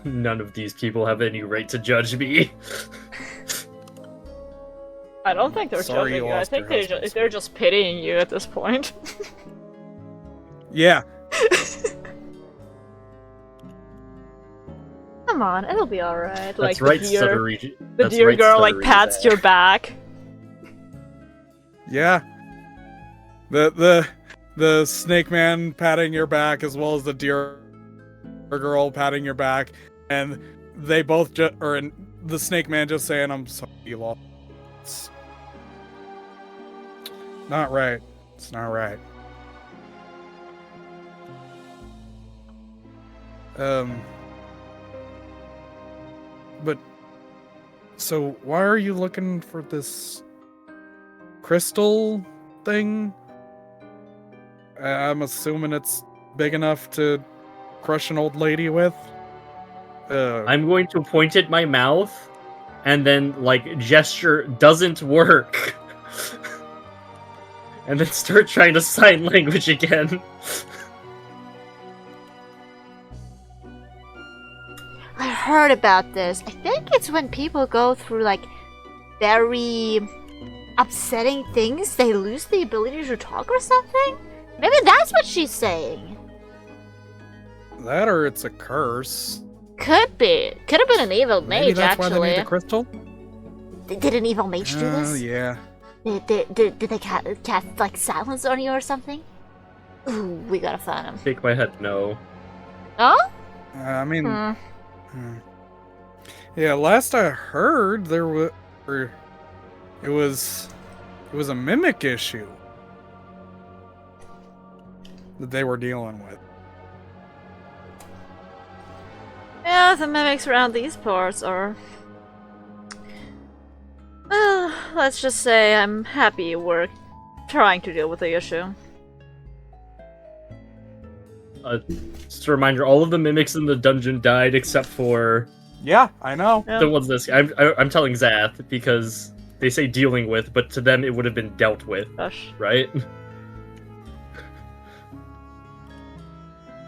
None of these people have any right to judge me. I don't think they're Sorry judging you you. I lost think your husband. they're just pitying you at this point. Yeah. Come on, it'll be alright. Like That's right, the deer, Stuttery. the That's deer right, girl like Stuttery pats Zach. your back. Yeah. The snake man patting your back as well as the deer girl patting your back, and they both the snake man just saying, I'm sorry you lost. It's not right. It's not right. But so why are you looking for this crystal thing. I'm assuming it's big enough to crush an old lady with. I'm going to point at my mouth, and then like gesture doesn't work, and then start trying to sign language again. I heard about this. I think it's when people go through like very upsetting things, they lose the ability to talk or something? Maybe that's what she's saying. That or it's a curse. Could be. Could have been an evil Maybe mage, that's why they actually. made the crystal. Did an evil mage do Oh this? yeah. Did they cast like silence on you or something? Ooh, we gotta find him. Shake my head, no. Oh? I mean, Hmm. yeah. Last I heard, there was, it was a mimic issue that they were dealing with. Yeah, the mimics around these parts are... Well, let's just say I'm happy we're trying to deal with the issue. Just a reminder, all of the mimics in the dungeon died except for Yeah, I know. Yeah. the ones this. I'm telling Zath because they say dealing with, but to them it would have been dealt with, Gosh. right?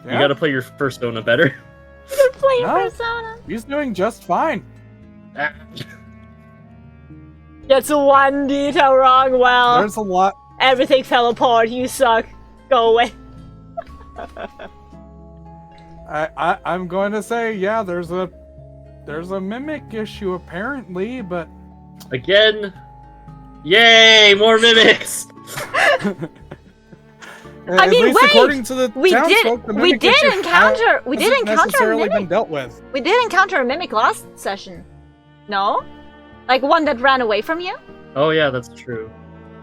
Yeah, You gotta play your Persona better. You're playing No. Persona. he's doing just fine. That's one detail wrong, well, There's a lot. everything fell apart, you suck. Go away. I'm going to say, yeah, there's a mimic issue apparently, but Again, yay, more mimics. at mean, least wait, according to the We townsfolk, the did mimic issue encounter we did hasn't encounter a necessarily been mimic. dealt with. We did encounter a mimic last session. No? Like one that ran away from you? Oh yeah, that's true.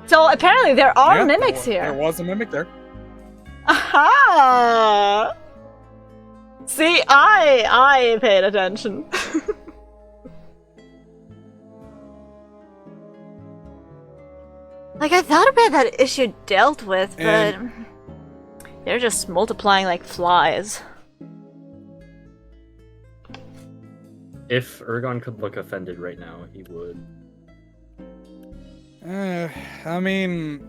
So apparently there are Yeah, mimics there here. was a mimic there. Aha! See, I paid attention. Like, I thought about that issue dealt with, but And- they're just multiplying like flies. If Ergon could look offended right now, he would. I mean,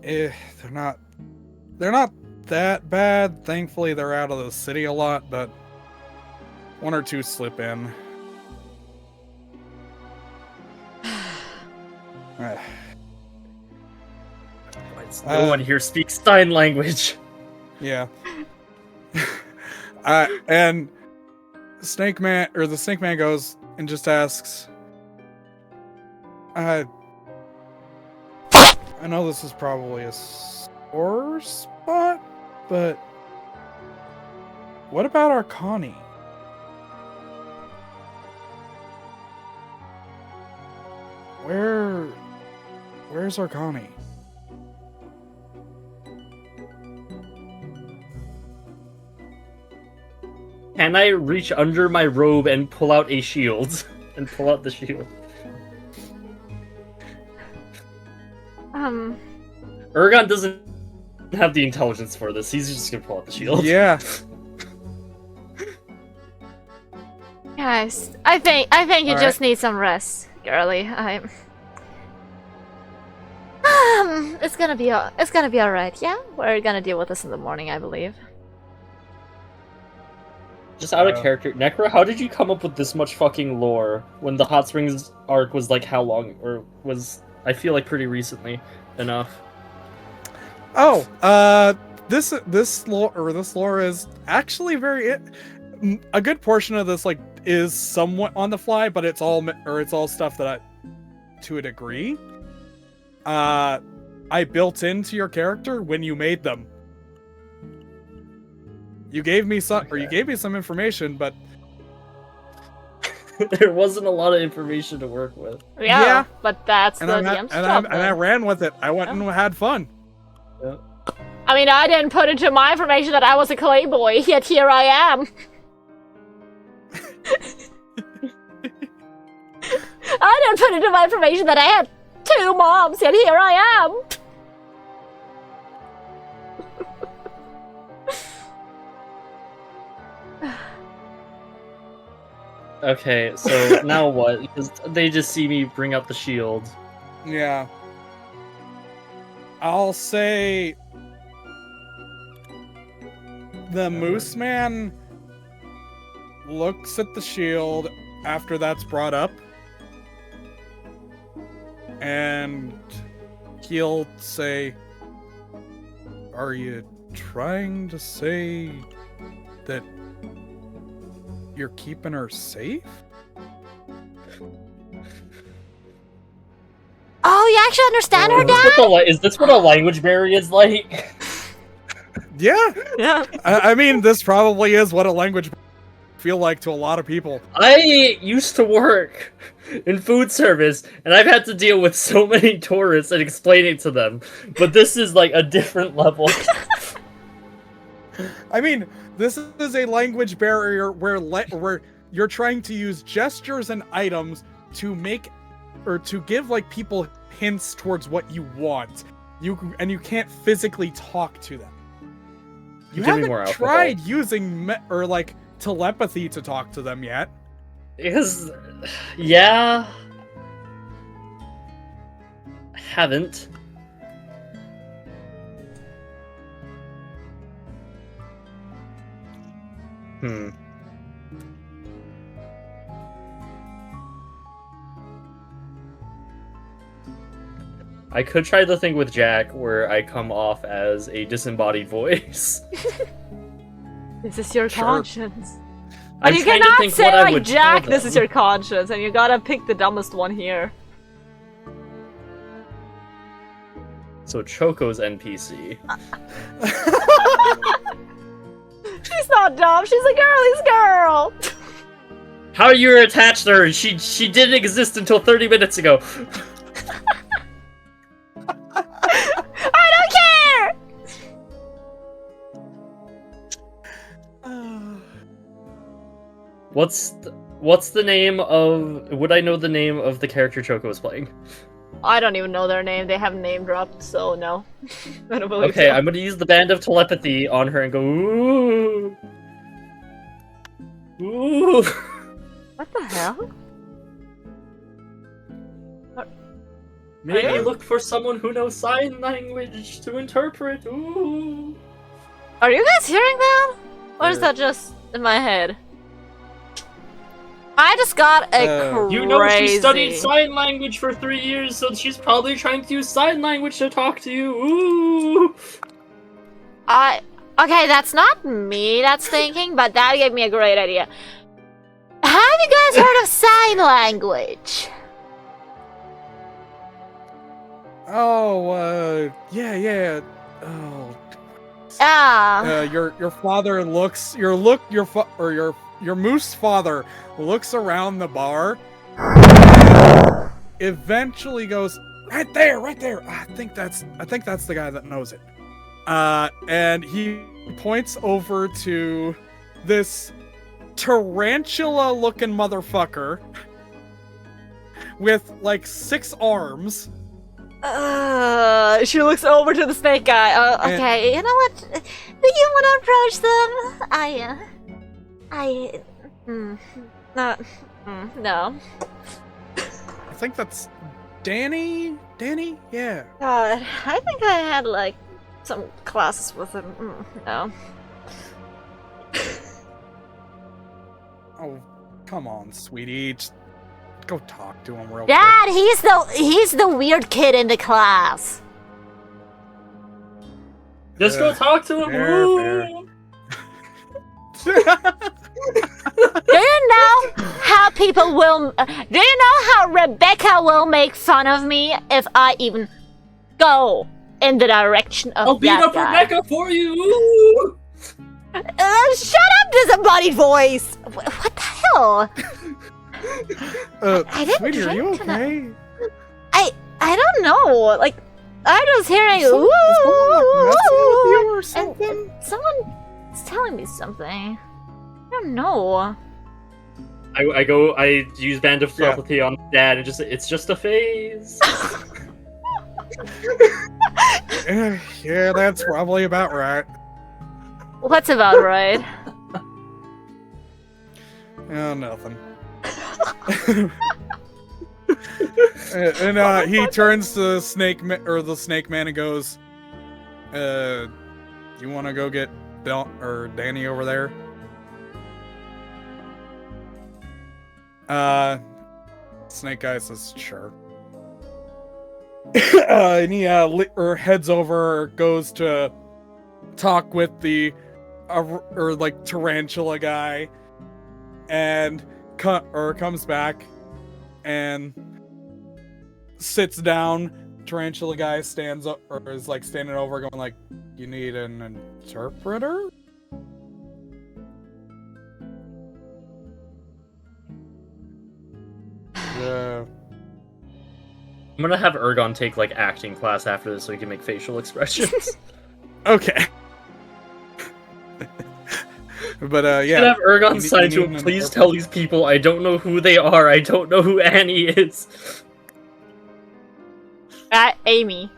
they're not that bad. Thankfully, they're out of the city a lot, but one or two slip in. No one here speaks sign language. Yeah. And the Snake Man goes and just asks, I know this is probably a sore spot, but what about our Connie? Where's our Connie? Can I reach under my robe and pull out a shield? And pull out the shield. Ergon doesn't have the intelligence for this. He's just gonna pull out the shield. Yeah. Guys, I think you All just need some rest, girly. It's gonna be alright. Yeah, we're gonna deal with this in the morning, I believe. Just out of character, Necro, how did you come up with this much fucking lore when the Hot Springs arc was like how long, or was I feel like pretty recently enough? Oh, this lore is actually a good portion of this is somewhat on the fly, but it's all stuff that to a degree I built into your character when you made them. You gave me some information, but There wasn't a lot of information to work with. Yeah, but that's and the I DM's job. and I ran with it. I went and had fun. I mean, I didn't put into my information that I was a clay boy, yet here I am. I didn't put into my information that I had 2 moms, and here I am. Okay, so now what? Because they just see me bring out the shield. Yeah. I'll say the Moose Man looks at the shield after that's brought up, and he'll say, "Are you trying to say that you're keeping her safe?" Oh, you actually understand her, Is this Dad? is this what a language barrier is like? Yeah. Yeah. I mean, this probably is what a language feel like to a lot of people. I used to work in food service, and I've had to deal with so many tourists and explain it to them. But this is like a different level. I mean, this is a language barrier where you're trying to use gestures and items to make or to give like people hints towards what you want. You can't physically talk to them. You Give me more haven't alcohol. tried using or like telepathy to talk to them yet. Because, yeah, haven't. I could try the thing with Jack where I come off as a disembodied voice. This is your Sure. conscience. I'm And you trying to cannot think say what I like would Jack, tell this is them. your conscience, and you gotta pick the dumbest one here. So Choco's NPC. She's not dumb, she's a girly's girl! How you're attached to her? She didn't exist until 30 minutes ago. I don't care! What's the name of? Would I know the name of the character Choco is playing? I don't even know their name, they haven't name dropped, so no. I don't believe Okay, so. I'm gonna use the band of telepathy on her and go ooh, ooh. What the hell? Maybe Really? look for someone who knows sign language to interpret. Ooh. Are you guys hearing that? Or is that just in my head? I just got a crazy... You know she studied sign language for 3 years, so she's probably trying to use sign language to talk to you. Ooh. Okay, that's not me that's thinking, but that gave me a great idea. Have you guys heard of sign language? Oh, yeah. Oh, Ah. your father looks your moose father looks around the bar, eventually goes right there. I think that's the guy that knows it, and he points over to this tarantula looking motherfucker with like 6 arms. She looks over to the snake guy. Okay, you know what? Do you want to approach them? No. I think that's Danny, yeah. God, I think I had like some classes with him. No. Oh, come on, sweetie. Just go talk to him real Dad, he's the weird kid in the class. Just go talk to him. fair, Ooh. fair. Do you know how people will? Do you know how Rebecca will make fun of me if I even go in the direction of I'll beat that up guy? Rebecca for you. Ooh. Shut up, disembodied voice! What the hell? I didn't Sweetie, are you drink tonight. okay? I don't know. Like I'm just hearing Is someone, like, messing with you or and something? someone's telling me something. I don't know. I use Band of Telepathy on Dad, and it's just a phase. Yeah, that's probably about right. What's about right? Nothing. and he turns to the snake man and goes, you want to go get Danny over there? Snake guy says, sure. And he heads over, goes to talk with the tarantula guy, and comes back and sits down. Tarantula guy stands up, or is like standing over, going like, "You need an interpreter?" I'm gonna have Ergon take like acting class after this so he can make facial expressions. Okay. But yeah. I'm gonna have Ergon sign to him. Please tell these people I don't know who they are. I don't know who Annie is. Amy.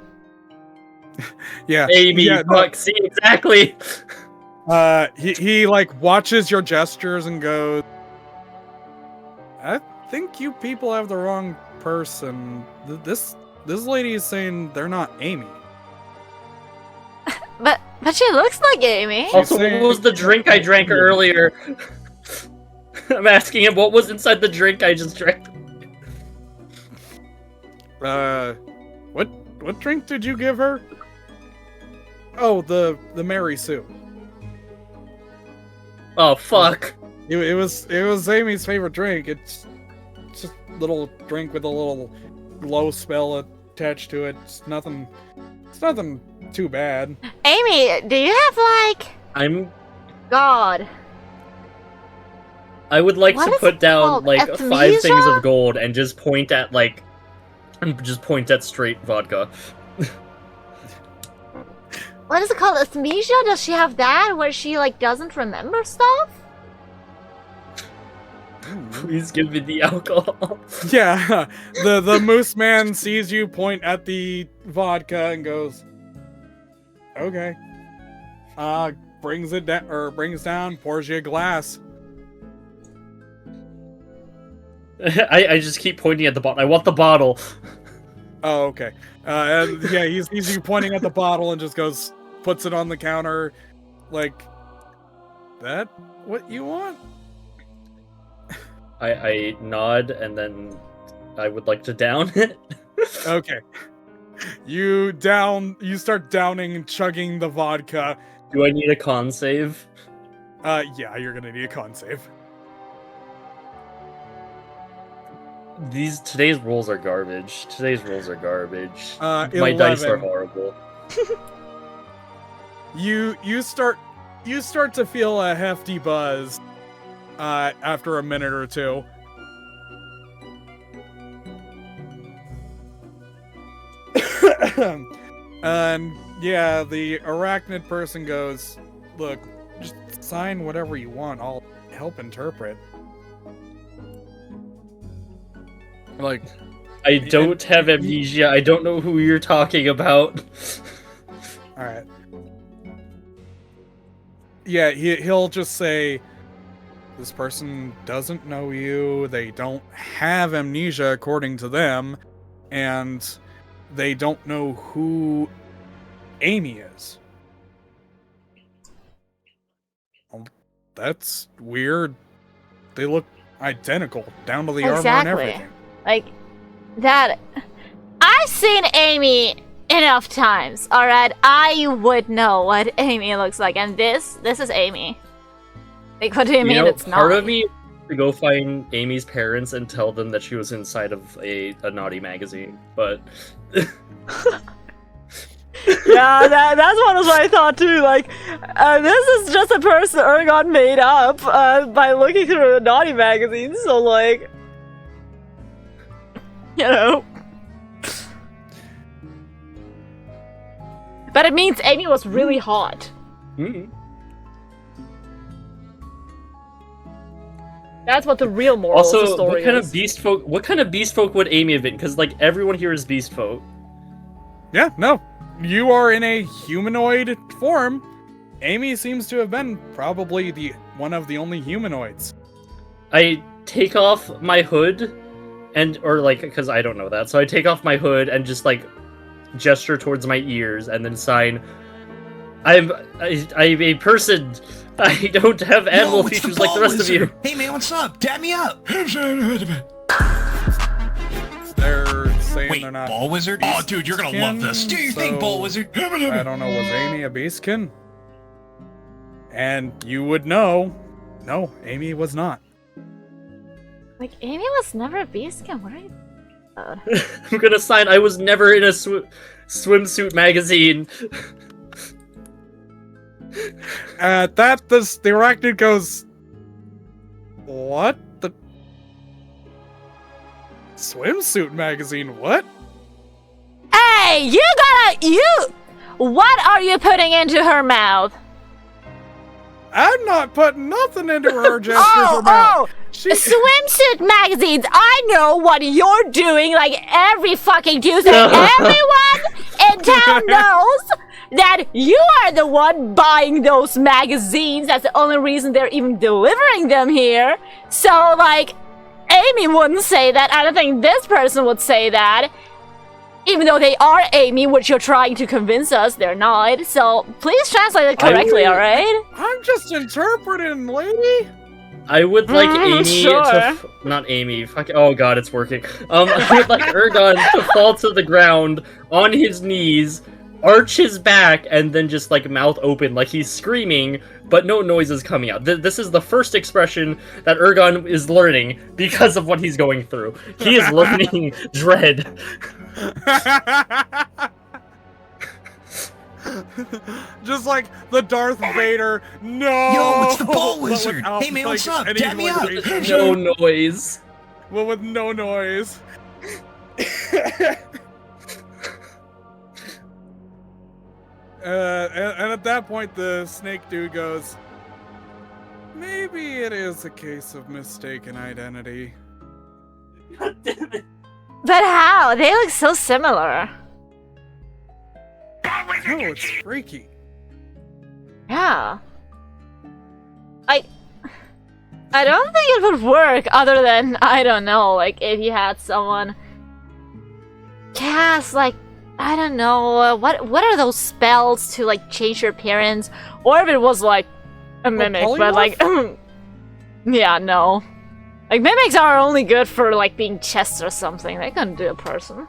Yeah. Amy. Yeah, fuck. See exactly. He like watches your gestures and goes, I think you people have the wrong person. This lady is saying they're not Amy. But she looks like Amy. Also, what was the drink I drank earlier? I'm asking him what was inside the drink I just drank. What drink did you give her? Oh, the Mary Sue. Oh fuck. It was Amy's favorite drink. It's just a little drink with a little glow spell attached to it. It's nothing too bad. Amy, do you have like... God. I would like What to is put it down called? like 5 Ethnesia? things of gold and just point at straight vodka. What is it called? Amnesia? Does she have that where she like doesn't remember stuff? Please give me the alcohol. Yeah, the moose man sees you point at the vodka and goes, "Okay." Brings down, pours you a glass. I just keep pointing at the bottle. I want the bottle. Oh, okay. And yeah, he sees you pointing at the bottle and just goes, puts it on the counter, like, that what you want? I nod and then I would like to down it. Okay. You start downing and chugging the vodka. Do I need a con save? Yeah, you're gonna need a con save. Today's rolls are garbage. My 11. dice are horrible. You start to feel a hefty buzz after a minute or two. And yeah, the arachnid person goes, "Look, just sign whatever you want. I'll help interpret." Like, I don't have amnesia. I don't know who you're talking about. all right. Yeah, he'll just say, "This person doesn't know you. They don't have amnesia according to them, and they don't know who Amy is." Well, that's weird. They look identical, down to the armor and Exactly. everything. Like, that... I've seen Amy enough times, alright? I would know what Amy looks like, and this is Amy. Like, what do you mean it's not? Part of me to go find Amy's parents and tell them that she was inside of a naughty magazine, but... Yeah, that's what I thought too. Like, this is just a person Ergon made up by looking through a naughty magazine, so like... You know. But it means Amy was really hot. Mm-hmm. That's what the real moral of the Also, story what kind is. of beast folk? What kind of beast folk would Amy have been? Because like everyone here is beast folk. Yeah, no. You are in a humanoid form. Amy seems to have been probably the one of the only humanoids. I take off my hood, or like, because I don't know that, so I take off my hood and just like gesture towards my ears and then sign. I'm a person. I don't have animal Yo, it's features the like the ball rest of you. wizard. Hey man, what's up? Dab me up. They're saying Wait, they're not. ball wizard? Oh, dude, you're gonna love this. Do your thing, so ball wizard. I don't know. Was Amy a beastkin? And you would know. No, Amy was not. Like, Amy was never a beastkin. What are you... I'm gonna sign. I was never in a swimsuit magazine. At that, the arachnid goes, "What the swimsuit magazine? What?" Hey, what are you putting into her mouth? I'm not putting nothing into her gesture for mouth. She- Swimsuit magazines, I know what you're doing like every fucking Tuesday. Everyone in town knows that you are the one buying those magazines. That's the only reason they're even delivering them here. So, like, Amy wouldn't say that. I don't think this person would say that. Even though they are Amy, which you're trying to convince us they're not. So, please translate it correctly, alright? I'm just interpreting, lady. I would like Amy sure. to not Amy. Fuck. Oh god, it's working. I would like Ergon to fall to the ground on his knees, arch his back, and then just like mouth open, like he's screaming, but no noise is coming out. This is the first expression that Ergon is learning because of what he's going through. He is learning dread. Just like the Darth Vader. No. Yo, it's the ball But wizard. without, Hey man, like, what's up? any Dab me up. motivation. No noise. Well, with no noise. And at that point, the snake dude goes, "Maybe it is a case of mistaken identity." But how? They look so similar. No, it's freaky. Yeah. I don't think it would work other than, I don't know, like if you had someone cast like, I don't know, what are those spells to like change your appearance? Or if it was like a mimic, but like yeah, no. Like mimics are only good for like being chests or something. They couldn't do a person.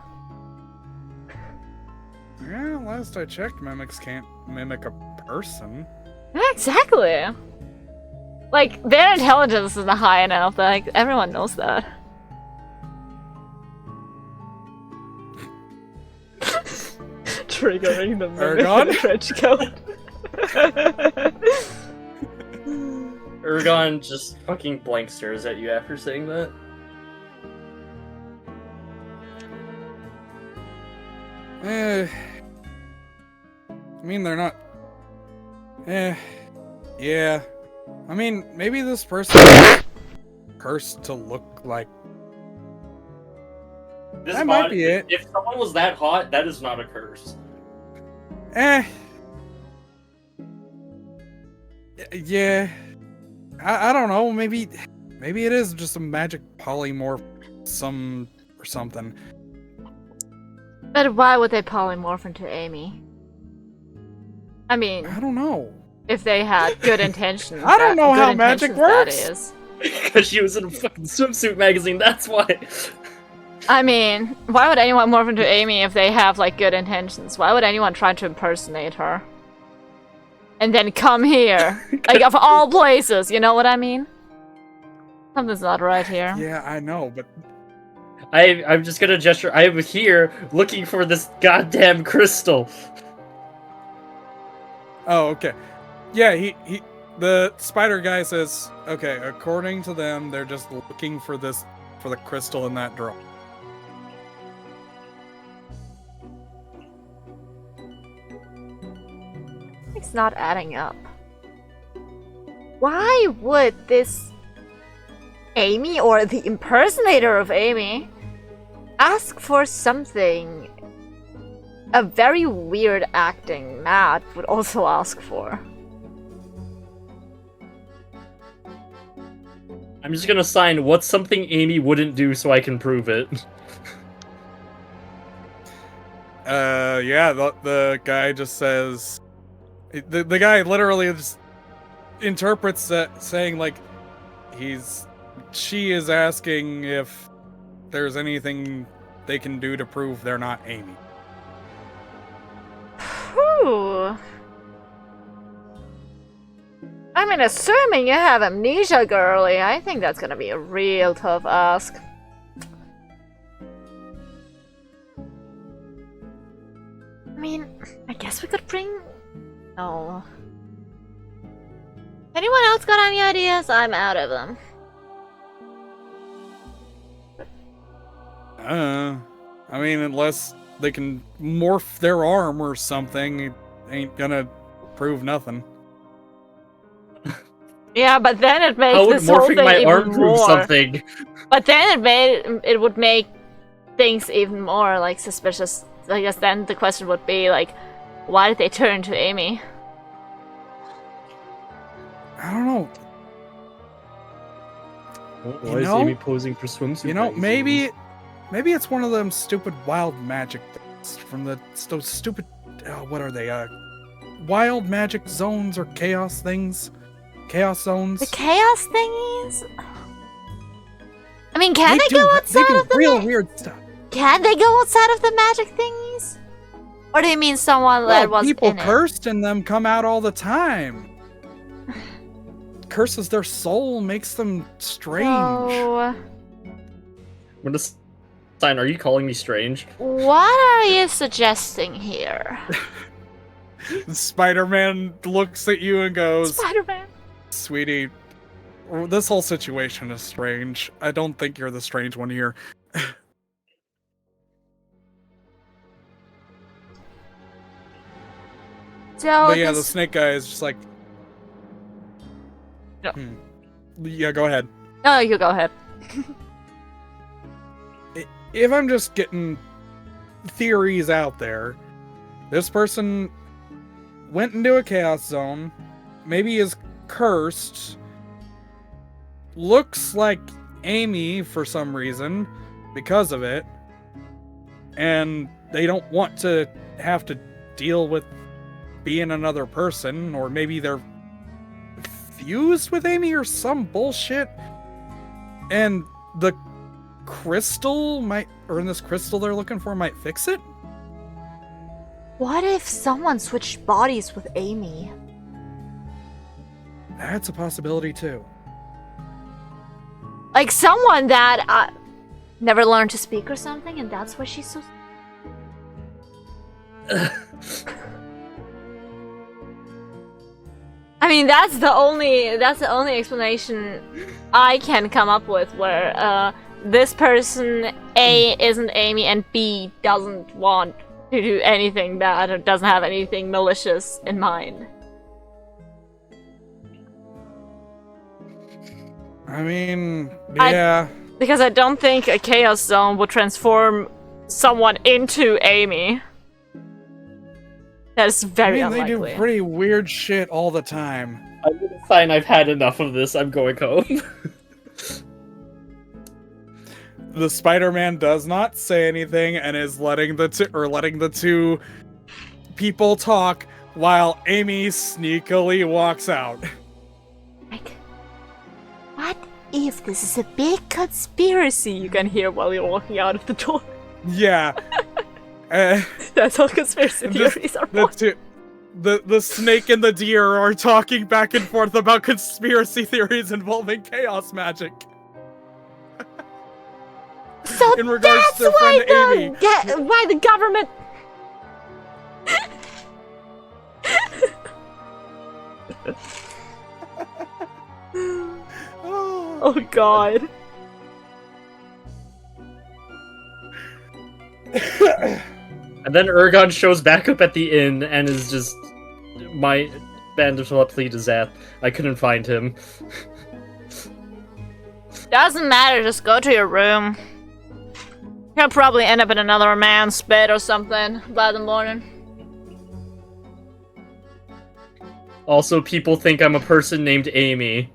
Yeah, last I checked, mimics can't mimic a person. Yeah, exactly. Like, their intelligence isn't high enough, like, everyone knows that. Triggering the Ergon? trench coat. Ergon just fucking blank stares at you after saying that. I mean, they're not. Yeah. I mean, maybe this person is cursed to look like. This That might body- be it. If someone was that hot, that is not a curse. Yeah. I don't know. Maybe it is just a magic polymorph, or something. But why would they polymorph into Amy? I mean, I don't know. if they had good intentions. I don't know good how magic intentions, that works. is. Because she was in a fucking swimsuit magazine, that's why. I mean, why would anyone morph into Amy if they have, like, good intentions? Why would anyone try to impersonate her? And then come here. Like, of all places, you know what I mean? Something's not right here. Yeah, I know, but I'm just gonna gesture. I am here looking for this goddamn crystal. oh, okay. Yeah, the spider guy says, okay, according to them, they're just looking for the crystal in that drawer. It's not adding up. Why would this Amy or the impersonator of Amy ask for something a very weird acting Matt would also ask for. I'm just gonna sign what's something Amy wouldn't do so I can prove it. Yeah, the guy just says... The guy literally just interprets that saying, like, she is asking if there's anything they can do to prove they're not Amy. Whew. I mean, assuming you have amnesia, girly, I think that's gonna be a real tough ask. I mean, I guess we could bring... No. Anyone else got any ideas? I'm out of them. I mean, unless they can morph their arm or something, it ain't gonna prove nothing. Yeah, but then it makes How would this whole morphing thing my even arm prove more. something? But then it would make things even more like suspicious. I guess then the question would be like, why did they turn to Amy? I don't know. Why is know- Amy posing for swimsuit? You know, magazines? maybe it's one of them stupid wild magic things from those stupid, what are they? Wild magic zones or chaos things? Chaos zones? The chaos thingies? I mean, can they do, go outside they do of the real weird stuff. Can they go outside of the magic thingies? Or do you mean someone that was people in it? cursed in them come out all the time. Curses their soul, makes them strange. So, I'm gonna sign. Are you calling me strange? what are you suggesting here? Spider-Man looks at you and goes, Spider-Man. "Sweetie, this whole situation is strange. I don't think you're the strange one here." So But yeah, the this- snake guy is just like... No. Yeah, go ahead. No, you go ahead. If I'm just getting theories out there, this person went into a chaos zone, maybe is cursed, looks like Amy for some reason because of it, and they don't want to have to deal with being another person, or maybe they're fused with Amy or some bullshit, and the crystal might, or in this crystal they're looking for, might fix it? What if someone switched bodies with Amy? That's a possibility too. Like someone that never learned to speak or something, and that's why she's so... I mean, that's the only explanation I can come up with, where this person A isn't Amy and B doesn't want to do anything bad or doesn't have anything malicious in mind. I mean, yeah. Because I don't think a Chaos Zone would transform someone into Amy. That's very I mean, they unlikely. do pretty weird shit all the time. I'm gonna sign. I've had enough of this. I'm going home. The Spider-Man does not say anything and is letting the two people talk while Amy sneakily walks out. Like, what if this is a big conspiracy? You can hear while you're walking out of the door. Yeah. That's how conspiracy Just theories are the born. two, the snake and the deer are talking back and forth about conspiracy theories involving chaos magic. So in regards that's to their why friend Amy. why the government... Oh god. And then Ergon shows back up at the inn and is just my band of telepathy to Zath. I couldn't find him. Doesn't matter, just go to your room. He'll probably end up in another man's bed or something by the morning. Also, people think I'm a person named Amy.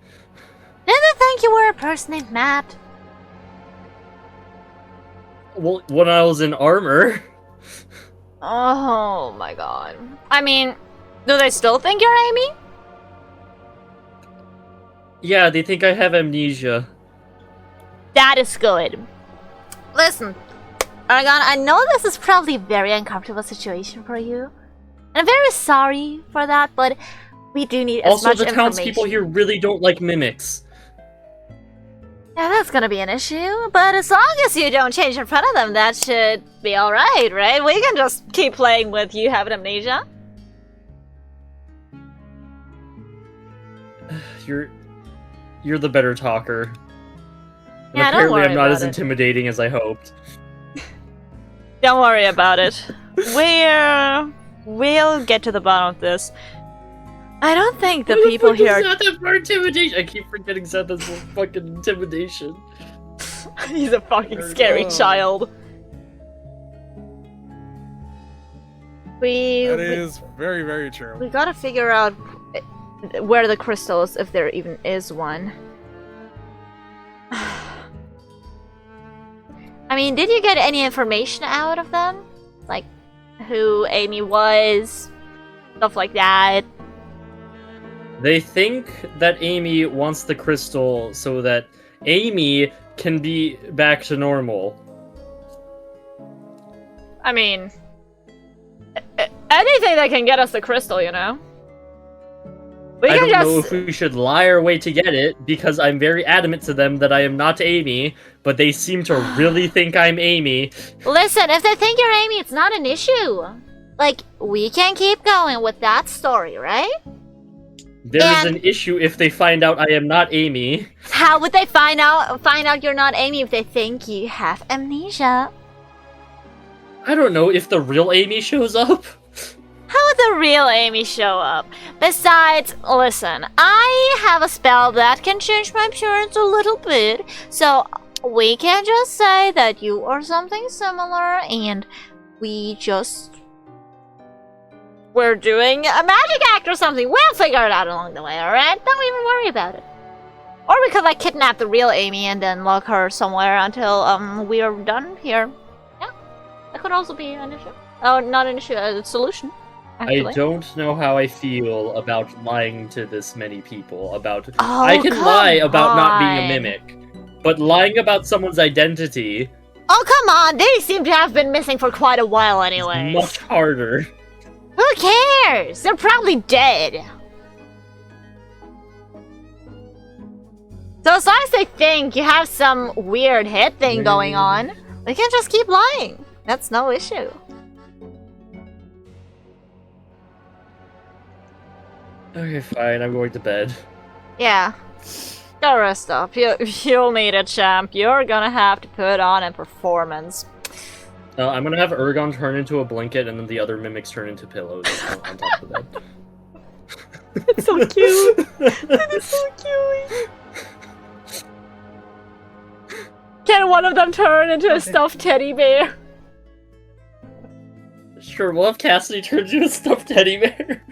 Didn't they think you were a person named Matt? Well, when I was in armor. Oh my god. I mean, do they still think you're Amy? Yeah, they think I have amnesia. That is good. Listen, Aragon, I know this is probably a very uncomfortable situation for you. And I'm very sorry for that, but we do need as Also, much the information. townspeople here really don't like mimics. Yeah, that's gonna be an issue, but as long as you don't change in front of them, that should be alright, right? We can just keep playing with you having amnesia. You're the better talker. And Yeah, don't apparently worry I'm not about as it. intimidating as I hoped. Don't worry about it. We'll get to the bottom of this. I don't think the people here It's not that for intimidation. I keep forgetting Seth is fucking intimidation. He's a fucking scary Oh. child. That is very, very true. We gotta figure out where the crystal is, if there even is one. I mean, did you get any information out of them? Like, who Amy was? Stuff like that. They think that Amy wants the crystal so that Amy can be back to normal. I mean, anything that can get us the crystal, you know? We I can don't know just... if we should lie our way to get it, because I'm very adamant to them that I am not Amy, but they seem to really think I'm Amy. Listen, if they think you're Amy, it's not an issue. Like, we can keep going with that story, right? There is And- an issue if they find out I am not Amy. How would they find out you're not Amy if they think you have amnesia? I don't know if the real Amy shows up. How would the real Amy show up? Besides, listen, I have a spell that can change my appearance a little bit, so we can just say that you are something similar, and we're doing a magic act or something. We'll figure it out along the way, alright? Don't even worry about it. Or we could, like, kidnap the real Amy and then lock her somewhere until, we are done here. Yeah, that could also be an issue. Oh, not an issue, a solution. Actually. I don't know how I feel about lying to this many people about. Oh, I can come lie about not being a on. mimic, but lying about someo's identity Oh, come on! They seem to have been missing for quite a while anyway. is much harder. Who cares? They're probably dead. So as long as they think you have some weird head thing going on, they can just keep lying. That's no issue. Okay, fine. I'm going to bed. Yeah. Go rest up. You'll need it, champ. You're gonna have to put on a performance. I'm gonna have Ergon turn into a blanket, and then the other mimics turn into pillows on top of the bed. It's so cute. That is so cute. Can one of them turn into a stuffed teddy bear? Sure, we'll have Cassidy turn into a stuffed teddy bear.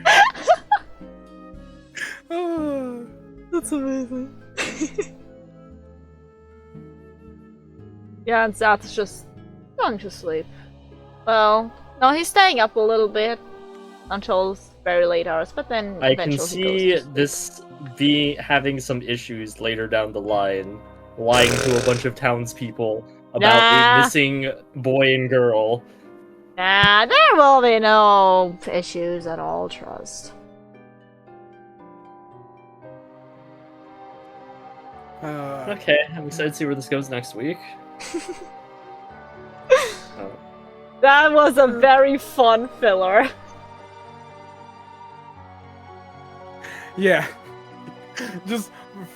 That's amazing. Yeah, and Zath's just going to sleep. Well, no, he's staying up a little bit until very late hours, but then I can eventually he see goes to sleep. this having some issues later down the line, lying to a bunch of townspeople about Nah. a missing boy and girl. Nah, there will be no issues at all, trust. Okay, I'm excited to see where this goes next week. That was a very fun filler. Yeah. Just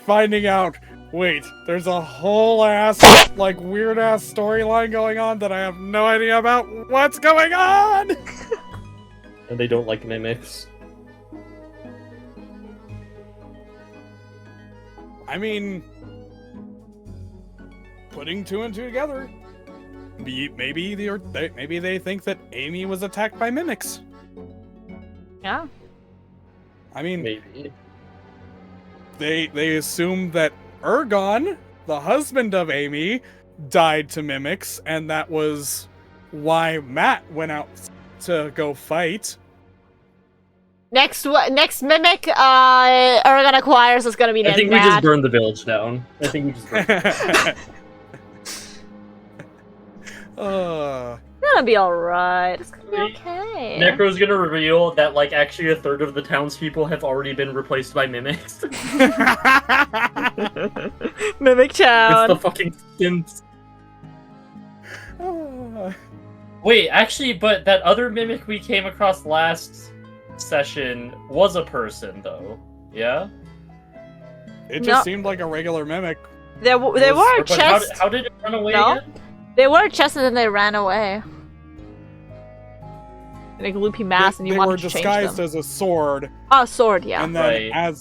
finding out, wait, there's a whole ass, like, weird ass storyline going on that I have no idea about what's going on! And they don't like mimics. I mean, putting two and two together. Maybe they think that Amy was attacked by mimics. Yeah. I mean, Maybe. they assumed that Ergon, the husband of Amy, died to mimics, and that was why Matt went out to go fight. Next mimic Ergon acquires is gonna be I named think we Matt. just burned the village down. I think we just burned Uh, It's gonna be alright. It's gonna be okay. Necro's gonna reveal that, like, actually a third of the townspeople have already been replaced by mimics. Mimic It's Town. the fucking skins. Wait, actually, but that other mimic we came across last session was a person, though. Yeah? It just No. seemed like a regular mimic. They were But chests. how did it run away No. again? They were chests and then they ran away. Like loopy mask, and you they wanted were to change disguised them. as a sword, Oh, sword, yeah. and then Right.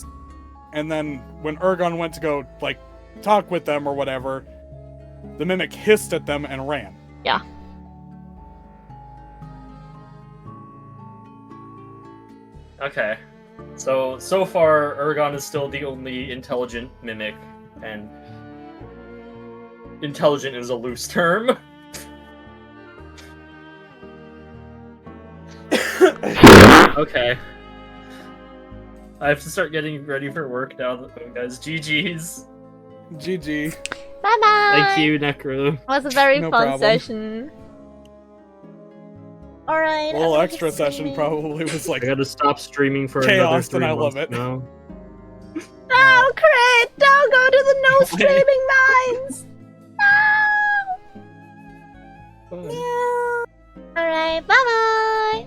and then when Ergon went to go like talk with them or whatever, the mimic hissed at them and ran. Yeah. Okay. So far, Ergon is still the only intelligent mimic, and intelligent is a loose term. Okay. I have to start getting ready for work now, guys. GG's. GG. Bye bye. Thank you, Necro. It was a very No fun problem. session. Alright. A little extra session probably was like I gotta stop streaming for Chaos, another 3 and I love months it. now. No, Crit! Don't go to the no streaming mines! No! No. Alright, bye bye!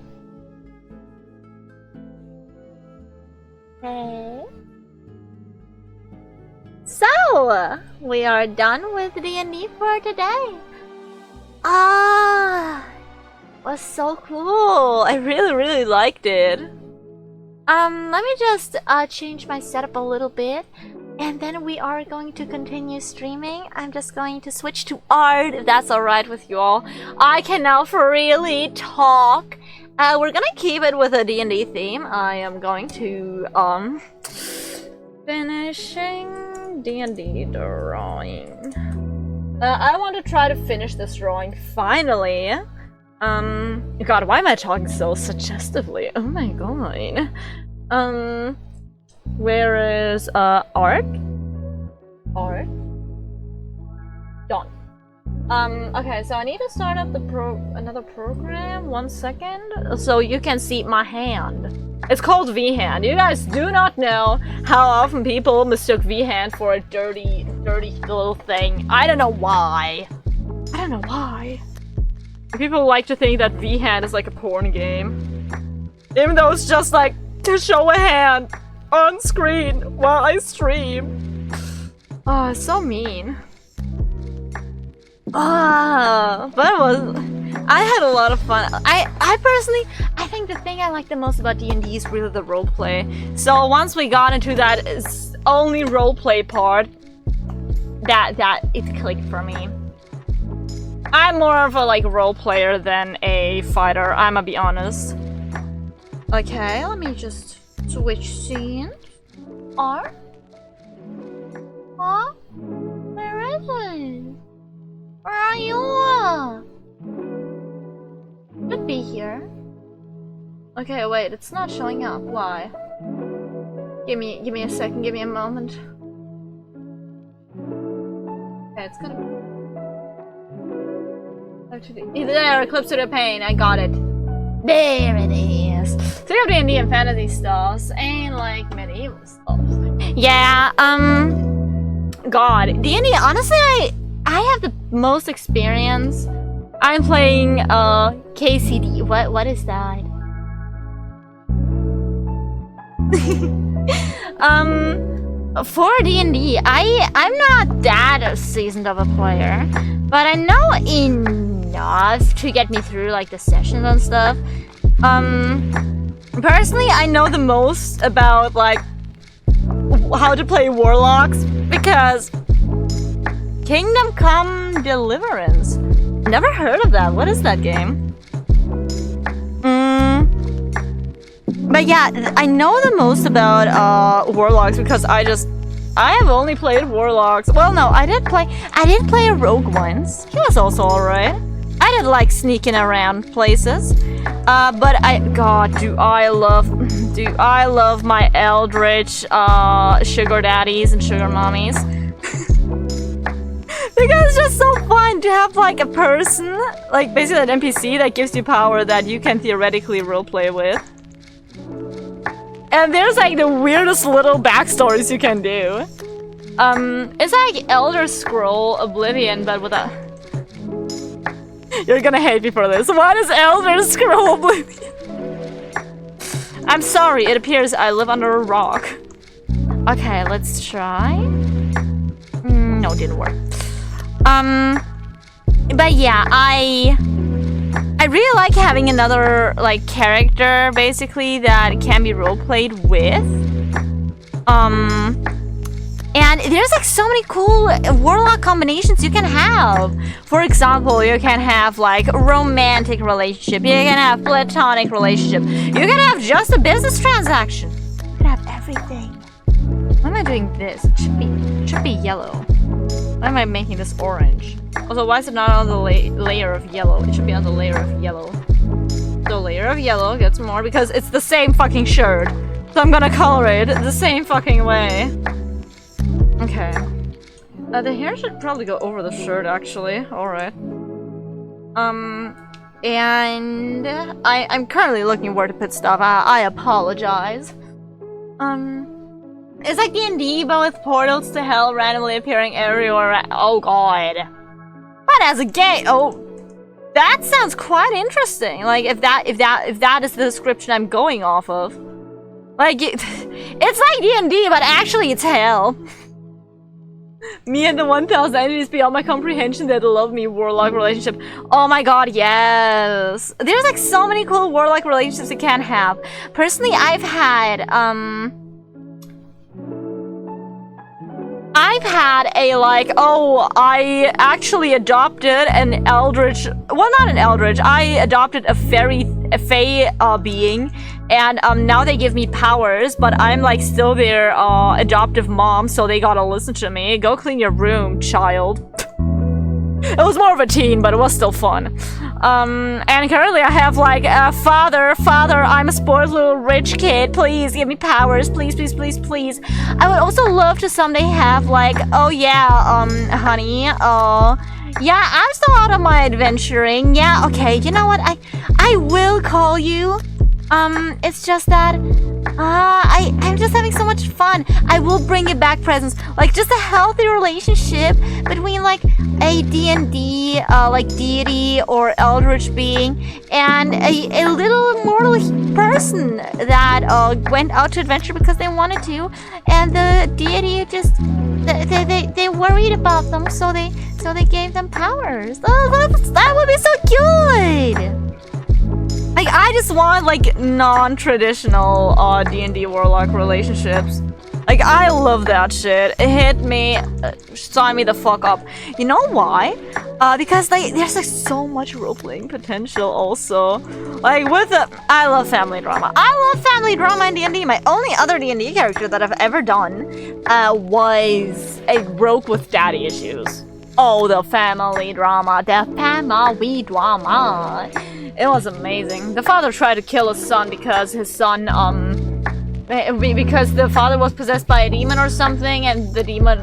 Okay. So, we are done with D&D for today. Was so cool. I really liked it. Let me just change my setup a little bit, and then we are going to continue streaming. I'm just going to switch to art, if that's alright with you all. I can now freely talk. We're gonna keep it with a D&D theme. I am going to, finishing D&D drawing. I want to try to finish this drawing finally. God, why am I talking so suggestively? Oh my god. Where is, art? Art? Done. Okay, so I need to start up another program. 1 second. So you can see my hand. It's called V-Hand. You guys do not know how often people mistook V-Hand for a dirty little thing. I don't know why. I don't know why. People like to think that V-Hand is like a porn game. Even though it's just like to show a hand on screen while I stream. Oh, it's so mean. But I had a lot of fun. I personally, I think the thing I like the most about D&D is really the roleplay. So once we got into that only roleplay part, that it clicked for me. I'm more of a like role player than a fighter, I'ma be honest. Okay, let me just switch scenes. Art? Huh? Where is it? Where are you? Should be here. Okay, wait, it's not showing up. Why? Give me a second, give me a moment. Okay, it's gonna be there, Eclipse to the Pain, I got it. There it is. So you have D&D and fantasy stuff, and like medieval stuff. Yeah, God, D&D, honestly, I have the most experience. I'm playing KCD. What is that? For D&D, I'm not that seasoned of a player, but I know enough to get me through like the sessions and stuff. Personally, I know the most about like how to play warlocks because Kingdom Come Deliverance. Never heard of that. What is that game? But yeah, I know the most about Warlocks because I have only played Warlocks. Well, no, I did play a Rogue once. He was also alright. I did like sneaking around places. But God, do I love my Eldritch sugar daddies and sugar mommies. Because it's just so fun to have like a person, like basically an NPC that gives you power that you can theoretically roleplay with. And there's like the weirdest little backstories you can do. It's like Elder Scroll Oblivion, but without... You're gonna hate me for this. What is Elder Scroll Oblivion? I'm sorry, it appears I live under a rock. Okay, let's try. No, didn't work. But yeah, I really like having another like character basically that can be roleplayed with. And there's like so many cool Warlock combinations you can have. For example, you can have like romantic relationship, you can have platonic relationship, you can have just a business transaction. You can have everything. Why am I doing this? It should be yellow. Why am I making this orange? Also, why is it not on the layer of yellow? It should be on the layer of yellow. So layer of yellow gets more because it's the same fucking shirt. So I'm gonna color it the same fucking way. Okay. The hair should probably go over the shirt, actually. Alright. And I'm currently looking where to put stuff. I apologize. It's like D&D, but with portals to hell randomly appearing everywhere. Oh god. But as a game, that sounds quite interesting. Like if that is the description I'm going off of. Like it's like D&D, but actually it's hell. Me and the 1,000 enemies beyond my comprehension that love me, Warlock relationship. Oh my god, yes. There's like so many cool Warlock relationships you can have. Personally, I've had a like, I actually adopted an Eldritch, well, not an Eldritch, I adopted a Fae being, and now they give me powers, but I'm like still their adoptive mom, so they gotta listen to me. Go clean your room, child. It was more of a teen, but it was still fun. And currently I have like father, I'm a spoiled little rich kid. Please give me powers, please, please, please, please. I would also love to someday have like, oh yeah, honey, yeah, I'm still out of my adventuring. Yeah, okay, you know what? I will call you. It's just that I'm just having so much fun. I will bring you back presents, like just a healthy relationship between like a D&D like deity or eldritch being and a little mortal person that went out to adventure because they wanted to, and the deity just they worried about them, so they gave them powers. That would be so good. Like, I just want, like, non-traditional D&D Warlock relationships. Like, I love that shit. It hit me, sign me the fuck up. You know why? Because there's, like, so much role-playing potential also. Like, I love family drama. I love family drama in D&D. My only other D&D character that I've ever done was a rogue with daddy issues. Oh, the family drama. It was amazing. The father tried to kill his son because his son, because the father was possessed by a demon or something, and the demon,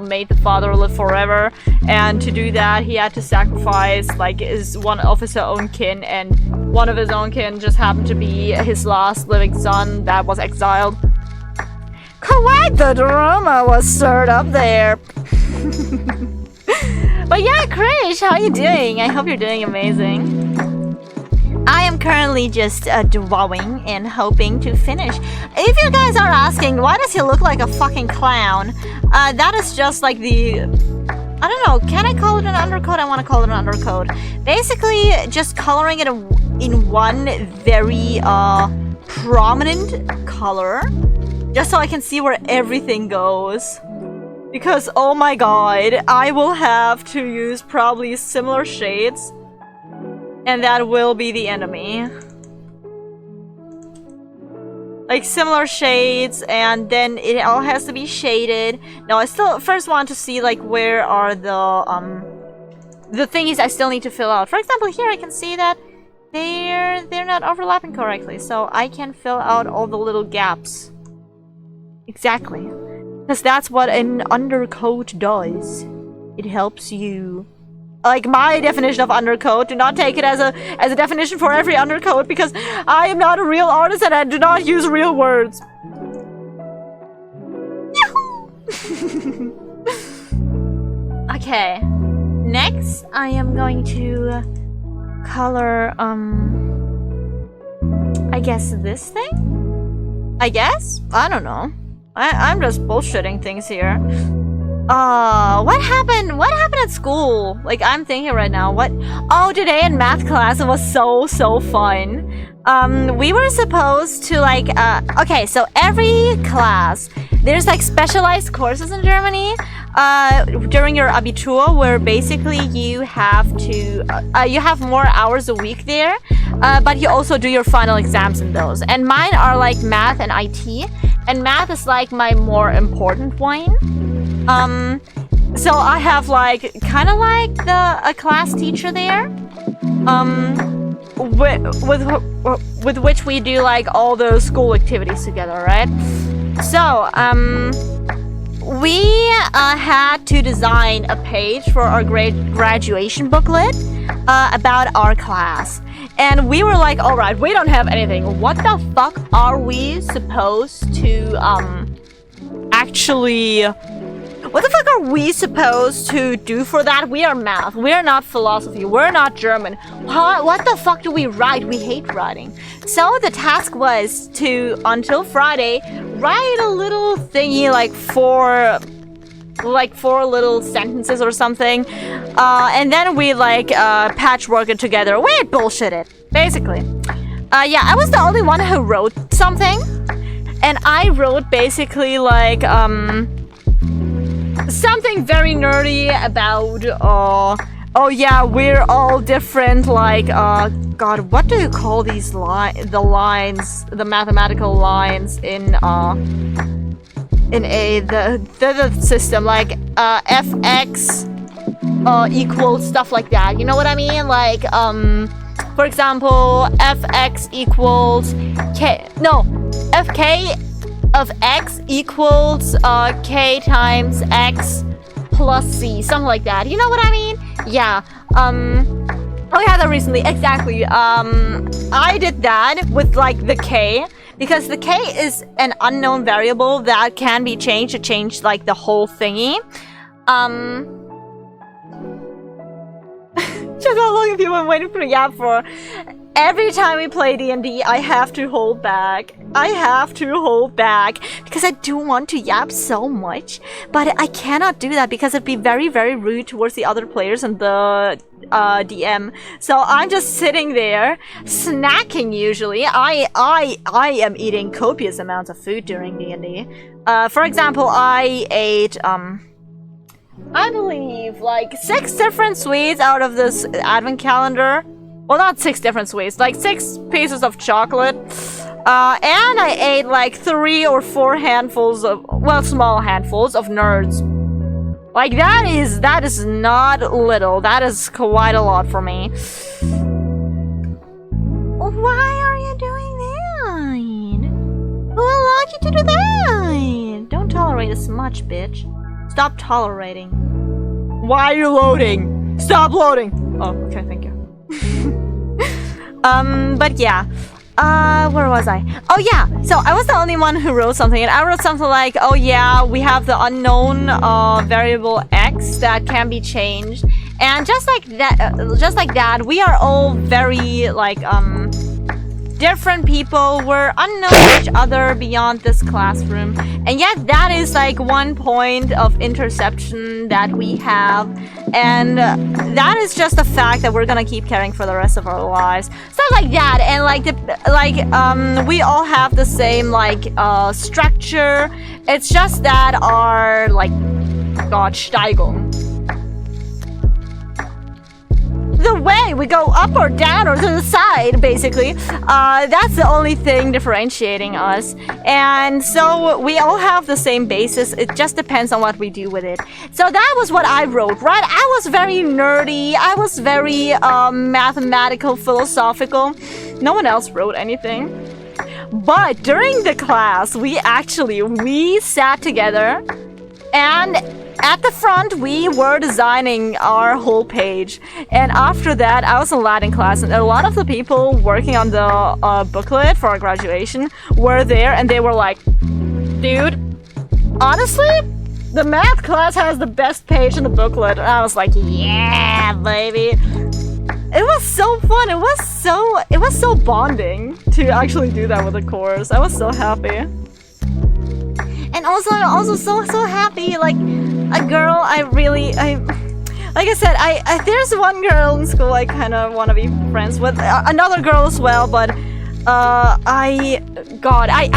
made the father live forever. And to do that, he had to sacrifice, like, one of his own kin, and one of his own kin just happened to be his last living son that was exiled. Quite the drama was stirred up there. But yeah, Krish, how you doing? I hope you're doing amazing. I am currently just drawing and hoping to finish. If you guys are asking, why does he look like a fucking clown? That is just like the... I don't know, can I call it an undercoat? I want to call it an undercoat. Basically, just coloring it in one very prominent color. Just so I can see where everything goes. Because, oh my god, I will have to use probably similar shades. And that will be the enemy. Like, similar shades, and then it all has to be shaded. No, I still first want to see, like, where are the thingies I still need to fill out. For example, here I can see that they're not overlapping correctly, so I can fill out all the little gaps. Exactly. Because that's what an undercoat does. It helps you. Like, my definition of undercoat, do not take it as a definition for every undercoat, because I am not a real artist and I do not use real words. Okay. Next, I am going to color, I guess this thing? I guess? I don't know. I'm just bullshitting things here. What happened? What happened at school? Like, I'm thinking right now, what? Oh, today in math class, it was so fun. We were supposed to, like, okay, so every class, there's, like, specialized courses in Germany, during your Abitur, where basically you have to, you have more hours a week there, but you also do your final exams in those. And mine are, like, math and IT, and math is, like, my more important one. So I have, like, kind of like a class teacher there, with which we do, like, all those school activities together, right? So, we had to design a page for our graduation booklet about our class. And we were like, alright, we don't have anything. What the fuck are we supposed to, actually... What the fuck are we supposed to do for that? We are math. We are not philosophy. We're not German. What the fuck do we write? We hate writing. So the task was to, until Friday, write a little thingy, like four little sentences or something. And then we, like, patchwork it together. We bullshitted, basically. Yeah, I was the only one who wrote something. And I wrote basically, like, something very nerdy about, oh yeah, we're all different, like, god, what do you call these the mathematical lines in the system, like, fx, equals stuff like that, you know what I mean? Like, for example, fx equals fk of x equals k times x plus c, something like that. You know what I mean? Yeah. I had that recently. Exactly. I did that with, like, the k, because the k is an unknown variable that can be changed to change, like, the whole thingy. Just how long have you been waiting for Yap for? Every time we play D&D, I have to hold back. Because I do want to yap so much, but I cannot do that because it'd be very, very rude towards the other players and the DM. So I'm just sitting there, snacking usually. I am eating copious amounts of food during D&D. For example, I ate, I believe, like, 6 different sweets out of this advent calendar. Well, not 6 different sweets, like 6 pieces of chocolate. And I ate like 3 or 4 handfuls of, well, small handfuls of nerds. Like, that is not little. That is quite a lot for me. Why are you doing that? Who allowed you to do that? Don't tolerate as much, bitch. Stop tolerating. Why are you loading? Stop loading! Oh, okay, thank you. But yeah. Where was I? Oh yeah, so I was the only one who wrote something, and I wrote something like, oh yeah, we have the unknown variable x that can be changed, and just like that, we are all very, like, different people. We're unknown to each other beyond this classroom, and yet that is like one point of interception that we have, and that is just a fact that we're gonna keep carrying for the rest of our lives. Stuff like that, and we all have the same, like, structure. It's just that our, like, God, Steigung. The way we go up or down or to the side, basically, that's the only thing differentiating us. And so we all have the same basis. It just depends on what we do with it. So that was what I wrote, right? I was very nerdy. I was very mathematical, philosophical. No one else wrote anything. But during the class, we sat together, and at the front, we were designing our whole page. And after that, I was in Latin class, and a lot of the people working on the booklet for our graduation were there, and they were like, dude, honestly, the math class has the best page in the booklet. And I was like, yeah, baby. It was so fun. It was so bonding to actually do that with the course. I was so happy. And also so happy, like, a girl like I said, there's one girl in school I kind of want to be friends with, another girl as well, but I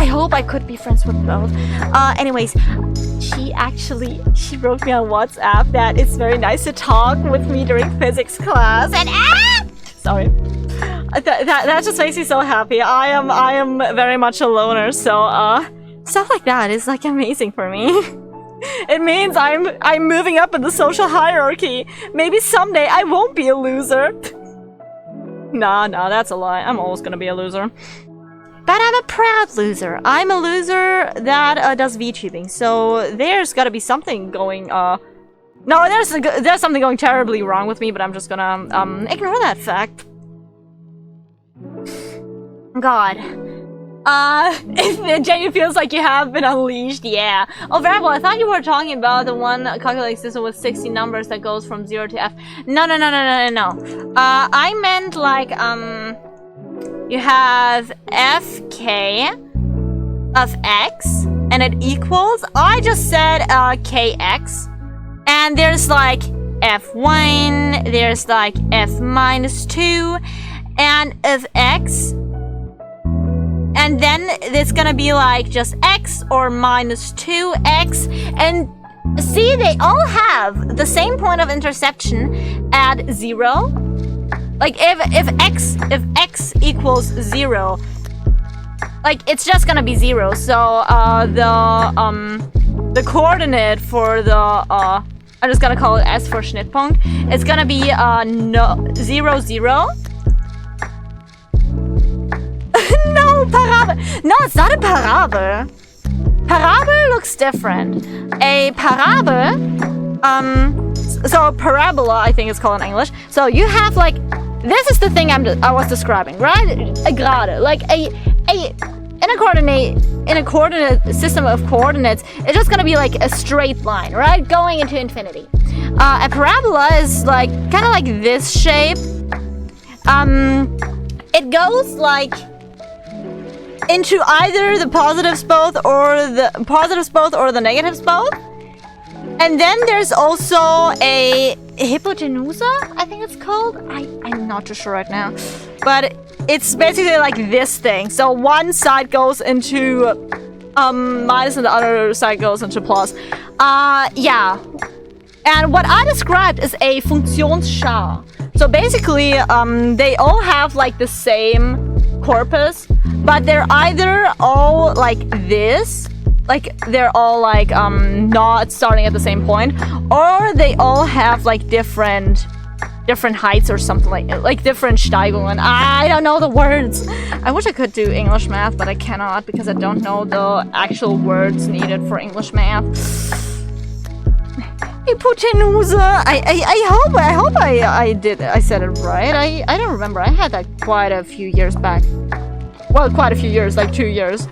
hope I could be friends with both. Anyways, she wrote me on WhatsApp that it's very nice to talk with me during physics class, and sorry. That just makes me so happy. I am very much a loner, so stuff like that is like amazing for me. It means I'm moving up in the social hierarchy. Maybe someday I won't be a loser. Nah, that's a lie. I'm always gonna be a loser. But I'm a proud loser. I'm a loser that does VTubing. So there's gotta be something going no, there's something going terribly wrong with me, but I'm just gonna ignore that fact. God. It genuinely feels like you have been unleashed, yeah. Oh, Variable, I thought you were talking about the one calculating system with 60 numbers that goes from 0 to F. No. I meant like, you have Fk of X, and it equals, I just said, Kx. And there's like F1, there's like F minus 2, and of X. And then it's gonna be like just X or minus 2X. And see, they all have the same point of interception at 0. Like if X equals 0, like it's just gonna be 0. So the coordinate for the I'm just gonna call it S for Schnittpunkt. It's gonna be 0, 0. No, Parabel. No, it's not a parabel. Parabel looks different. A parabel, so parabola, I think it's called in English. So you have like, this is the thing I was describing, right? A gerade, like in a coordinate system of coordinates, it's just gonna be like a straight line, right? Going into infinity. A parabola is like kind of like this shape. It goes like into either the positives both or the negatives both. And then there's also a hypotenusa, I think it's called. I'm not too sure right now. But it's basically like this thing. So one side goes into minus and the other side goes into plus. Yeah. And what I described is a Funktionsschar. So basically, they all have like the same corpus, but they're either all like this, like they're all like not starting at the same point, or they all have like different heights or something like different Steigungen. I don't know the words. I wish I could do English math, but I cannot because I don't know the actual words needed for English math. Hypotenusa. I hope I said it right. I don't remember. I had that quite a few years back. Well, quite a few years, like 2 years.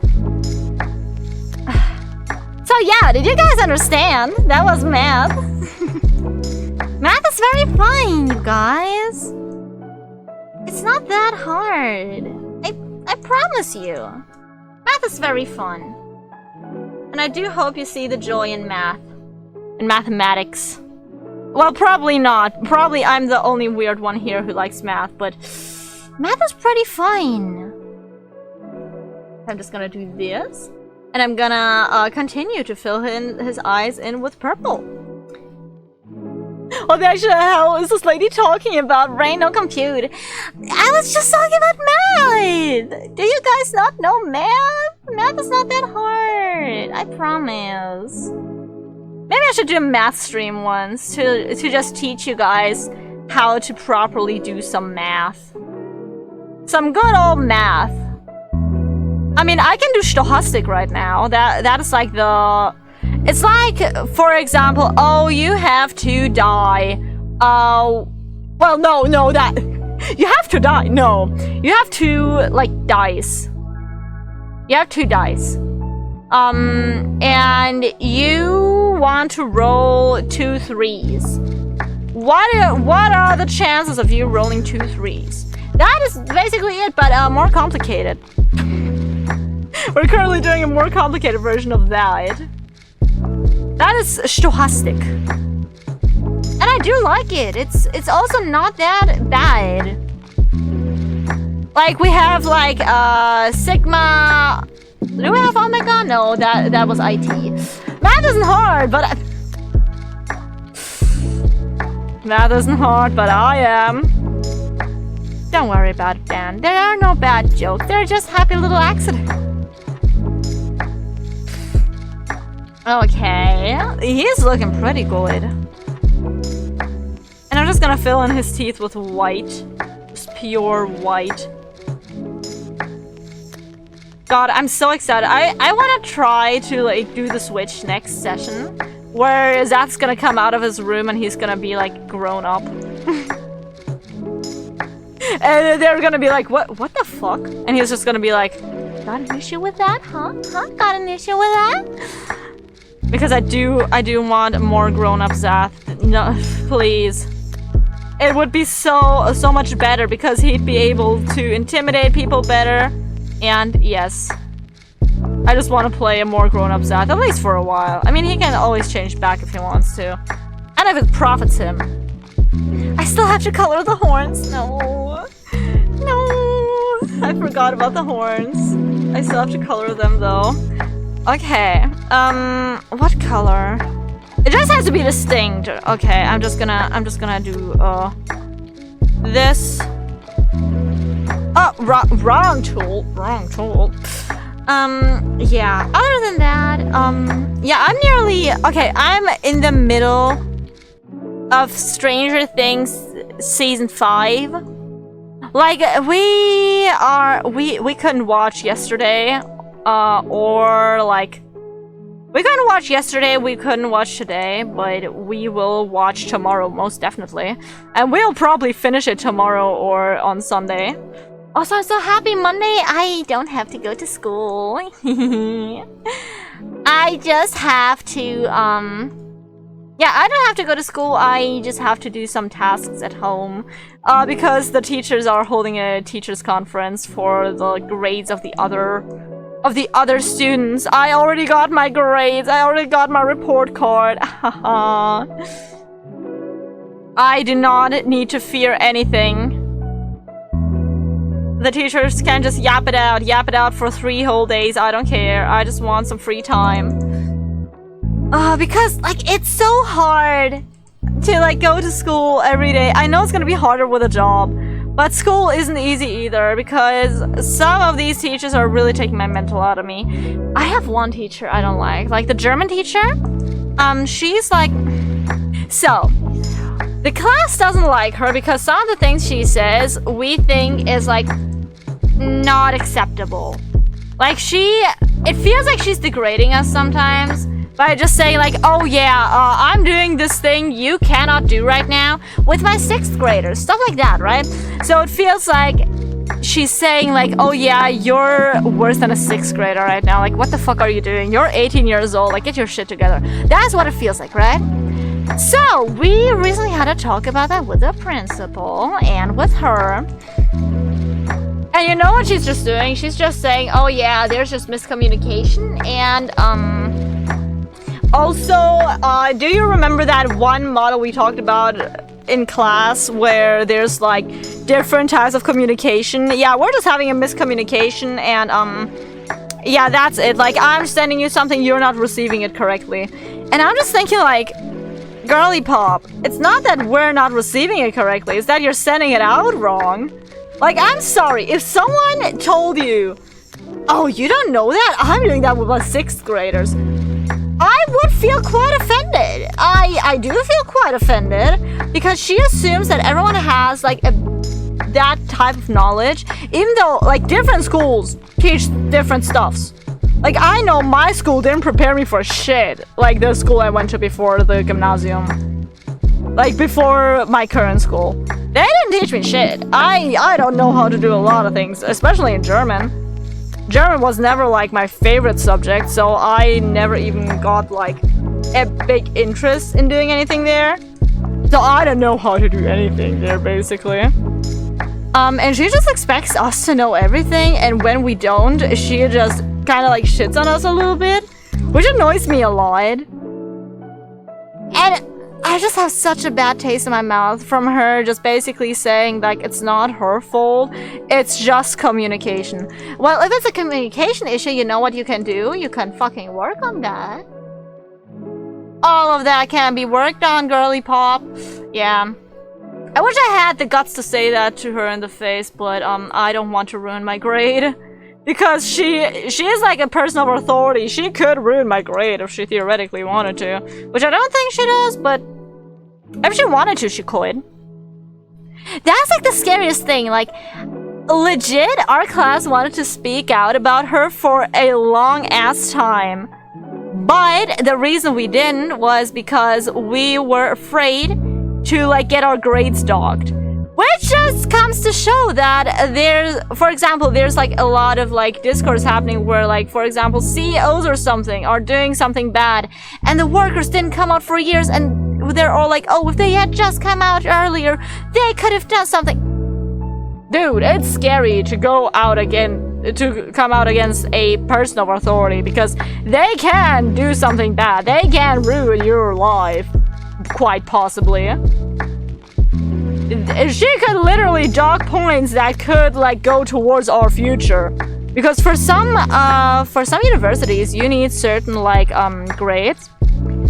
So yeah, did you guys understand? That was math. Math is very fun, you guys. It's not that hard. I promise you. Math is very fun. And I do hope you see the joy in math. In mathematics. Well, probably not. Probably I'm the only weird one here who likes math, but math is pretty fun. I'm just gonna do this, and I'm gonna continue to fill his eyes in with purple. the actual hell is this lady talking about? Brain, no compute. I was just talking about math. Do you guys not know math? Math is not that hard. I promise. Maybe I should do a math stream once to just teach you guys how to properly do some math. Some good old math. I mean, I can do stochastic right now. That is like the... It's like, for example, oh, you have to die. Well, no, that... You have to die. No. You have to, like, dice. You have 2 dice. And you want to roll 2 3s. What are the chances of you rolling 2 3s? That is basically it, but more complicated. We're currently doing a more complicated version of that. That is stochastic. And I do like it. It's also not that bad. Like we have like sigma. Do we have omega? No, that was IT. Math isn't hard, but math isn't hard, but I am. Don't worry about it, Dan. There are no bad jokes. They're just happy little accidents. Okay, he's looking pretty good. And I'm just gonna fill in his teeth with white. Just pure white. God, I'm so excited. I want to try to like do the switch next session. Where Zach's gonna come out of his room and he's gonna be like grown up. And they're gonna be like, what the fuck? And he's just gonna be like, got an issue with that? Huh? Got an issue with that? Because I do want more grown-up Zath. No, please. It would be so much better because he'd be able to intimidate people better. And yes. I just want to play a more grown-up Zath, at least for a while. I mean, he can always change back if he wants to. And if it profits him. I still have to color the horns. No. I forgot about the horns. I still have to color them though. Okay, what color? It just has to be distinct. Okay, I'm just gonna do, this. Oh, wrong tool. Yeah, other than that, yeah, I'm in the middle of Stranger Things Season 5. Like, we couldn't watch yesterday. Or like we couldn't watch yesterday, we couldn't watch today, but we will watch tomorrow most definitely, and we'll probably finish it tomorrow or on Sunday. Also, I'm so happy Monday I don't have to go to school. I just have to yeah, I don't have to go to school. I just have to do some tasks at home because the teachers are holding a teachers conference for the grades of the other students. I already got my grades. I already got my report card. I do not need to fear anything. The teachers can just yap it out for 3 whole days. I don't care. I just want some free time. Because like it's so hard to like go to school every day. I know it's gonna be harder with a job. But school isn't easy either, because some of these teachers are really taking my mental out of me. I have one teacher I don't like the German teacher. She's like... So, the class doesn't like her because some of the things she says we think is like not acceptable. Like it feels like she's degrading us sometimes. By just saying like, oh yeah, I'm doing this thing you cannot do right now with my 6th graders, stuff like that, right? So it feels like she's saying like, oh yeah, you're worse than a 6th grader right now. Like, what the fuck are you doing? You're 18 years old, like get your shit together. That's what it feels like, right? So we recently had a talk about that with the principal and with her. And you know what she's just doing? She's just saying, oh yeah, there's just miscommunication and also, do you remember that one model we talked about in class where there's like different types of communication? Yeah, we're just having a miscommunication and yeah, that's it. Like I'm sending you something, you're not receiving it correctly. And I'm just thinking like, Girly Pop, it's not that we're not receiving it correctly, it's that you're sending it out wrong. Like, I'm sorry, if someone told you, oh, you don't know that? I'm doing that with my 6th graders. I would feel quite offended. I do feel quite offended because she assumes that everyone has like that type of knowledge, even though like different schools teach different stuffs. Like, I know my school didn't prepare me for shit, like the school I went to before the gymnasium. Like, before my current school. They didn't teach me shit. I don't know how to do a lot of things, especially in German. German was never, like, my favorite subject, so I never even got, like, a big interest in doing anything there. So I don't know how to do anything there, basically. And she just expects us to know everything, and when we don't, she just kind of like shits on us a little bit, which annoys me a lot. And I just have such a bad taste in my mouth from her just basically saying like it's not her fault, it's just communication. Well, if it's a communication issue, you know what you can do? You can fucking work on that. All of that can be worked on, Girly Pop. Yeah. I wish I had the guts to say that to her in the face, but I don't want to ruin my grade. Because she is like a person of authority. She could ruin my grade if she theoretically wanted to. Which I don't think she does, but if she wanted to, she could. That's like the scariest thing. Like, legit, our class wanted to speak out about her for a long ass time. But the reason we didn't was because we were afraid to like get our grades dogged. Which just comes to show that there's, for example, there's like a lot of like discourse happening where like, for example, CEOs or something are doing something bad and the workers didn't come out for years and they're all like, oh, if they had just come out earlier, they could have done something. Dude, it's scary to go out again, to come out against a person of authority because they can do something bad. They can ruin your life, quite possibly. She could literally dog points that could like go towards our future, because for some universities you need certain like grades.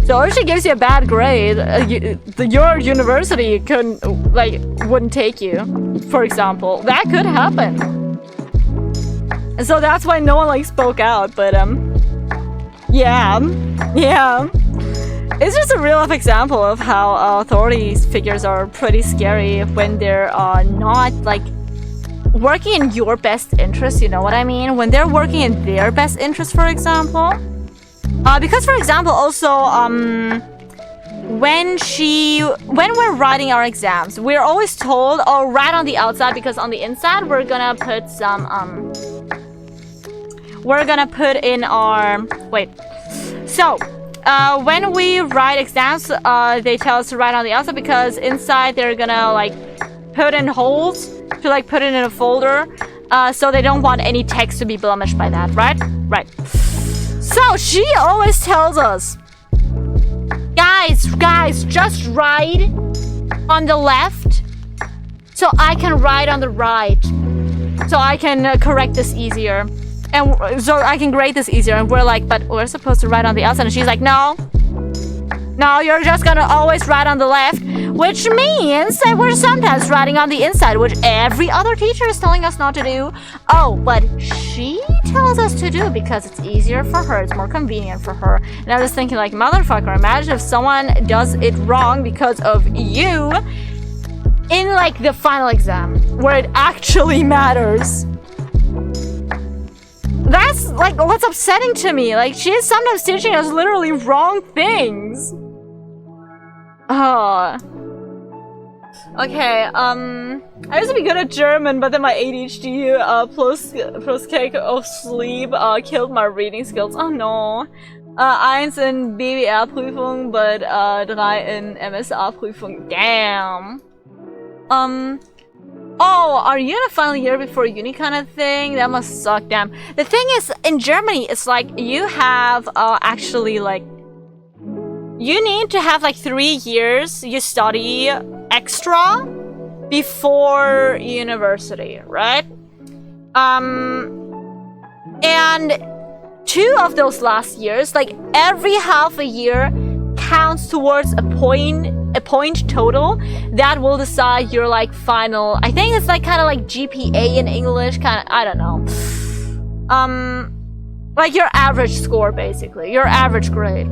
So if she gives you a bad grade, your university couldn't like wouldn't take you, for example. That could happen. And so that's why no one like spoke out. But yeah. It's just a real life example of how authority figures are pretty scary when they're not like working in your best interest, you know what I mean? When they're working in their best interest, for example. Because for example, also when we're writing our exams, we're always told, oh, write on the outside, because on the inside we're gonna put some we're gonna put in our when we write exams, they tell us to write on the outside because inside they're gonna like put in holes to like put it in a folder, so they don't want any text to be blemished by that, right? Right. So she always tells us, guys, just write on the left so I can write on the right, so I can correct this easier. And so I can grade this easier. And we're like, but we're supposed to write on the outside. And she's like, no, you're just gonna always write on the left. Which means that we're sometimes writing on the inside, which every other teacher is telling us not to do. Oh, but she tells us to do because it's easier for her. It's more convenient for her. And I was thinking like, motherfucker, imagine if someone does it wrong because of you in like the final exam where it actually matters. That's like what's upsetting to me. Like, she is sometimes teaching us literally wrong things. Okay, I used to be good at German, but then my ADHD plus cake of sleep killed my reading skills. Oh no. 1 in BWR-Prüfung, but 3 in MSA-Prüfung. Damn. Oh, are you in a final year before uni kind of thing? That must suck, damn. The thing is, in Germany, it's like you have actually like you need to have like 3 years you study extra before university, right? And 2 of those last years, like every half a year, counts towards a point total that will decide your like final. I think it's like kind of like GPA in English, kind of. I don't know. Like your average score, basically, your average grade.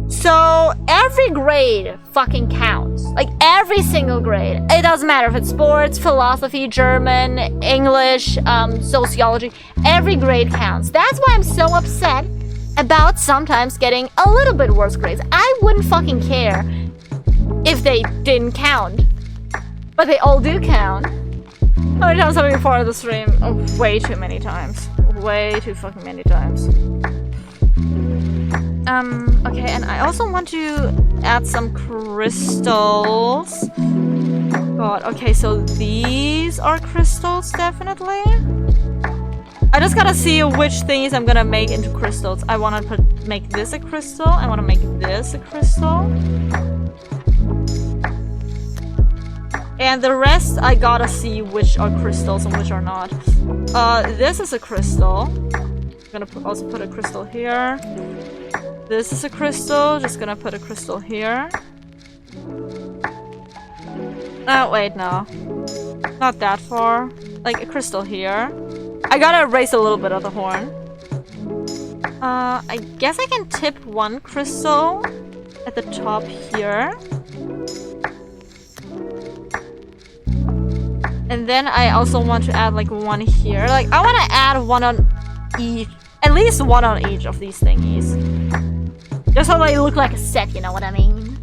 So every grade fucking counts. Like every single grade. It doesn't matter if it's sports, philosophy, German, English, sociology. Every grade counts. That's why I'm so upset about sometimes getting a little bit worse grades. I wouldn't fucking care if they didn't count. But they all do count. How many times have we before the stream? Oh, way too many times. Way too fucking many times. Okay, and I also want to add some crystals. God, okay, so these are crystals, definitely. I just gotta see which things I'm gonna make into crystals. I wanna make this a crystal. I wanna make this a crystal. And the rest, I gotta see which are crystals and which are not. This is a crystal. I'm gonna also put a crystal here. This is a crystal. Just gonna put a crystal here. Oh, wait, no. Not that far. Like a crystal here. I gotta erase a little bit of the horn. I guess I can tip one crystal at the top here. And then I also want to add like one here. Like I want to add one on each, at least one on each of these thingies. Just so they look like a set, you know what I mean?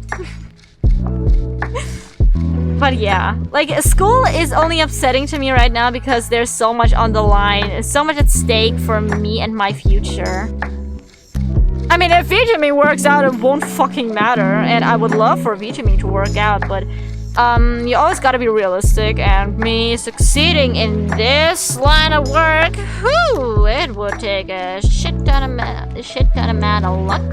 But yeah, like school is only upsetting to me right now because there's so much on the line. There's so much at stake for me and my future. I mean, if VTME works out, it won't fucking matter. And I would love for VTME to work out, but you always gotta be realistic, and me succeeding in this line of work, whew, it would take a shit ton of amount of luck,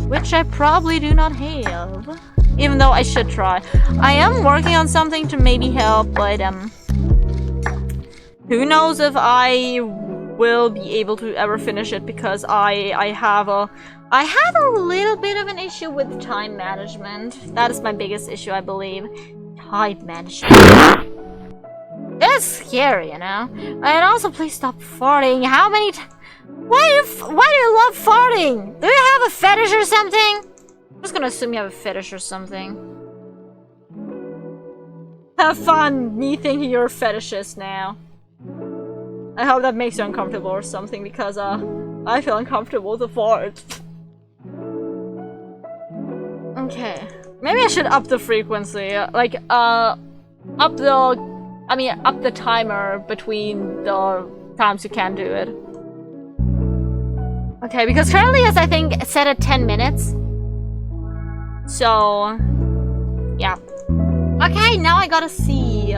which I probably do not have, even though I should try. I am working on something to maybe help, but who knows if I will be able to ever finish it, because I have a little bit of an issue with time management. That is my biggest issue, I believe. Time management. It's scary, you know? And also, please stop farting. How many why do you love farting? Do you have a fetish or something? I'm just gonna assume you have a fetish or something. Have fun, me thinking you're a fetishist now. I hope that makes you uncomfortable or something, because I feel uncomfortable with the fart. Okay. Maybe I should up the frequency. Like, up the timer between the times you can do it. Okay, because currently it's, I think, set at 10 minutes. So, yeah. Okay, now I gotta see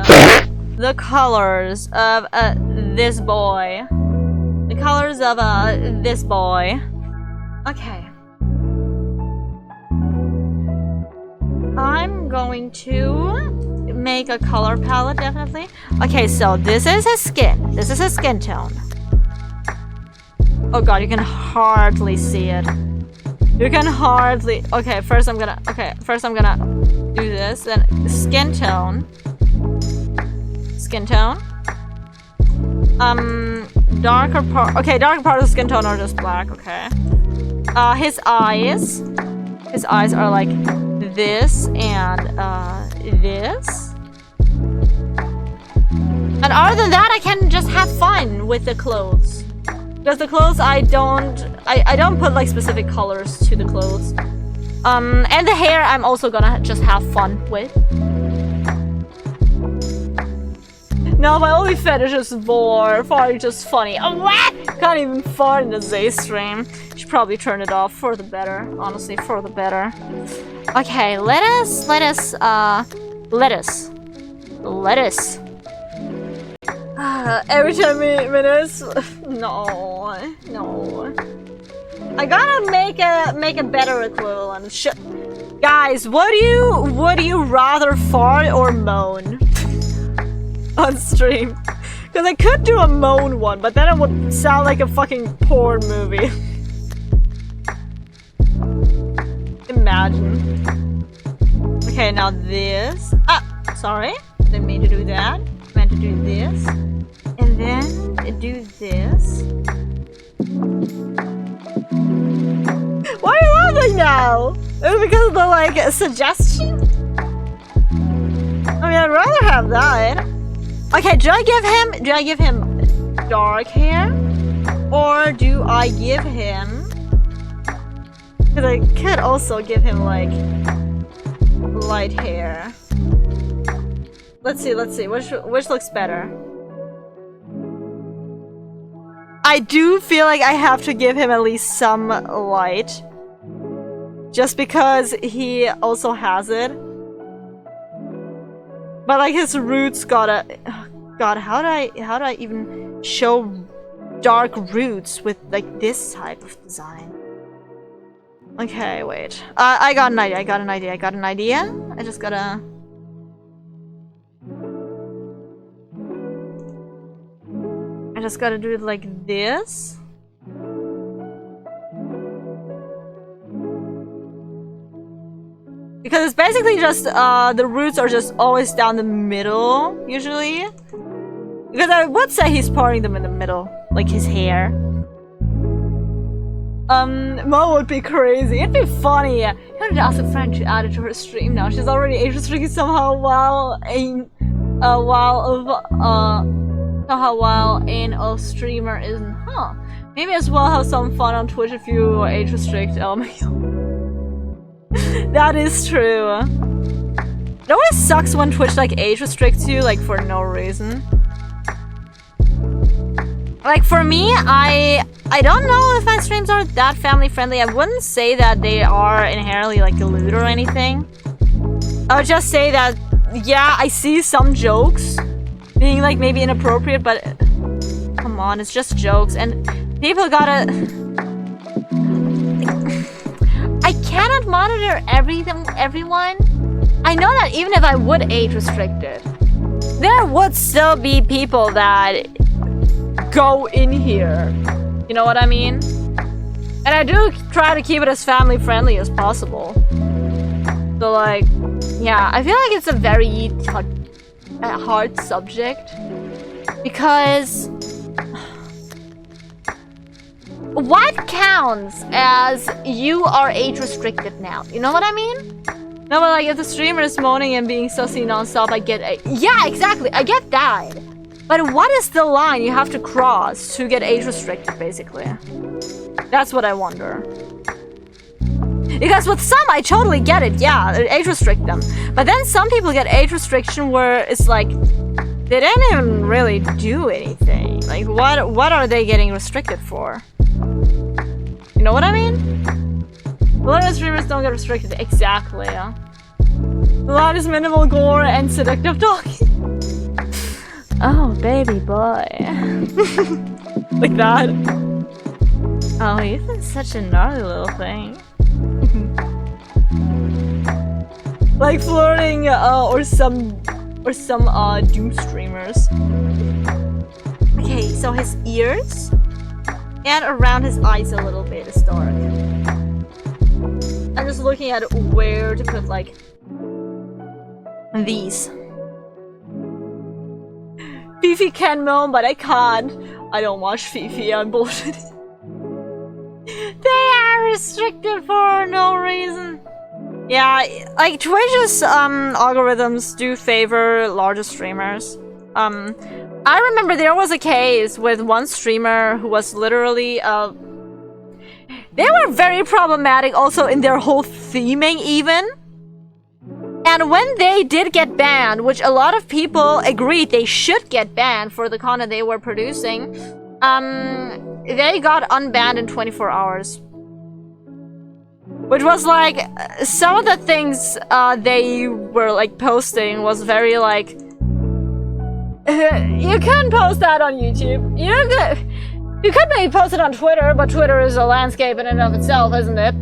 the colors of this boy. The colors of this boy. Okay. I'm going to make a color palette, definitely. Okay, so this is his skin. This is his skin tone. Oh god, you can hardly see it. You can hardly... Okay, first I'm gonna do this. Then skin tone. Skin tone. Darker part... Okay, darker part of the skin tone are just black, okay. His eyes. His eyes are like this and this. And other than that, I can just have fun with the clothes. Because the clothes, I don't put like specific colors to the clothes. And the hair, I'm also gonna just have fun with. No, my only fetish is vor. Fart is just funny. Oh, what? Can't even fart in the Z stream. Should probably turn it off for the better. Honestly, for the better. Okay, lettuce. Every 10 minutes. No. I gotta make a better equivalent. Guys, would you rather fart or moan on stream? Because I could do a moan one, but then it would sound like a fucking porn movie. Imagine. Okay, now this. Ah, sorry. Didn't mean to do that. Meant to do this. And then do this. Why are you laughing now? Is it because of the, like, suggestion? I mean, I'd rather have that. Okay, do I give him dark hair? Or do I give him... Because I could also give him, like, light hair. Let's see. Which looks better? I do feel like I have to give him at least some light. Just because he also has it. But like his roots gotta... God, how do I even show dark roots with like this type of design? Okay, wait. I got an idea. I just gotta... do it like this. Because it's basically just, the roots are just always down the middle, usually. Because I would say he's parting them in the middle, like his hair. Mo would be crazy. It'd be funny. I wanted to ask a friend to add it to her stream now. She's already age restricted somehow while in a streamer isn't. Huh. Maybe as well have some fun on Twitch if you age restrict. Oh my god. That is true. It always sucks when Twitch like age restricts you like for no reason. Like for me, I don't know if my streams are that family friendly. I wouldn't say that they are inherently like lewd or anything. I would just say that yeah, I see some jokes being like maybe inappropriate, but come on, it's just jokes and people gotta... I cannot monitor everyone. I know that even if I would age restrict it, there would still be people that go in here. You know what I mean? And I do try to keep it as family friendly as possible. So like, yeah, I feel like it's a very hard subject because what counts as you are age restricted now? You know what I mean? No, but like if the streamer is moaning and being sussy non-stop, I get yeah, exactly, I get that. But what is the line you have to cross to get age restricted, basically? That's what I wonder. Because with some, I totally get it, yeah, age restrict them. But then some people get age restriction where it's like, they didn't even really do anything. Like, what are they getting restricted for? You know what I mean? A lot of streamers don't get restricted, exactly, yeah. A lot is minimal gore and seductive talking. Oh, baby boy. Like that. Oh, he's been such a gnarly little thing. Like flirting, or some doom streamers. Okay, so his ears and around his eyes a little bit is dark. I'm just looking at where to put like these. Fifi can moan, but I can't. I don't watch Fifi, I'm bullshit. They are restricted for no reason. Yeah, like Twitch's algorithms do favor larger streamers. I remember there was a case with one streamer who was literally they were very problematic also in their whole theming even. And when they did get banned, which a lot of people agreed they should get banned for the content they were producing, they got unbanned in 24 hours. Which was like, some of the things they were like posting was very like, you couldn't post that on YouTube. You could maybe post it on Twitter, but Twitter is a landscape in and of itself, isn't it?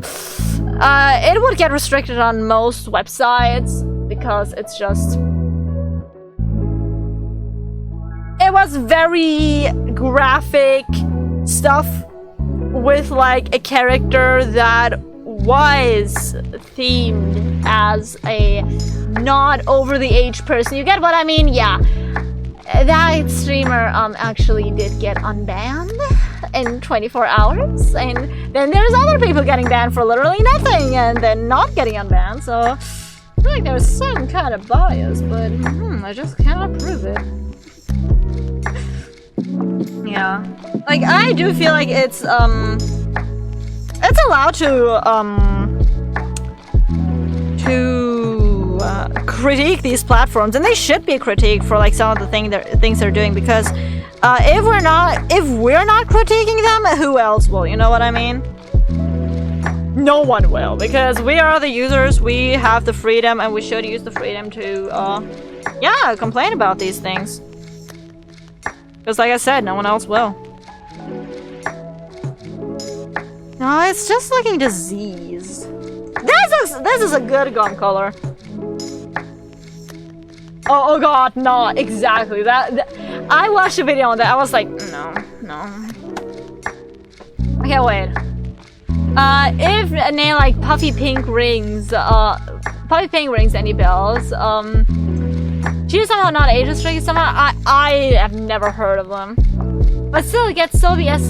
It would get restricted on most websites because it's just... It was very graphic stuff with like a character that was themed as a not over the age person. You get what I mean? Yeah. That streamer actually did get unbanned in 24 hours, and then there's other people getting banned for literally nothing and then not getting unbanned, so I feel like there's some kind of bias, but I just cannot prove it. Yeah. Like, I do feel like it's allowed to critique these platforms, and they should be critiqued for like some of the things they're doing, because if we're not critiquing them, who else will? You know what I mean? No one will, because we are the users. We have the freedom, and we should use the freedom to complain about these things, because like I said, no one else will. No, it's just looking diseased. This is a good gum color. Oh god, no, exactly. That I watched a video on that. I was like, no. Okay, wait. If a name like Puffy Pink rings any bells, she's somehow not age restricted. Somehow I have never heard of them. But still, it gets so BS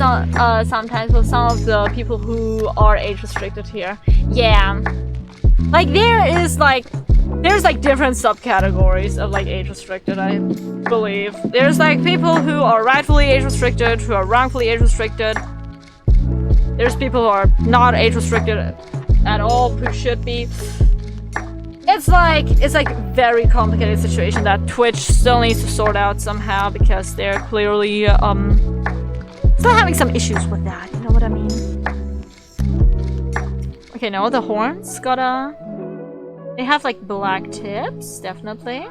sometimes with some of the people who are age restricted here. Yeah. Like, there's different subcategories of like age restricted, I believe. There's like people who are rightfully age restricted, who are wrongfully age restricted. There's people who are not age restricted at all, who should be. It's like very complicated situation that Twitch still needs to sort out somehow, because they're clearly still having some issues with that, you know what I mean? Okay, no, the horns they have like black tips, definitely.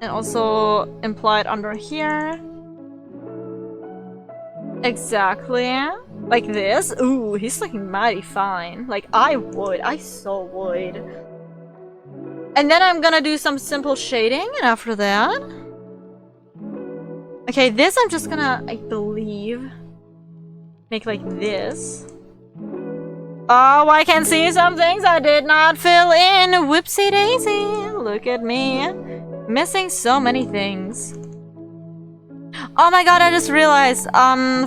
And also implied under here. Exactly. Like this. Ooh, he's looking mighty fine. Like, I so would. And then I'm gonna do some simple shading, and after that... Okay, this I'm just gonna, I believe, make like this. Oh, I can see some things I did not fill in. Whoopsie daisy. Look at me. Missing so many things. Oh my god, I just realized,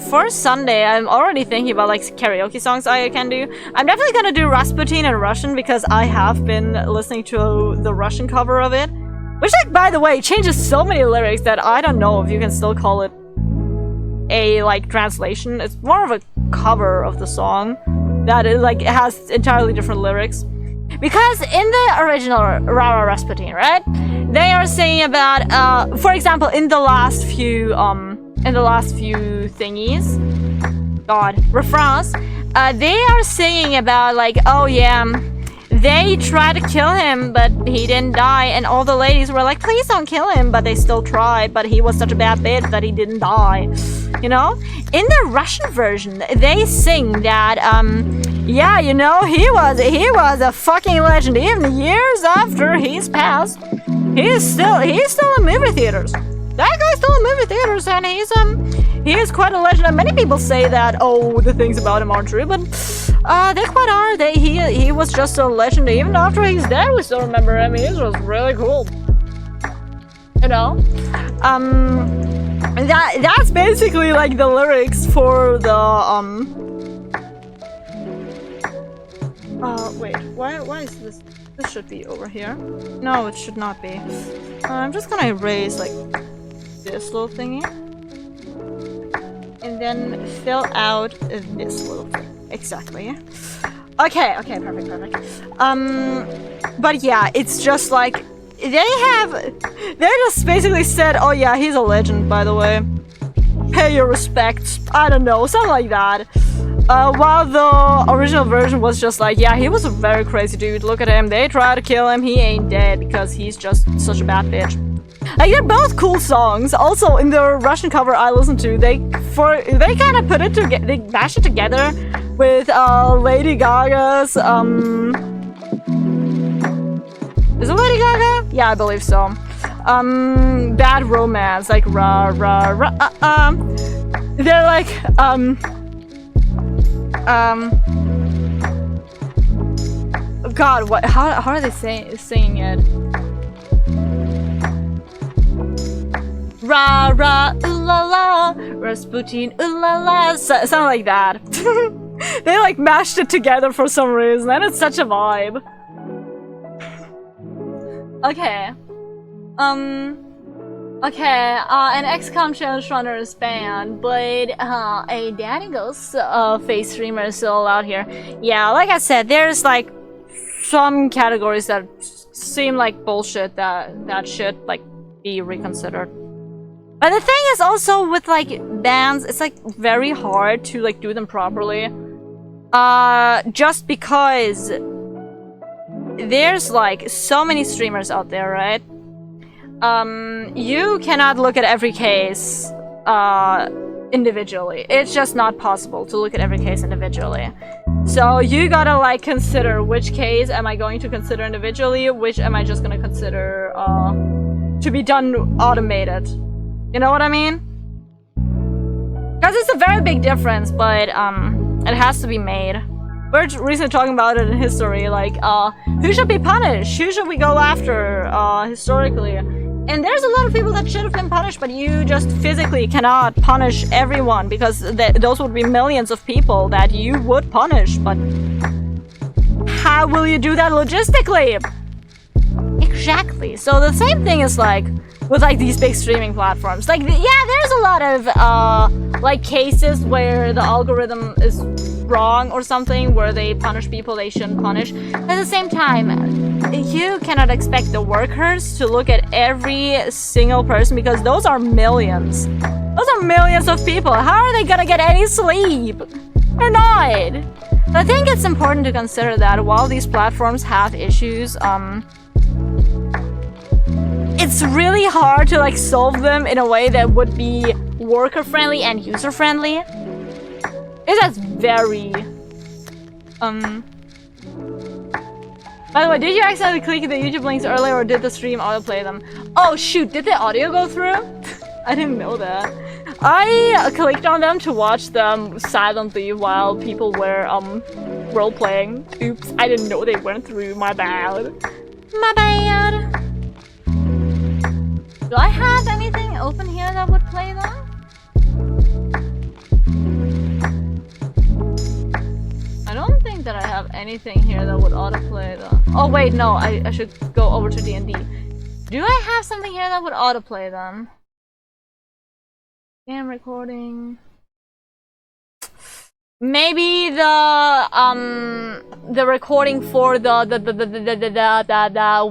for Sunday, I'm already thinking about, like, karaoke songs I can do. I'm definitely gonna do Rasputin in Russian, because I have been listening to the Russian cover of it. Which, like, by the way, changes so many lyrics that I don't know if you can still call it a, like, translation. It's more of a cover of the song that is, like, it has entirely different lyrics. Because in the original Rara Rasputin, right? They are saying about, for example, in the last few thingies, refrains, they are saying about, like, oh yeah, they tried to kill him, but he didn't die, and all the ladies were like, please don't kill him, but they still tried, but he was such a bad bitch that he didn't die, you know? In the Russian version, they sing that, yeah, you know, he was a fucking legend. Even years after he's passed, he's still in movie theaters. That guy's still in movie theaters, and he is quite a legend. And many people say that, oh, the things about him aren't true, but they quite are. He was just a legend. Even after he's dead, we still remember him. He was really cool. You know, that's basically like the lyrics for the wait, why is this? This should be over here. No, it should not be. I'm just gonna erase, like, this little thingy. And then fill out this little thing. Exactly. Okay, perfect. But yeah, it's just like, they just basically said, oh yeah, he's a legend, by the way. Pay your respects. I don't know, something like that. While the original version was just like, yeah, he was a very crazy dude. Look at him. They tried to kill him. He ain't dead because he's just such a bad bitch. Like, they're both cool songs. Also, in the Russian cover I listened to, they kind of put it together. They mashed it together with Lady Gaga's. Is it Lady Gaga? Yeah, I believe so. Bad Romance, like They're like God, what? How are they saying it? Ra ra ooh la la, Rasputin ooh la la, something like that. They like mashed it together for some reason, and it's such a vibe. Okay. Okay, an XCOM Challenge Runner is banned, but a Daddy Ghost face streamer is still allowed here. Yeah, like I said, there's like some categories that seem like bullshit that should like be reconsidered. But the thing is also with like bans, it's like very hard to like do them properly. Just because there's like so many streamers out there, right? You cannot look at every case individually. It's just not possible to look at every case individually. So you gotta like consider which case am I going to consider individually, which am I just gonna consider to be done automated. You know what I mean? Because it's a very big difference, but it has to be made. We're recently talking about it in history, like who should be punished? Who should we go after historically? And there's a lot of people that should have been punished, but you just physically cannot punish everyone because those would be millions of people that you would punish, but how will you do that logistically? Exactly. So the same thing is like with like these big streaming platforms. Like, yeah, there's a lot of like cases where the algorithm is wrong or something, where they punish people they shouldn't punish. At the same time, you cannot expect the workers to look at every single person because those are millions. Those are millions of people. How are they gonna get any sleep? They're not. I think it's important to consider that while these platforms have issues, it's really hard to like solve them in a way that would be worker friendly and user friendly. It's just very By the way, did you accidentally click the YouTube links earlier or did the stream autoplay them? Oh shoot, did the audio go through? I didn't know that. I clicked on them to watch them silently while people were role playing. Oops, I didn't know they went through. My bad. My bad. Do I have anything open here that would play them? I don't think that I have anything here that would autoplay them. Oh wait, no, I should go over to D&D. Do I have something here that would autoplay them? Game recording. Maybe the recording for the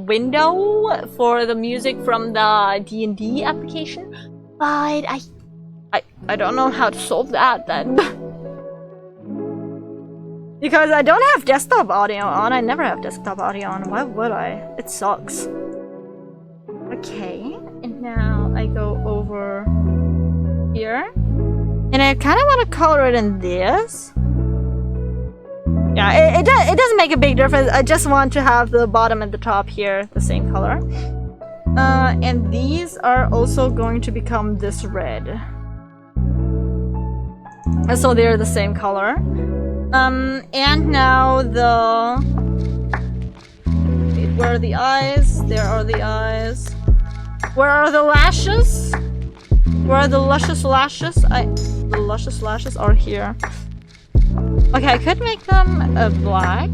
window for the music from the D&D application, but I don't know how to solve that then. Because I don't have desktop audio on. I never have desktop audio on. Why would I? It sucks. Okay, and now I go over here. And I kind of want to color it in this. Yeah, it doesn't make a big difference. I just want to have the bottom and the top here the same color. And these are also going to become this red. And so they're the same color. And now the... Wait, where are the eyes? There are the eyes. Where are the lashes? Where are the luscious lashes? The luscious lashes are here. Okay, I could make them black.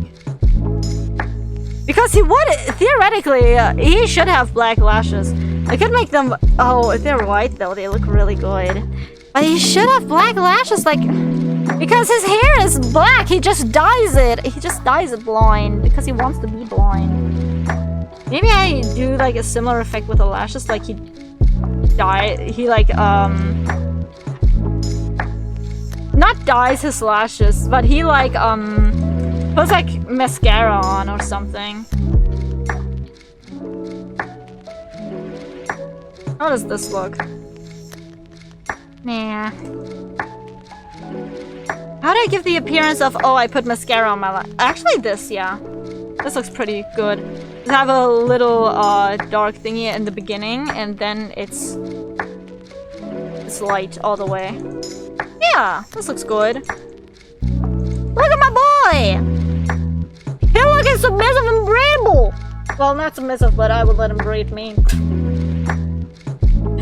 Because he would, theoretically, he should have black lashes. I could make them, oh, if they're white though, they look really good. But he should have black lashes, like, because his hair is black, he just dyes it. He just dyes it blonde because he wants to be blonde. Maybe I do like a similar effect with the lashes, like he not dyes his lashes, but he like puts like mascara on or something. How does this look? Nah. How do I give the appearance of, oh, I put mascara on my actually this, yeah. This looks pretty good. Just have a little dark thingy in the beginning, and then it's light all the way. Yeah, this looks good. submissive and breedable. Well, not submissive, but I would let him breed me.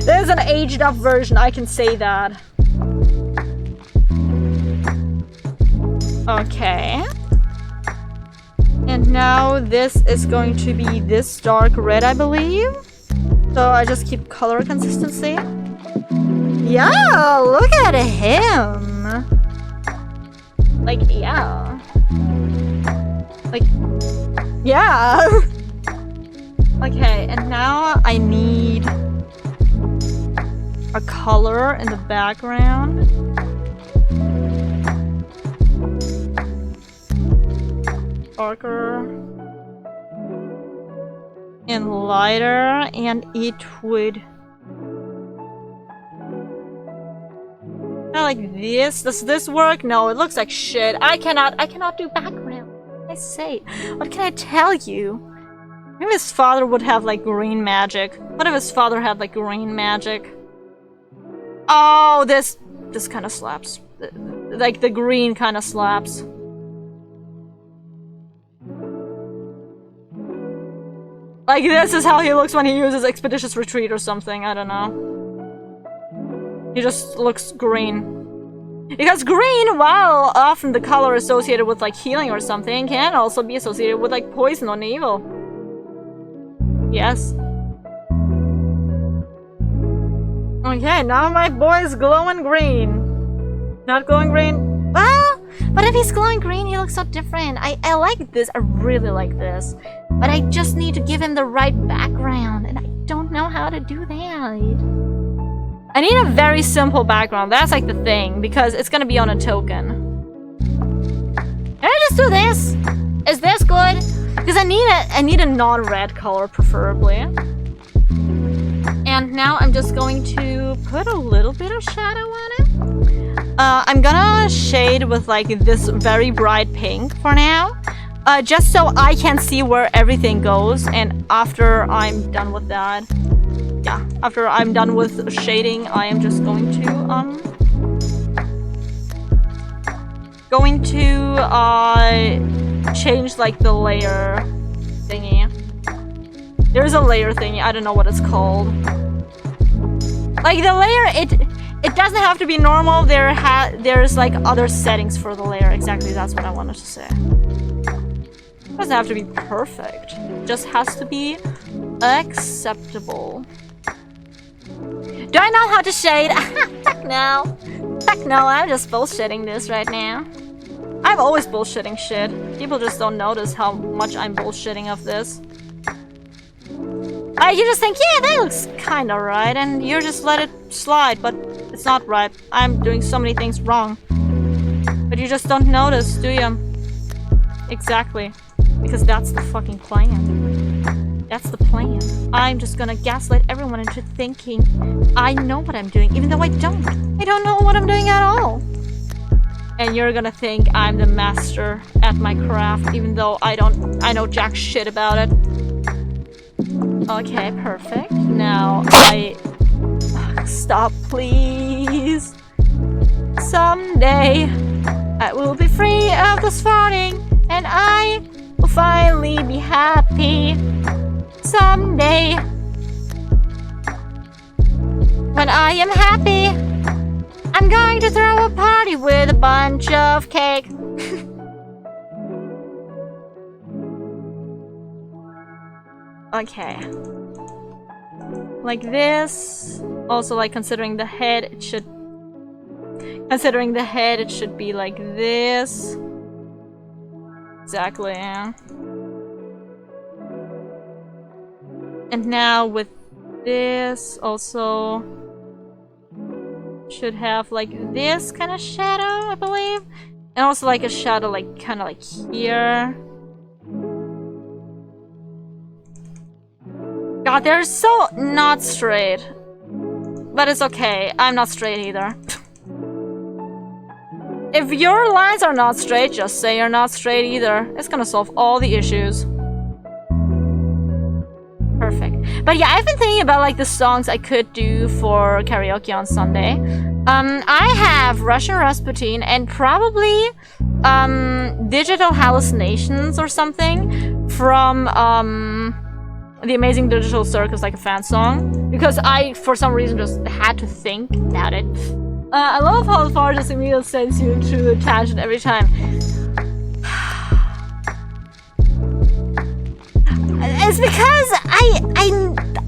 There's an aged up version, I can say that. Okay. And now this is going to be this dark red, I believe. So I just keep color consistency. Yeah, look at him. Like, yeah. Like, yeah. Okay, and now I need a color in the background. Darker and lighter, and it would like this. Does this work? No, it looks like shit. I cannot do background. I say, what can I tell you? Maybe his father would have like green magic. What if his father had like green magic? Oh, this kind of slaps. Like the green kind of slaps. Like this is how he looks when he uses Expeditious Retreat or something, I don't know. He just looks green. Because green, while often the color associated with like healing or something, can also be associated with like poison or evil. Yes. Okay, now my boy's glowing green. Not glowing green? Well, but if he's glowing green, he looks so different. I like this, I really like this. But I just need to give him the right background, and I don't know how to do that. I need a very simple background, that's like the thing, because it's gonna be on a token. Can I just do this? Is this good? Because I need a non-red color, preferably. And now I'm just going to put a little bit of shadow on it. I'm gonna shade with like this very bright pink for now. Just so I can see where everything goes, and after I'm done with that, yeah, after I'm done with shading, I am just going to change like the layer thingy. There's a layer thingy, I don't know what it's called. Like the layer, it doesn't have to be normal. There's like other settings for the layer. Exactly, that's what I wanted to say. It doesn't have to be perfect. It just has to be acceptable. Do I know how to shade? Heck no. Heck no, I'm just bullshitting this right now. I'm always bullshitting shit. People just don't notice how much I'm bullshitting of this. You just think, yeah, that looks kinda right, and you just let it slide, but it's not right. I'm doing so many things wrong. But you just don't notice, do you? Exactly. Because that's the fucking plan. That's the plan. I'm just gonna gaslight everyone into thinking I know what I'm doing, even though I don't. I don't know what I'm doing at all. And you're gonna think I'm the master at my craft, even though I know jack shit about it. Okay, perfect. Now stop, please. Someday I will be free of this farting, and I will finally be happy. Someday, when I am happy, I'm going to throw a party with a bunch of cake. Okay. Like this. Also, like, considering the head, it should be like this. Exactly, yeah. And now with this, also should have like this kind of shadow, I believe. And also like a shadow like kind of like here. God, they're so not straight. But it's okay, I'm not straight either. If your lines are not straight, just say you're not straight either. It's gonna solve all the issues. Perfect. But yeah, I've been thinking about like the songs I could do for karaoke on Sunday. I have Russian Rasputin and probably Digital Hallucinations or something from The Amazing Digital Circus, like a fan song, because I, for some reason, just had to think about it. I love how far this Emil sends you into a tangent every time. It's because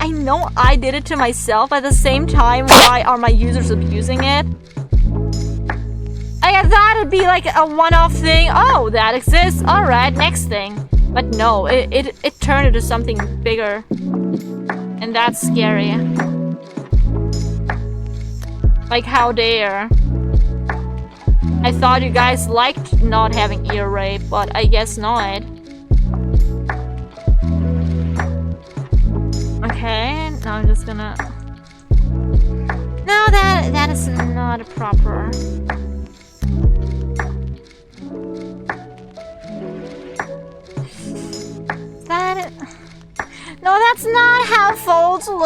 I know I did it to myself. At the same time, why are my users abusing it? I thought it'd be like a one-off thing. Oh, that exists. All right, next thing. But no, it turned into something bigger, and that's scary. Like, how dare? I thought you guys liked not having ear rape, but I guess not. Okay, now I'm just gonna... No, that is not a proper... That... No, that's not how folds look!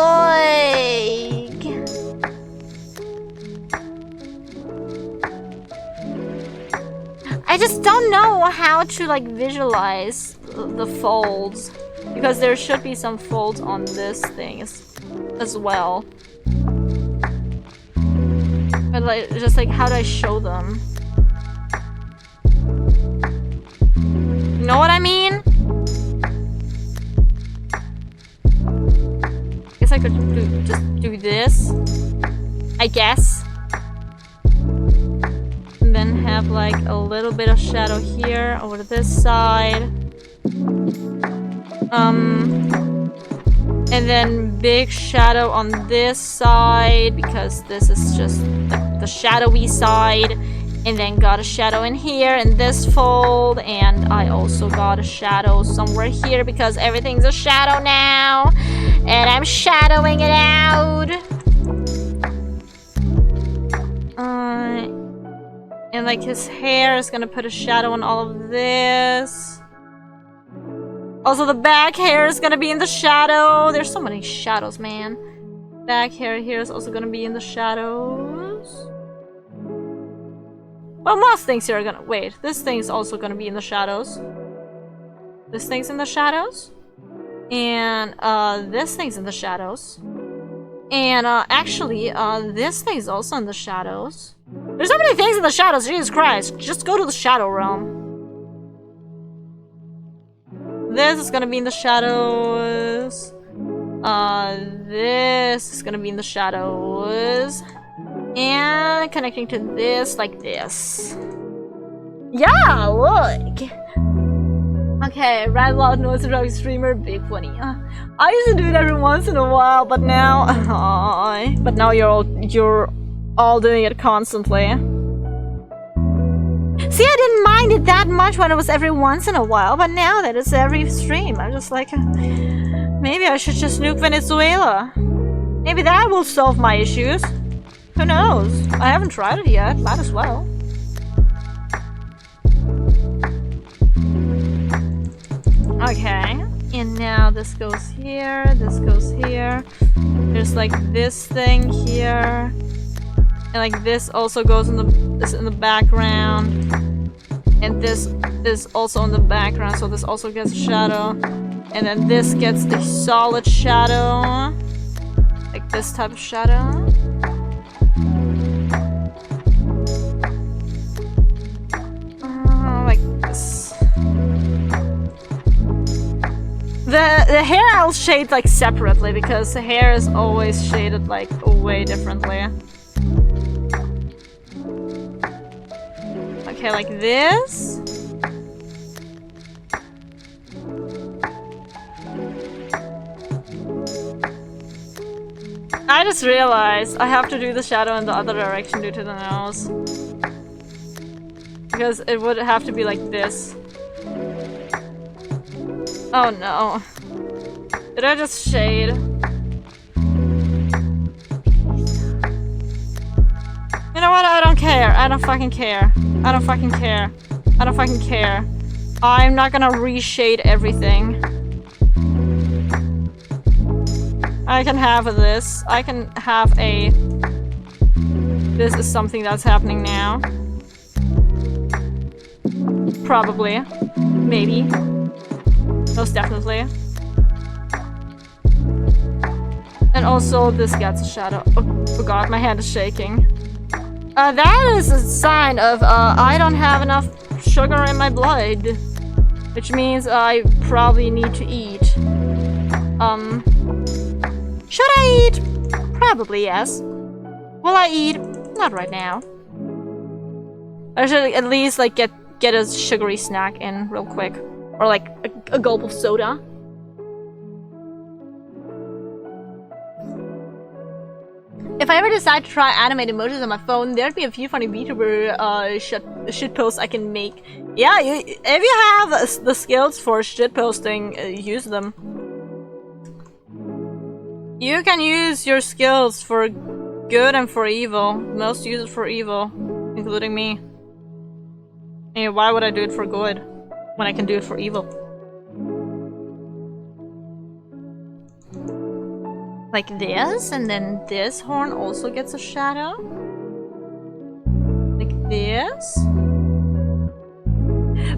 I just don't know how to, like, visualize the folds. Because there should be some folds on this thing as well. But, like, just, like, how do I show them? You know what I mean? Guess I could just do this. I guess. And then have like a little bit of shadow here over to this side. And then big shadow on this side because this is just like the shadowy side. And then got a shadow in here in this fold, and I also got a shadow somewhere here because everything's a shadow now, and I'm shadowing it out. And like his hair is gonna put a shadow on all of this. Also, the back hair is gonna be in the shadow. There's so many shadows, man. Back hair here is also gonna be in the shadows. Well, most things here are gonna... Wait, this thing's also gonna be in the shadows. This thing's in the shadows. And, this thing's in the shadows. And, actually, this thing's also in the shadows. There's so many things in the shadows, Jesus Christ. Just go to the shadow realm. This is gonna be in the shadows. This is gonna be in the shadows. And connecting to this like this. Yeah, look! Okay, Red Loud Noise Rock Streamer, big funny. I used to do it every once in a while, but now... but now you're all doing it constantly. See, I didn't mind it that much when it was every once in a while, but now that it's every stream, I'm just like... maybe I should just nuke Venezuela. Maybe that will solve my issues. Who knows? I haven't tried it yet. Might as well. Okay. And now this goes here. This goes here. There's like this thing here. And like this also goes in the background. And this is also in the background. So this also gets a shadow. And then this gets a solid shadow. Like this type of shadow. Like this. The hair I'll shade like separately because the hair is always shaded like way differently. Okay, like this. I just realized I have to do the shadow in the other direction due to the nose. Because it would have to be like this. Oh no. Did I just shade? You know what? I don't care. I don't fucking care. I don't fucking care. I don't fucking care. I'm not gonna reshade everything. I can have this. I can have a... This is something that's happening now. Probably. Maybe. Most definitely. And also, this gets a shadow. Oh god, my hand is shaking. That is a sign of, I don't have enough sugar in my blood. Which means I probably need to eat. Should I eat? Probably yes. Will I eat? Not right now. I should at least, like, get a sugary snack in real quick. Or, like, a gulp of soda. If I ever decide to try animated emojis on my phone, there'd be a few funny VTuber shitposts I can make. Yeah, if you have the skills for shitposting, use them. You can use your skills for good and for evil. Most use it for evil, including me. And why would I do it for good when I can do it for evil? Like this, and then this horn also gets a shadow. Like this.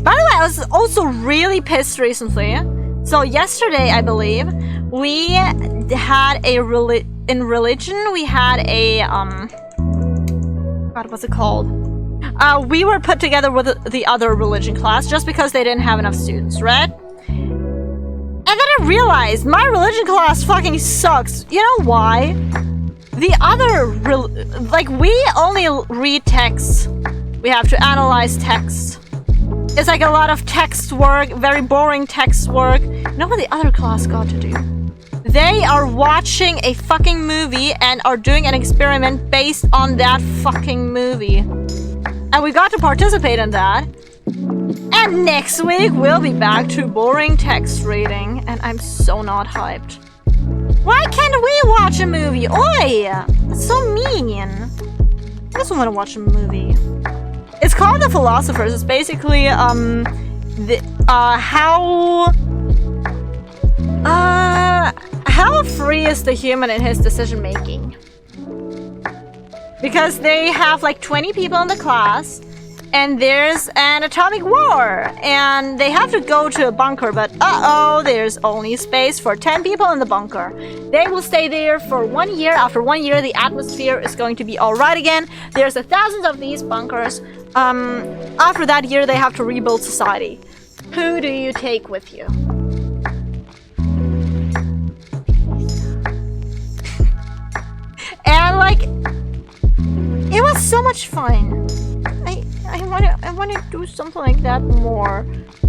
By the way, I was also really pissed recently. So yesterday, I believe, we had a in religion, we had a God, what's it called? We were put together with the other religion class just because they didn't have enough students, right? And then I realized my religion class fucking sucks. You know why? The other, like, we only read text. We have to analyze text. It's like a lot of text work, very boring text work. You know what the other class got to do? They are watching a fucking movie and are doing an experiment based on that fucking movie. And we got to participate in that. And next week, we'll be back to boring text reading, and I'm so not hyped. Why can't we watch a movie? Oi! That's so mean. I just want to watch a movie. It's called The Philosophers. It's basically, how free is the human in his decision making? Because they have like 20 people in the class, and there's an atomic war, and they have to go to a bunker, but uh-oh, there's only space for 10 people in the bunker. They will stay there for 1 year. After 1 year, the atmosphere is going to be alright again. There's thousands of these bunkers. After that year, they have to rebuild society. Who do you take with you? And like, it was so much fun. I want to do something like that more,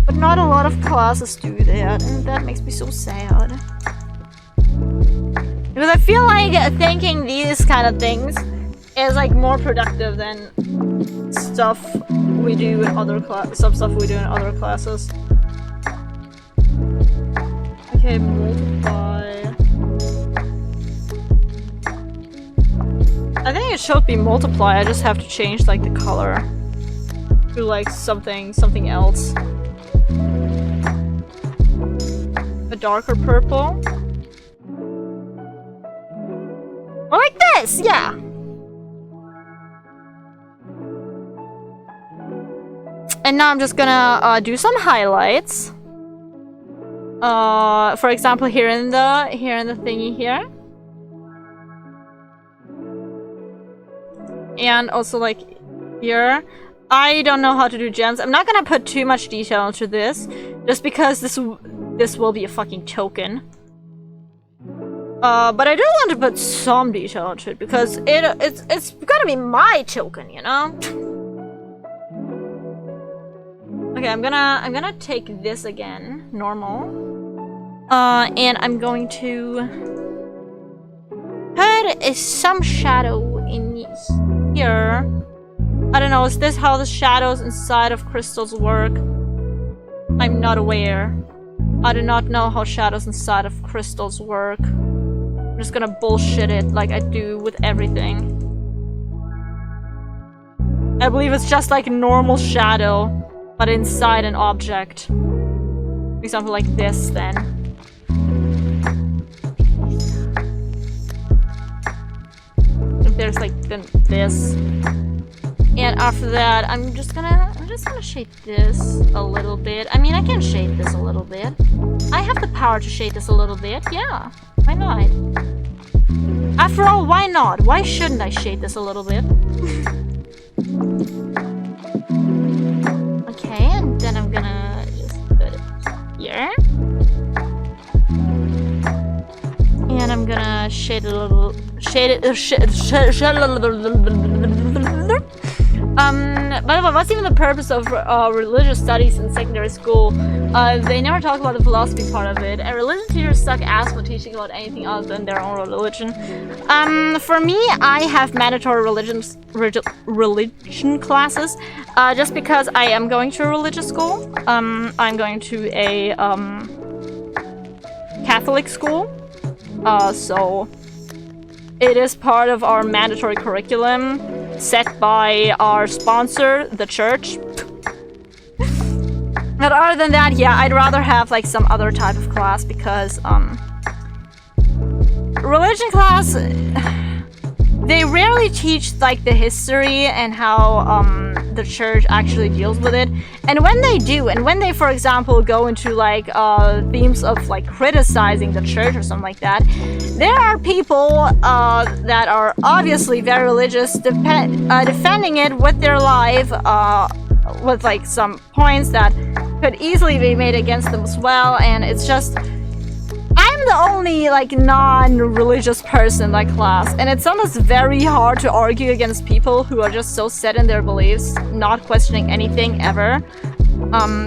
but not a lot of classes do that, and that makes me so sad. Because I feel like thinking these kind of things is like more productive than stuff we do in other stuff we do in other classes. Okay, multiply. I think it should be multiply. I just have to change like the color to like something else. A darker purple. Or like this, yeah. And now I'm just gonna do some highlights. For example, here in the thingy here. And also like here. I don't know how to do gems. I'm not gonna put too much detail into this, just because this will be a fucking token. But I do want to put some detail into it because it's gotta be my token, you know. Okay, I'm gonna take this again, normal, and I'm going to put some shadow in here. I don't know, is this how the shadows inside of crystals work? I'm not aware. I do not know how shadows inside of crystals work. I'm just gonna bullshit it like I do with everything. I believe it's just like normal shadow, but inside an object. For example, like this then. If there's like then this. And after that, I'm just gonna shade this a little bit. I mean, I can shade this a little bit. I have the power to shade this a little bit. Yeah, why not? After all, why not? Why shouldn't I shade this a little bit? Okay, and then I'm gonna just put it here. And I'm gonna shade it a little. By the way, what's even the purpose of religious studies in secondary school? They never talk about the philosophy part of it. And religion teachers suck ass for teaching about anything other than their own religion. For me, I have mandatory religion classes, just because I am going to a religious school. I'm going to a Catholic school, so it is part of our mandatory curriculum set by our sponsor, the church. But other than that, yeah, I'd rather have like some other type of class because religion class, they rarely teach like the history and how the church actually deals with it. And when they do, and when they, for example, go into like themes of like criticizing the church or something like that, there are people that are obviously very religious, defending it with their life, with like some points that could easily be made against them as well. And it's just, I'm the only like non-religious person in that class, and it's almost very hard to argue against people who are just so set in their beliefs, not questioning anything ever.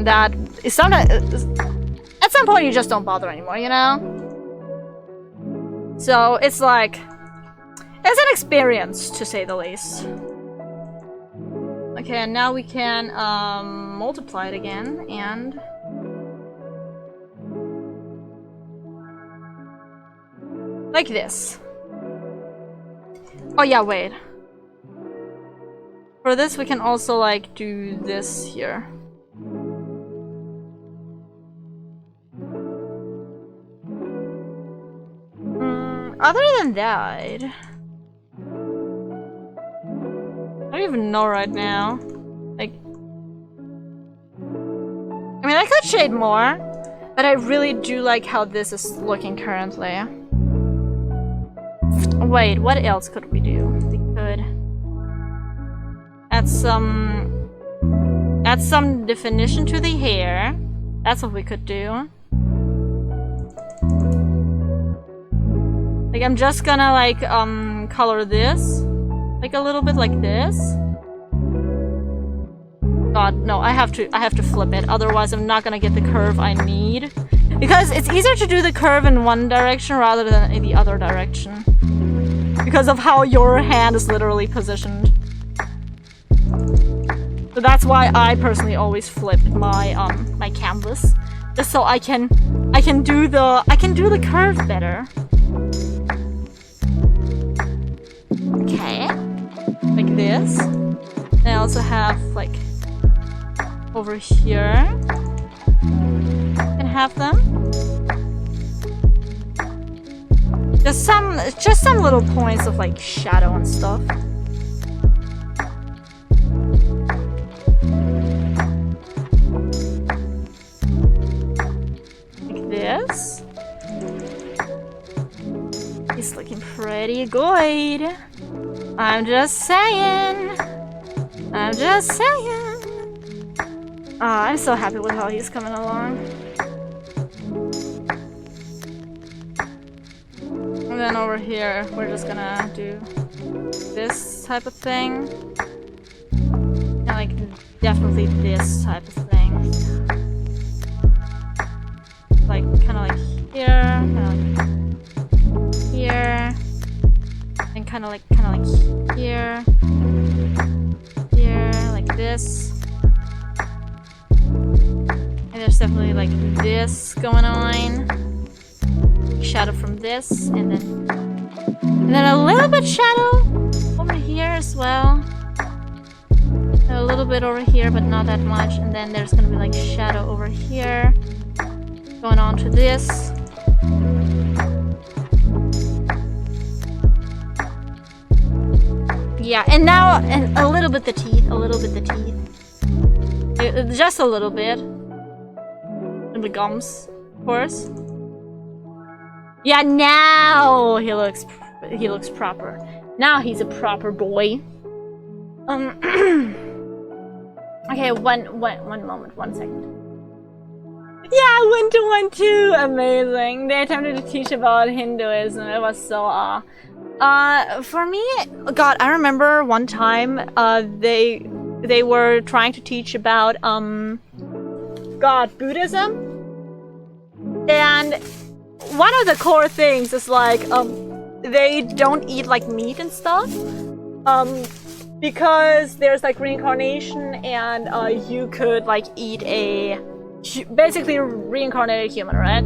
That is at some point you just don't bother anymore, you know? So it's like, it's an experience to say the least. Okay, and now we can multiply it again and like this. Oh yeah, wait. For this we can also like do this here. Other than that, I don't even know right now. Like, I mean, I could shade more, but I really do like how this is looking currently. Wait, what else could we do? We could add some definition to the hair. That's what we could do. Like, I'm just gonna like color this like a little bit like this. God, no, I have to flip it, otherwise I'm not gonna get the curve I need. Because it's easier to do the curve in one direction rather than in the other direction. Because of how your hand is literally positioned. So that's why I personally always flip my my canvas. Just so I can do the curve better. Okay. Like this. I also have like over here. Can have them. Just some little points of like shadow and stuff. Like this. He's looking pretty good. I'm just saying. I'm just saying. Oh, I'm so happy with how he's coming along. And then over here, we're just gonna do this type of thing. And like, definitely this type of thing. Like, kinda like here, kinda like here. And kinda like here. Here, like this. And there's definitely like this going on. Shadow from this, and then a little bit shadow over here as well. And a little bit over here, but not that much. And then there's gonna be like shadow over here, going on to this. Yeah, and now and a little bit the teeth, just a little bit. And the gums, of course. Yeah, now he looks proper. Now he's a proper boy. Okay, one moment, 1 second. Yeah, 1 to 1 too. Amazing. They attempted to teach about Hinduism. It was so for me, God, I remember one time they were trying to teach about Buddhism. And one of the core things is like they don't eat like meat and stuff. Because there's like reincarnation and you could like eat a basically reincarnated human, right?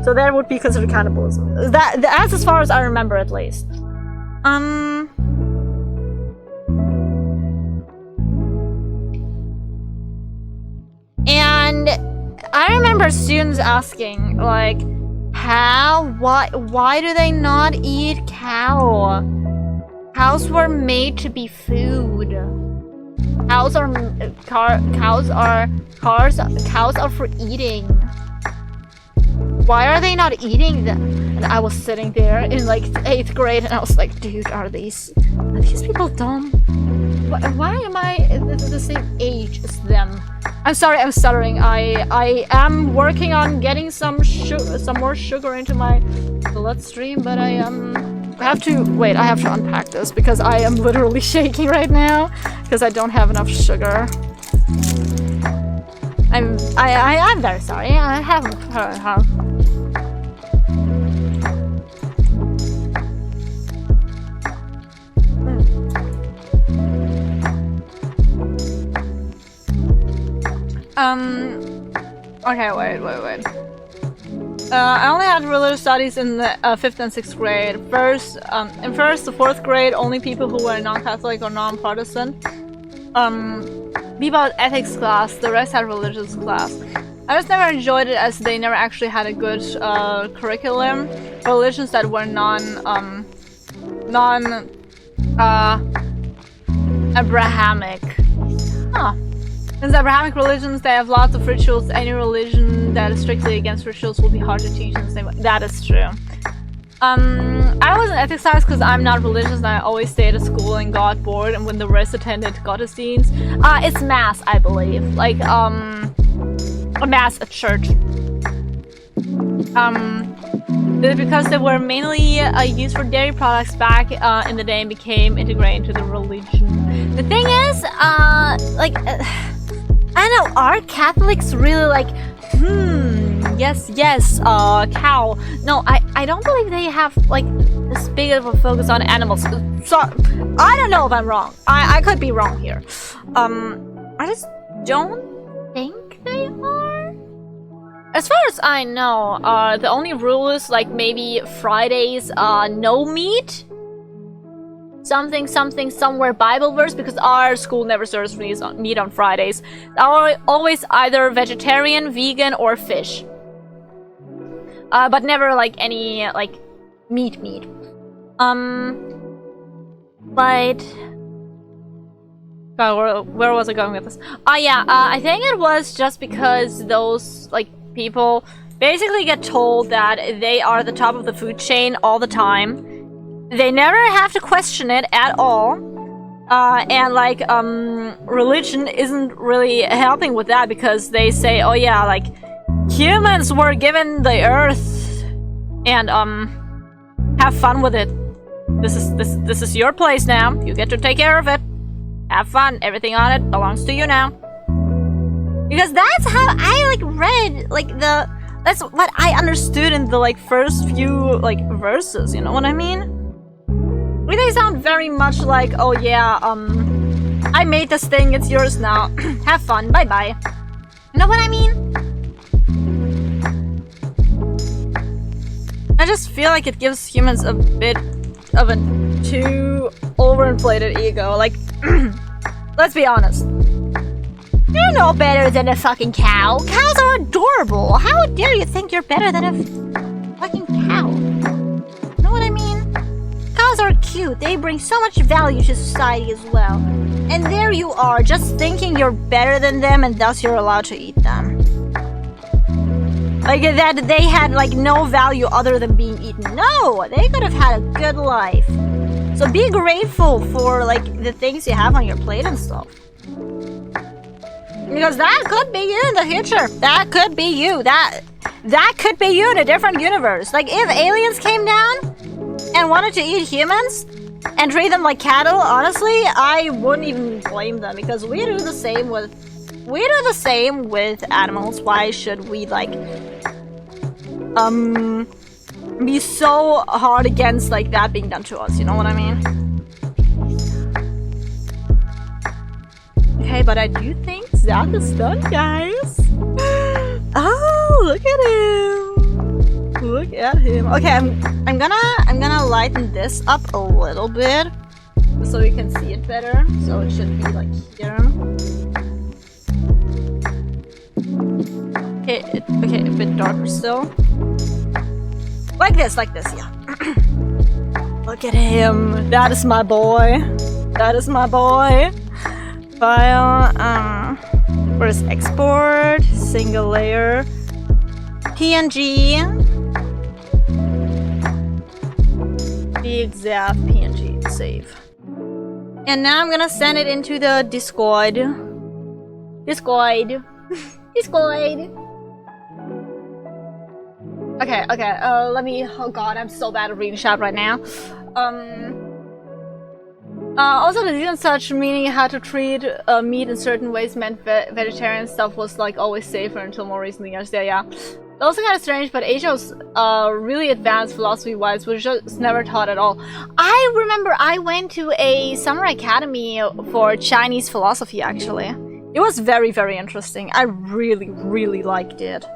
So that would be considered cannibalism. That's as far as I remember, at least. And I remember students asking, like, why do they not eat cow? Cows were made to be food. Cows are for eating. Why are they not eating them? And I was sitting there in like 8th grade and I was like, dude, are these people dumb? Why am I the same age as them? I'm sorry, I'm stuttering. I am working on getting some more sugar into my bloodstream, but I have to unpack this because I am literally shaking right now because I don't have enough sugar. I'm very sorry. I haven't heard. Okay, wait. I only had religious studies in the 5th and 6th grade. In 1st to 4th grade, only people who were non-Catholic or non-Protestant. People had ethics class, the rest had religious class. I just never enjoyed it as they never actually had a good curriculum. Religions that were Abrahamic. Huh. Since Abrahamic religions, they have lots of rituals. Any religion that is strictly against rituals will be hard to teach in the same way. That is true. I was in ethics class because I'm not religious and I always stayed at school and got bored, and when the rest attended Gottesdienst. It's mass, I believe. Like, a mass at church. Because they were mainly used for dairy products back in the day and became integrated into the religion. The thing is, I don't know, are Catholics really like, yes, cow. No, I don't believe they have like this big of a focus on animals. So, I don't know if I'm wrong. I could be wrong here. I just don't think they are. As far as I know, the only rule is like maybe Fridays, no meat. Something, somewhere Bible verse, because our school never serves meat on Fridays. Always either vegetarian, vegan, or fish. But never like any like meat. But God, where was I going with this? I think it was just because those like people basically get told that they are the top of the food chain all the time. They never have to question it at all. And like, religion isn't really helping with that because they say, oh yeah, like, humans were given the earth and, have fun with it. This is your place now. You get to take care of it. Have fun. Everything on it belongs to you now. Because that's how I, like, read, like, that's what I understood in the, like, first few, like, verses, you know what I mean? Like, they sound very much like, oh yeah, I made this thing, it's yours now. Have fun, bye-bye. You know what I mean? I just feel like it gives humans a bit of a too overinflated ego. Like, let's be honest. You're no better than a fucking cow. Cows are adorable. How dare you think you're better than a fucking cow? You know what I mean? Cows are cute. cute. They bring so much value to society as well. And there you are, just thinking you're better than them and thus you're allowed to eat them. Like that they had like no value other than being eaten. No, they could have had a good life. So be grateful for like the things you have on your plate and stuff. Because that could be you in the future. That could be you. That could be you in a different universe. Like if aliens came down and wanted to eat humans and treat them like cattle, honestly, I wouldn't even blame them because we do the same with animals. Why should we like be so hard against like that being done to us, you know what I mean? Okay, but I do think Zach is done, guys. Oh, look at him. Look at him. Okay, I'm gonna lighten this up a little bit so you can see it better. So it should be like here. Okay, a bit darker still. Like this, yeah. Look at him. That is my boy. That is my boy. File, where's export, single layer, PNG, the exact PNG, save. And now I'm gonna send it into the Discord. Discord. Okay, let me, oh god, I'm so bad at reading chat right now. Also the didn't such meaning how to treat meat in certain ways meant vegetarian stuff was like always safer until more recently. Yeah. Also kind of strange, but Asia was really advanced philosophy-wise, which just never taught at all. I remember I went to a summer academy for Chinese philosophy, actually. It was very, very interesting. I really, really liked it.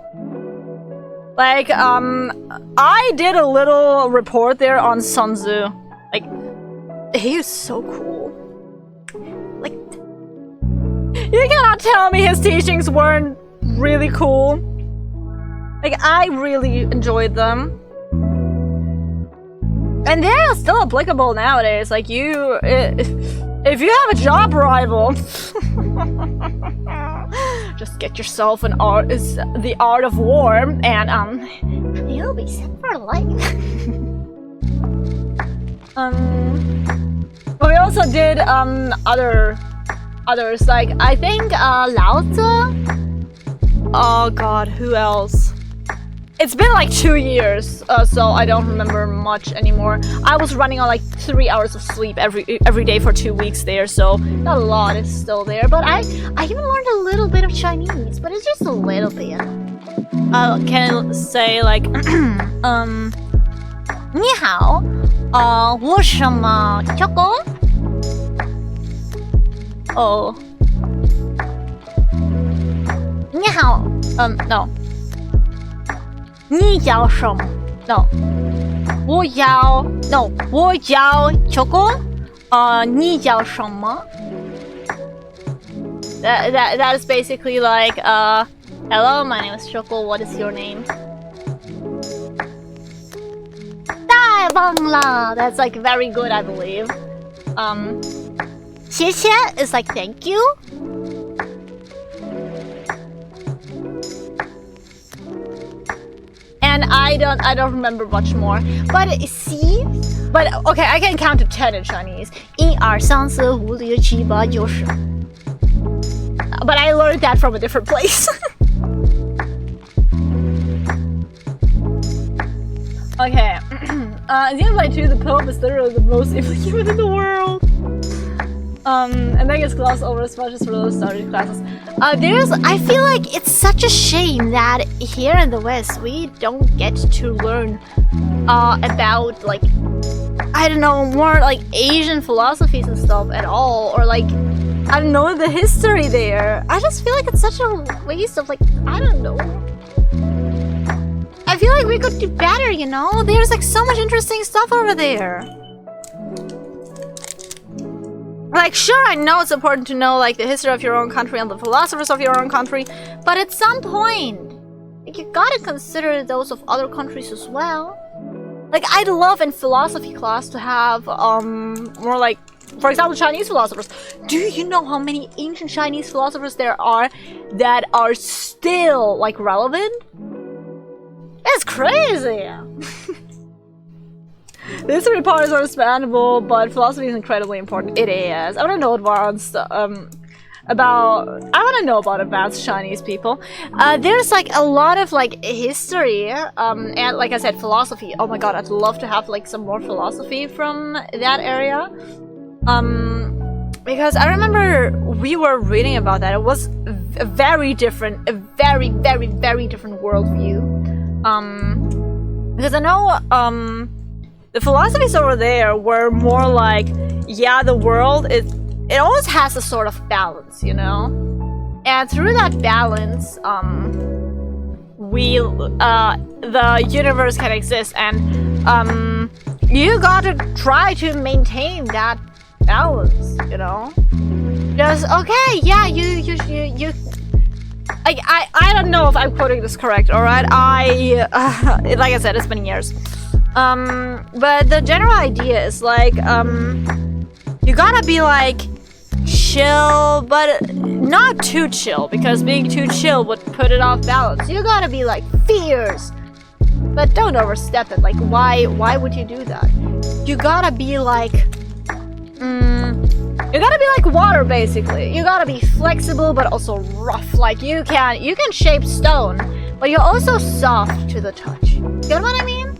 Like, I did a little report there on Sun Tzu. Like, he is so cool. Like, you cannot tell me his teachings weren't really cool. Like, I really enjoyed them. And they're still applicable nowadays. Like, if you have a job rival, just get yourself an art, is the art of war, and you'll be set for life. But we also did others, like I think Lao Tzu. Oh god, who else? It's been like 2 years, so I don't remember much anymore. I was running on like 3 hours of sleep every day for 2 weeks there, so not a lot is still there. But I even learned a little bit of Chinese, but it's just a little bit. Can I say like 你好，我什么叫工？哦，你好，no。你叫什么 ？No， 我叫 No， 我叫秋公。你叫什么 ？That is basically like hello, my name is Choco. What is your name? 太棒了 That's like very good, I believe. 谢谢 is like thank you. And I don't remember much more. But see? But okay, I can count to 10 in Chinese. 1, 2, 3, 4, 5, 6, 7, 8, 9. But I learned that from a different place. Okay. The invite to the Pope is literally the most evil human in the world. And that gets glossed over as much as for those started classes. I feel like it's such a shame that here in the West we don't get to learn about like, I don't know, more like Asian philosophies and stuff at all, or like, I don't know, the history there. I just feel like it's such a waste of like, I don't know. I feel like we could do better, you know? There's like so much interesting stuff over there. Like, sure, I know it's important to know, like, the history of your own country and the philosophers of your own country, but at some point, like, you gotta consider those of other countries as well. Like, I'd love in philosophy class to have more like, for example, Chinese philosophers. Do you know how many ancient Chinese philosophers there are that are still like relevant? It's crazy. The history part is understandable, but philosophy is incredibly important. It is. I want to know advanced about advanced Chinese people. There's like a lot of like history, and like I said, philosophy. Oh my god, I'd love to have like some more philosophy from that area. Because I remember we were reading about that. It was a very different, a very, very, very different worldview. Because I know, the philosophies over there were more like, yeah, the world it always has a sort of balance, you know? And through that balance, the universe can exist, and, you gotta try to maintain that balance, you know? Just, okay, yeah, you I don't know if I'm quoting this correct, alright? Like I said, it's been years. But the general idea is like, you gotta be like chill, but not too chill, because being too chill would put it off balance. You gotta be like fierce, but don't overstep it. Like, why would you do that? You gotta be like, you gotta be like water, basically. You gotta be flexible, but also rough. Like, you can shape stone, but you're also soft to the touch. Get what I mean?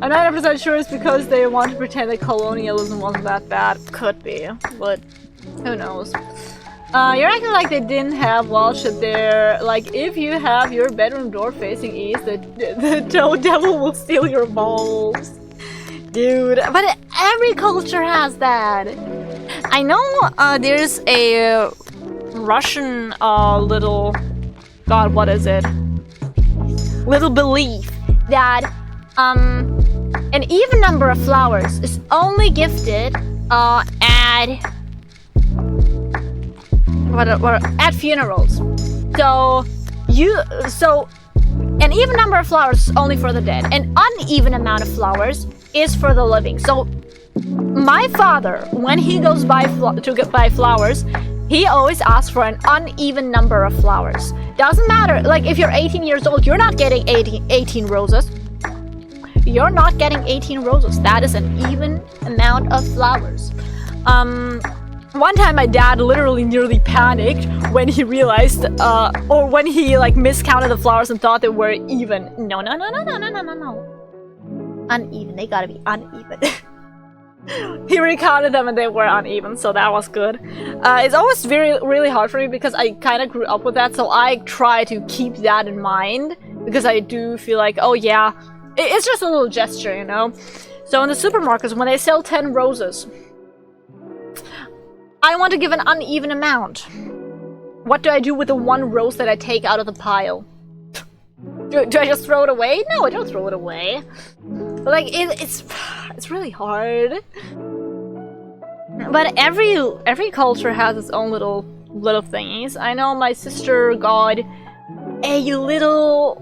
I'm not 100% sure it's because they want to pretend that colonialism wasn't that bad. Could be, but who knows? You're acting like they didn't have wild shit there. Like, if you have your bedroom door facing east, the toad devil will steal your balls. Dude, but every culture has that. I know there's a Russian little... God, what is it? Little belief that an even number of flowers is only gifted at funerals. So an even number of flowers is only for the dead. An uneven amount of flowers is for the living. So my father, when he goes to buy flowers, he always asks for an uneven number of flowers. Doesn't matter. Like, if you're 18 years old, you're not getting 18 roses. You're not getting 18 roses. That is an even amount of flowers. One time my dad literally nearly panicked when he realized, or when he like miscounted the flowers and thought they were even. No. Uneven. They gotta be uneven. He recounted them and they were uneven, so that was good. It's always really hard for me because I kind of grew up with that, so I try to keep that in mind, because I do feel like, oh yeah, it's just a little gesture, you know? So in the supermarkets, when they sell 10 roses, I want to give an uneven amount. What do I do with the one rose that I take out of the pile? Do I just throw it away? No, I don't throw it away. But like, it's really hard. But every culture has its own little thingies. I know my sister got a little,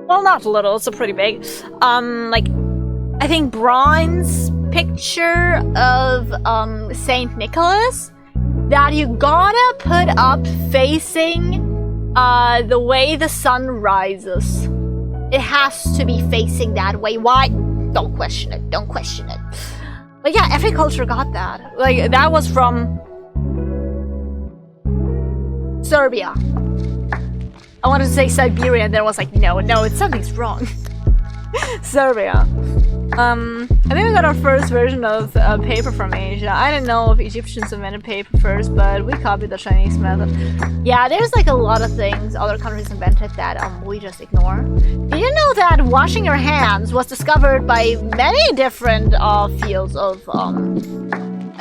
well, not little, it's a pretty big, like, I think bronze picture of Saint Nicholas that you gotta put up facing the way the sun rises. It has to be facing that way. Why? Don't question it. Don't question it. But yeah, every culture got that. Like, that was from Serbia. I wanted to say Siberia, and then I was like, no, something's wrong. Serbia. I think we got our first version of paper from Asia. I didn't know if Egyptians invented paper first, but we copied the Chinese method. Yeah, there's like a lot of things other countries invented that we just ignore. Did you know that washing your hands was discovered by many different fields of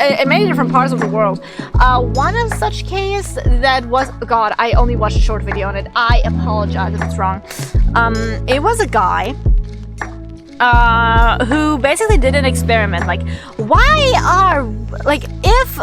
in many different parts of the world? One of such case that was, God, I only watched a short video on it. I apologize if it's wrong. It was a guy who basically did an experiment. Like, if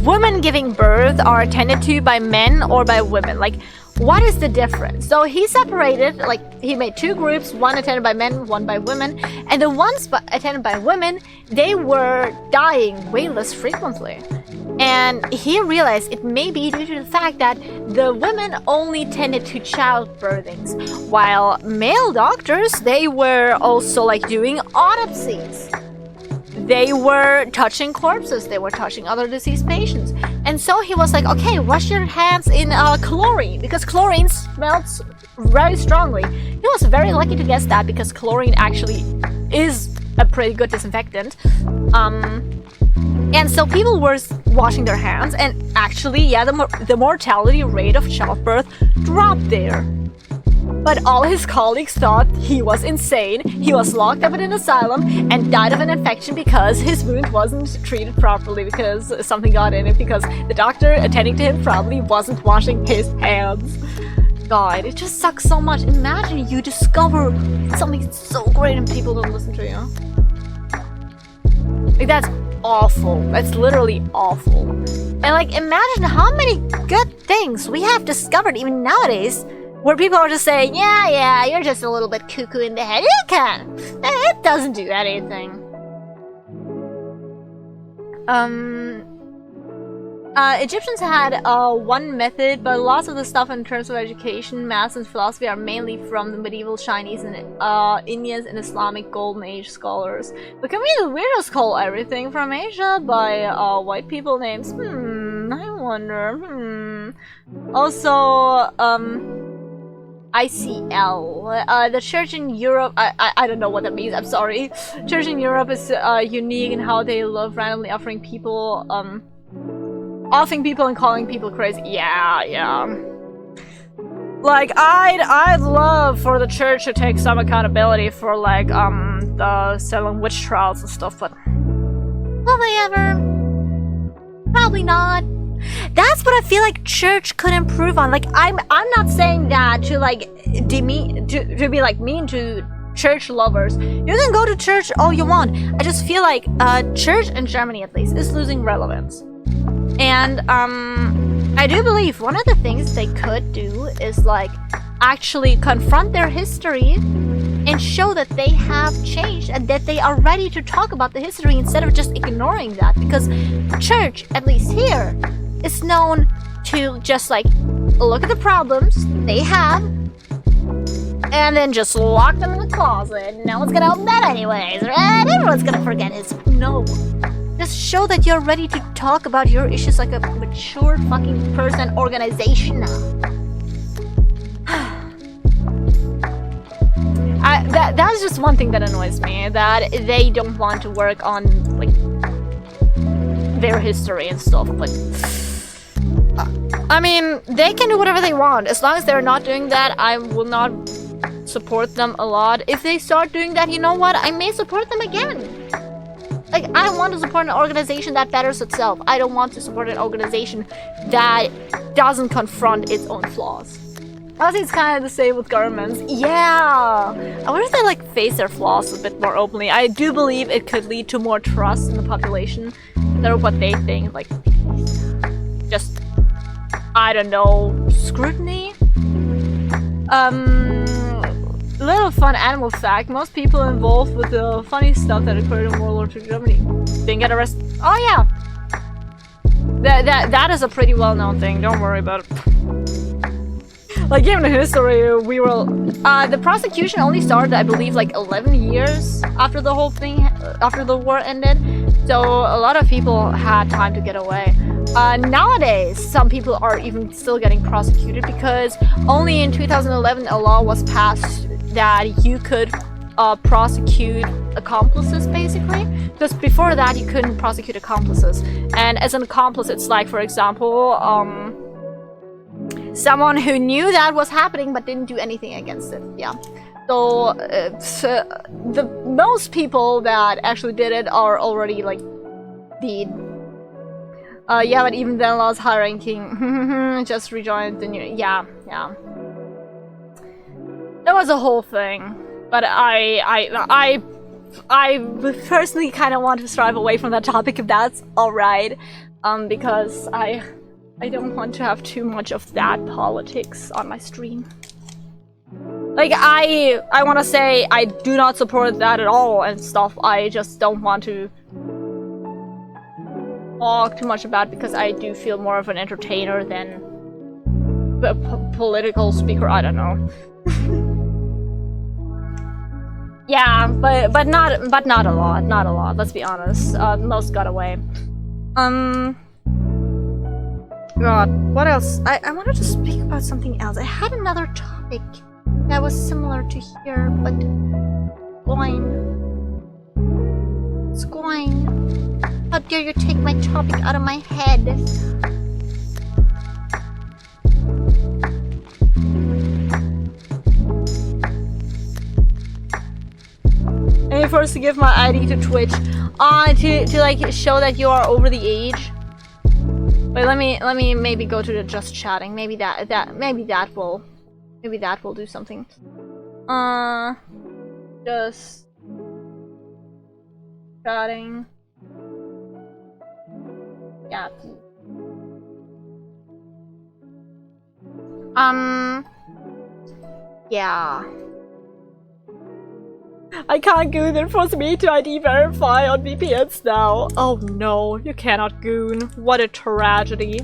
women giving birth are attended to by men or by women, like, what is the difference? So he separated, like, he made 2 groups, one attended by men, one by women, and the ones attended by women, they were dying way less frequently. And he realized it may be due to the fact that the women only tended to childbirthings, while male doctors, they were also like doing autopsies. They were touching corpses, they were touching other deceased patients. And so he was like, okay, wash your hands in chlorine, because chlorine smells very strongly. He was very lucky to guess that, because chlorine actually is a pretty good disinfectant. And so people were washing their hands, and actually, yeah, the mortality rate of childbirth dropped there. But all his colleagues thought he was insane. He was locked up in an asylum and died of an infection because his wound wasn't treated properly, because something got in it, because the doctor attending to him probably wasn't washing his hands. God, it just sucks so much. Imagine you discover something so great and people don't listen to you. Like, that's awful. That's literally awful. And like, imagine how many good things we have discovered even nowadays, where people are just saying, yeah, you're just a little bit cuckoo in the head. You can. It doesn't do anything. Egyptians had one method, but lots of the stuff in terms of education, maths, and philosophy are mainly from the medieval Chinese and Indians and Islamic Golden Age scholars. But can we the weirdos call everything from Asia by white people names? I wonder. Also, ICL. The church in Europe, I don't know what that means, I'm sorry. Church in Europe is unique in how they love randomly offing people and calling people crazy. Yeah. Like, I'd love for the church to take some accountability for, like, the selling witch trials and stuff, but will they ever? Probably not. That's what I feel like church could improve on. Like, I'm not saying that to like to be like mean to church lovers. You can go to church all you want. I just feel like church in Germany at least is losing relevance. And I do believe one of the things they could do is like actually confront their history and show that they have changed and that they are ready to talk about the history instead of just ignoring that. Because church, at least here, is known to just like look at the problems they have and then just lock them in the closet. No one's gonna open that anyways, right? Everyone's gonna forget it. No. Just show that you're ready to talk about your issues like a mature fucking person organization now. That's just one thing that annoys me, that they don't want to work on like their history and stuff, but I mean, they can do whatever they want. As long as they're not doing that, I will not support them a lot. If they start doing that, you know what? I may support them again. Like, I want to support an organization that betters itself. I don't want to support an organization that doesn't confront its own flaws. I think it's kind of the same with governments. Yeah! I wonder if they like face their flaws a bit more openly. I do believe it could lead to more trust in the population. They're what they think, like, just, I don't know, scrutiny? Little fun animal fact, most people involved with the funny stuff that occurred in World War II Germany didn't get arrested. Oh yeah! That is a pretty well-known thing, don't worry about it. Like, given the history, we were... the prosecution only started, I believe, like 11 years after the whole thing, after the war ended. So a lot of people had time to get away. Nowadays, some people are even still getting prosecuted because only in 2011 a law was passed that you could prosecute accomplices, basically. Because before that, you couldn't prosecute accomplices. And as an accomplice, it's like, for example, someone who knew that was happening but didn't do anything against it. Yeah. So the most people that actually did it are already like dead. Yeah, but even then, Law's high ranking just rejoined the new. Yeah. That was a whole thing, but I personally kind of want to strive away from that topic if that's all right, because I don't want to have too much of that politics on my stream. Like, I want to say I do not support that at all and stuff. I just don't want to talk too much about it because I do feel more of an entertainer than a political speaker. I don't know. Yeah, but not a lot. Not a lot. Let's be honest. Most got away. God, what else? I wanted to speak about something else. I had another topic that was similar to here, but it's going. How dare you take my topic out of my head? I need first to give my ID to Twitch, to like show that you are over the age. Wait, let me maybe go to the just chatting. Maybe that will do something. Just chatting. Yeah. Yeah. I can't goon, they're forcing me to ID verify on VPNs now. Oh no, you cannot goon. What a tragedy.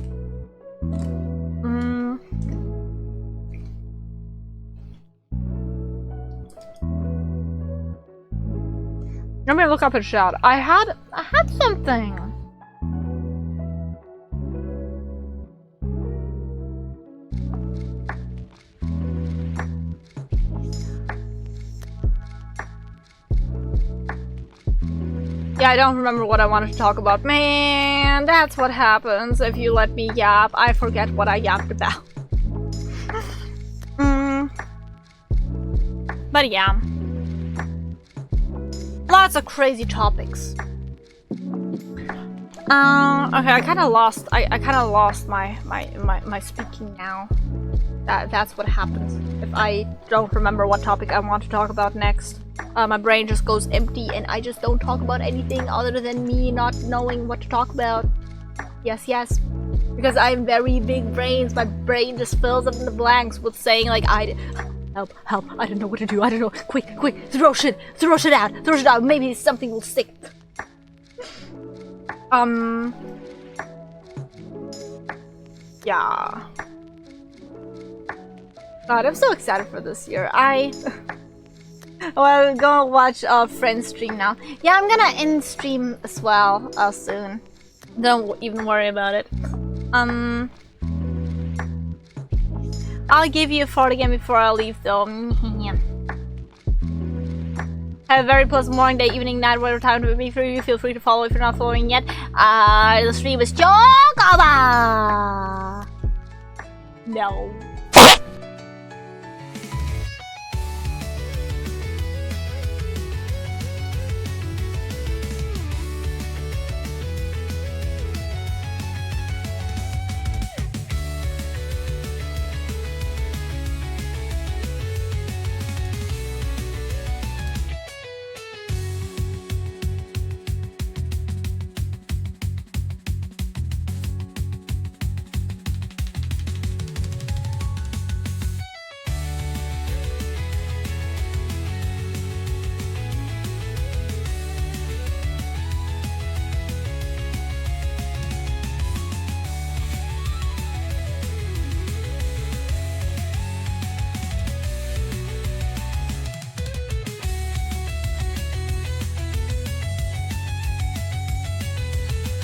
Let me look up a chat. I had something. Yeah, I don't remember what I wanted to talk about. Man, that's what happens if you let me yap. I forget what I yapped about. But yeah. Lots of crazy topics. Okay, I kinda lost my speaking now. That's what happens if I don't remember what topic I want to talk about next. My brain just goes empty and I just don't talk about anything other than me not knowing what to talk about. Yes. Because I have very big brains, my brain just fills up in the blanks with saying like help, I don't know what to do, I don't know, quick, throw shit out, maybe something will stick. Yeah. God, I'm so excited for this year. Well, go watch Friends stream now. Yeah, I'm gonna end stream as well soon. Don't even worry about it. I'll give you a fart again before I leave though. Have a very pleasant morning, day, evening, night, whatever time to be for you. Feel free to follow if you're not following yet. The stream is joke over. No.